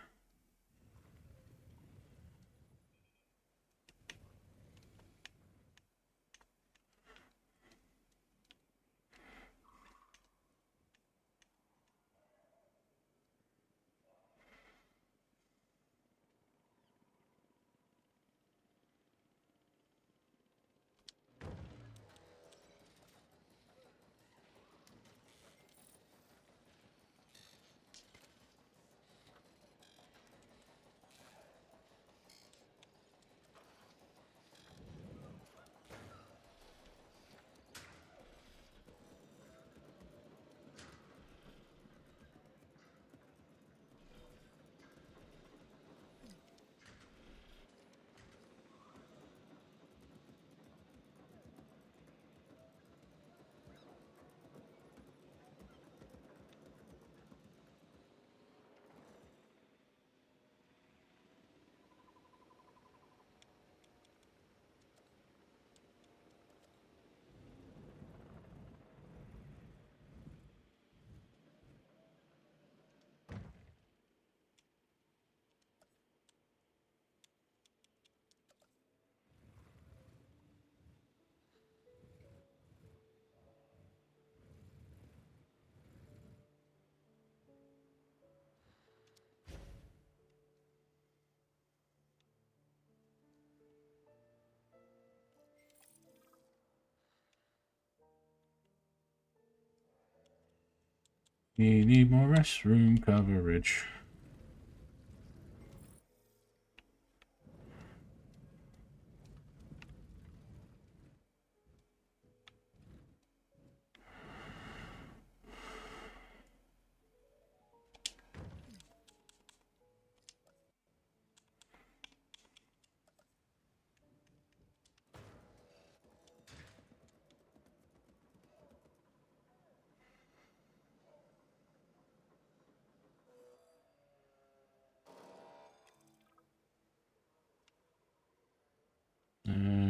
We need more restroom coverage.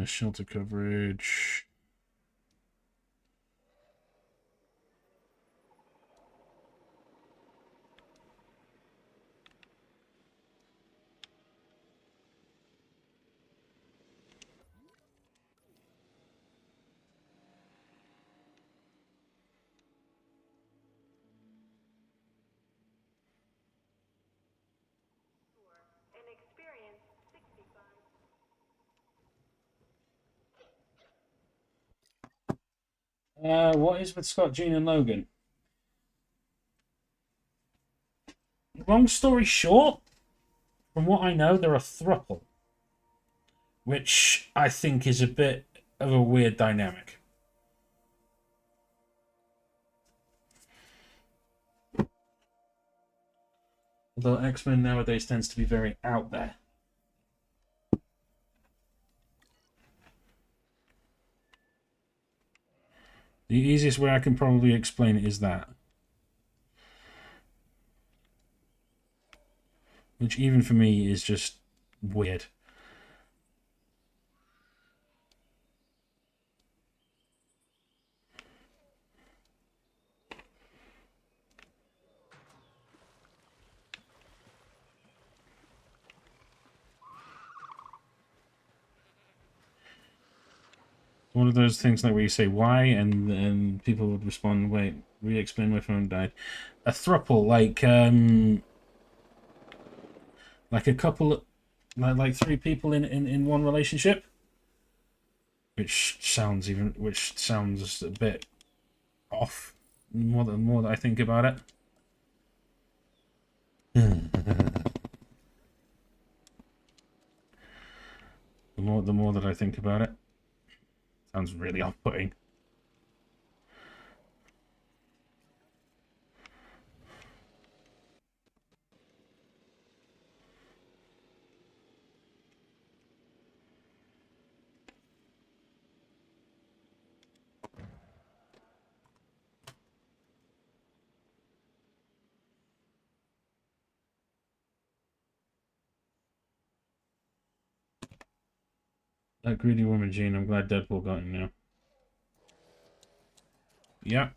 shelter coverage. An experience 65. What is with Scott, Jean, and Logan? Long story short, from what I know, they're a throuple, which I think is a bit of a weird dynamic. Although X-Men nowadays tends to be very out there. The easiest way I can probably explain it is that. Which even for me is just weird. One of those things like where you say why and people would respond, wait, re-explain my phone died. A throuple, like a couple, like three people in one relationship, which sounds a bit off. More that I think about it. The more that I think about it, sounds really off-putting. That greedy woman, Jean. I'm glad Deadpool got him now. Yeah.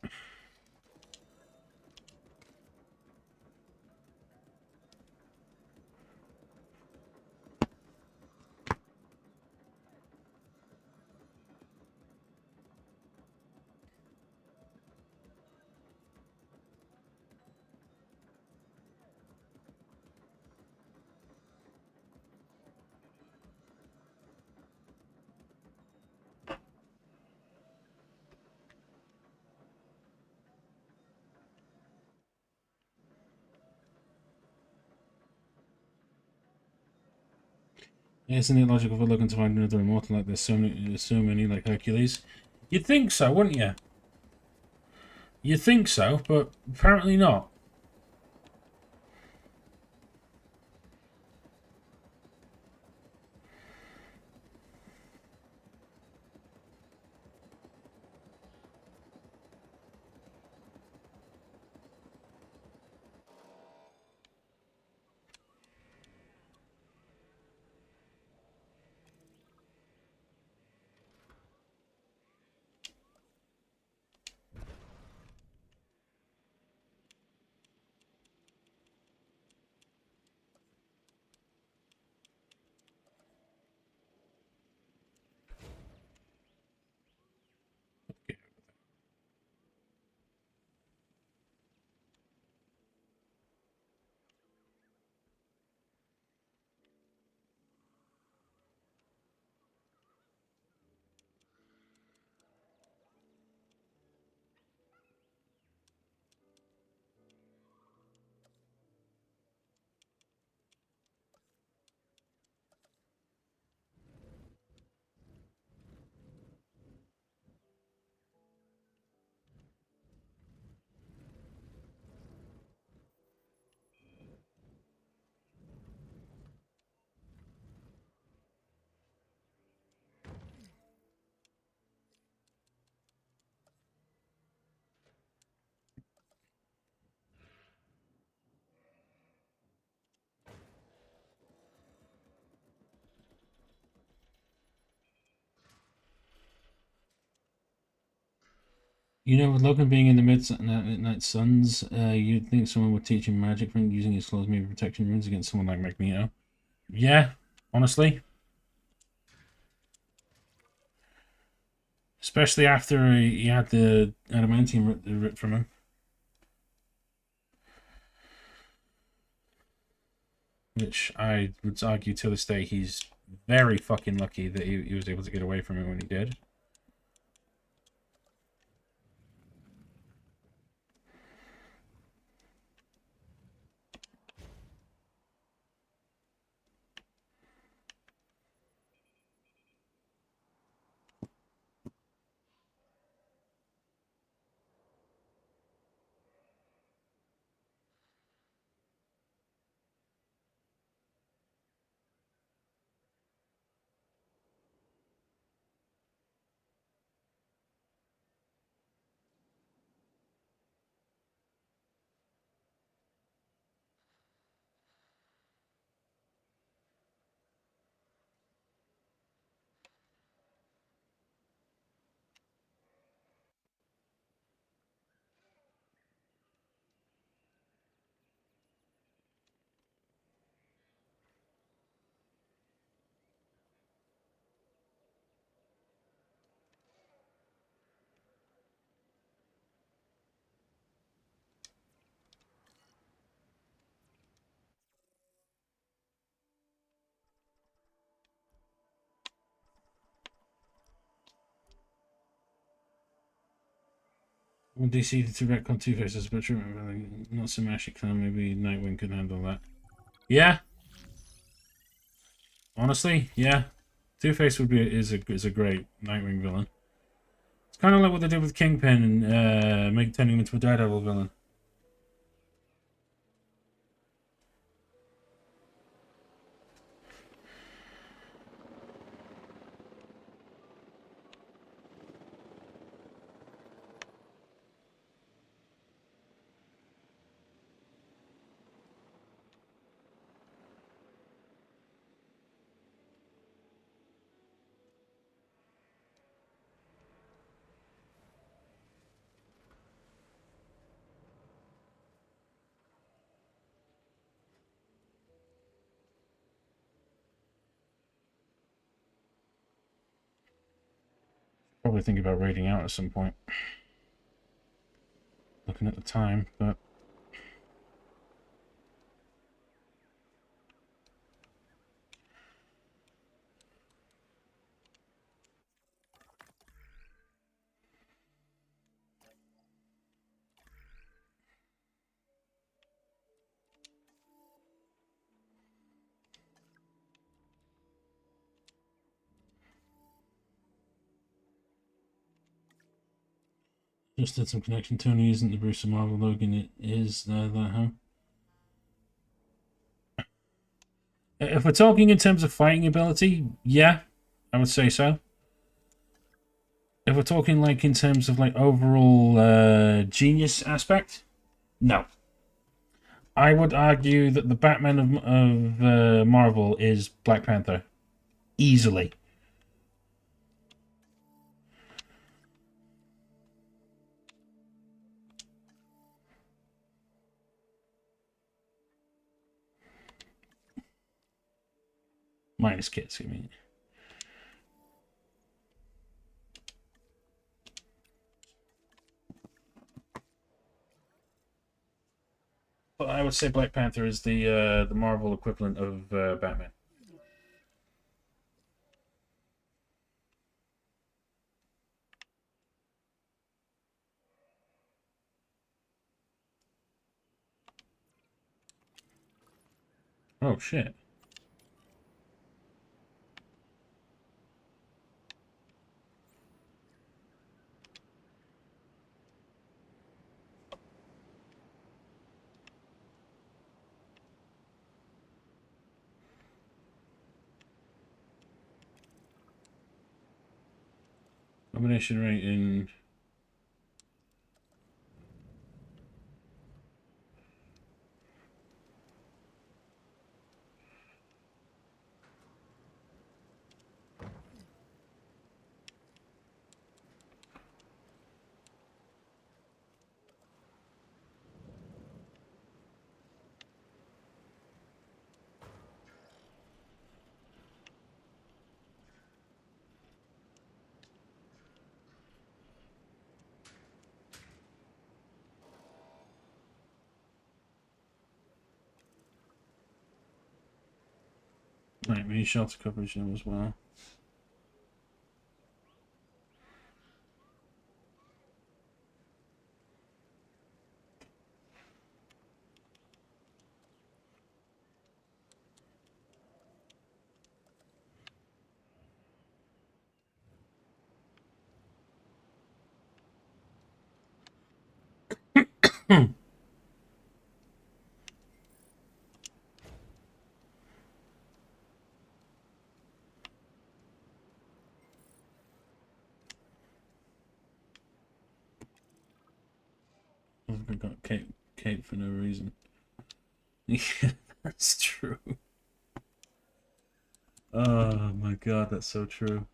Isn't it logical for looking to find another immortal like there's so many like Hercules? You'd think so, wouldn't you? You'd think so, but apparently not. You know, with Logan being in the Midnight Suns, you'd think someone would teach him magic from using his claws, maybe protection runes against someone like Magneto. Yeah, honestly. Especially after he had the adamantium ripped from him. Which I would argue to this day he's very fucking lucky that he was able to get away from it when he did. When DC to retcon Two-Faces, but not so magic clan, maybe Nightwing could handle that. Yeah. Honestly, yeah. Two-Face would be is a great Nightwing villain. It's kind of like what they did with Kingpin and turning him into a Daredevil villain. Probably think about raiding out at some point. Looking at the time, but just did some connection. Tony isn't the Bruce Marvel Logan. It is that, huh? If we're talking in terms of fighting ability, yeah, I would say so. If we're talking like in terms of like overall genius aspect, no. I would argue that the Batman of Marvel is Black Panther, easily. Minus kids, I mean. But I would say Black Panther is the Marvel equivalent of Batman. Oh shit. Combination rate in Right, we need shelter coverage now as well. I've got cape for no reason. Yeah, that's true. Oh my god, that's so true.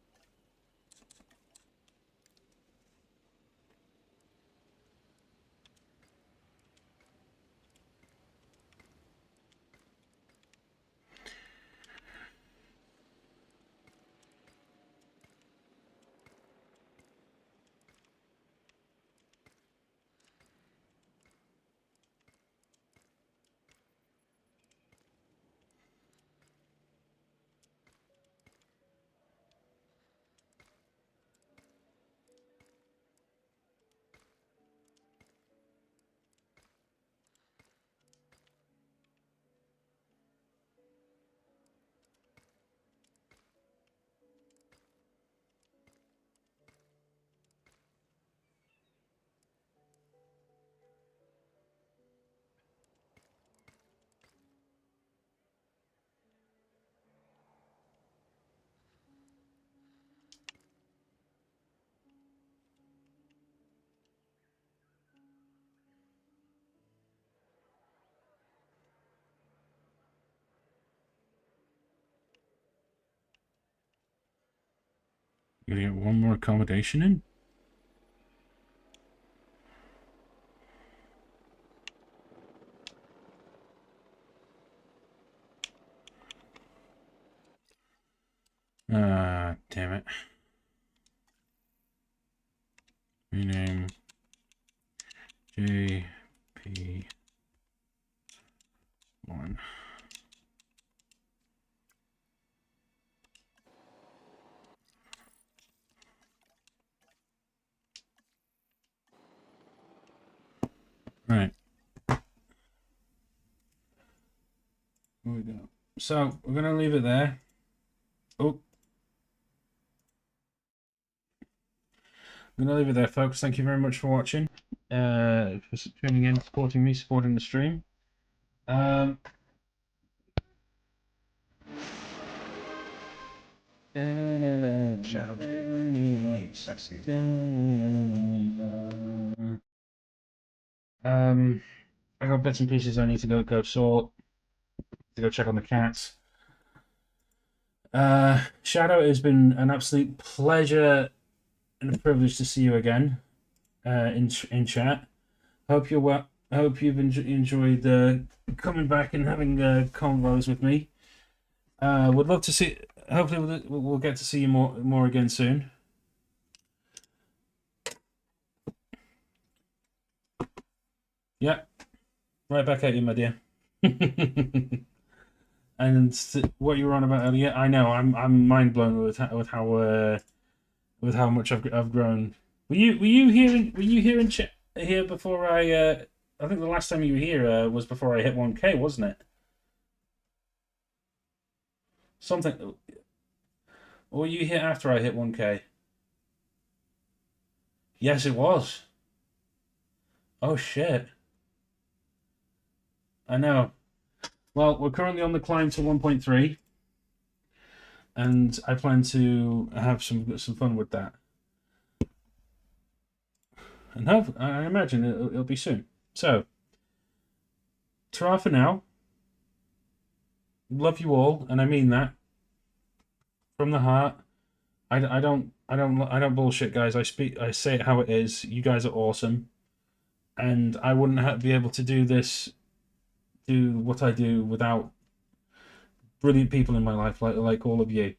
Gonna get one more accommodation in? Ah, damn it. Rename JP1. Right. Here we go. So we're gonna leave it there. Oh. I'm gonna leave it there, folks. Thank you very much for watching. For tuning in, supporting me, supporting the stream. I got bits and pieces I need to go sort. To go check on the cats. Shadow, it has been an absolute pleasure and a privilege to see you again in chat. Hope you're well. I hope you've enjoyed coming back and having convos with me. Would love to see. Hopefully, we'll get to see you more again soon. Yeah, right back at you, my dear. And what you were on about earlier, I know I'm mind blown with how much I've grown. Were you here before I think the last time you were here was before I hit 1K, wasn't it? Something. Or were you here after I hit 1K? Yes, it was. Oh shit. I know. Well, we're currently on the climb to 1.3, and I plan to have some fun with that. And I imagine it'll be soon. So, ta-ra for now. Love you all, and I mean that from the heart. I don't bullshit, guys. I say it how it is. You guys are awesome, and I wouldn't be able to do what I do without brilliant people in my life like all of you.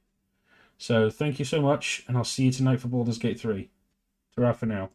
So thank you so much, and I'll see you tonight for Baldur's Gate 3. Ta-ra for now.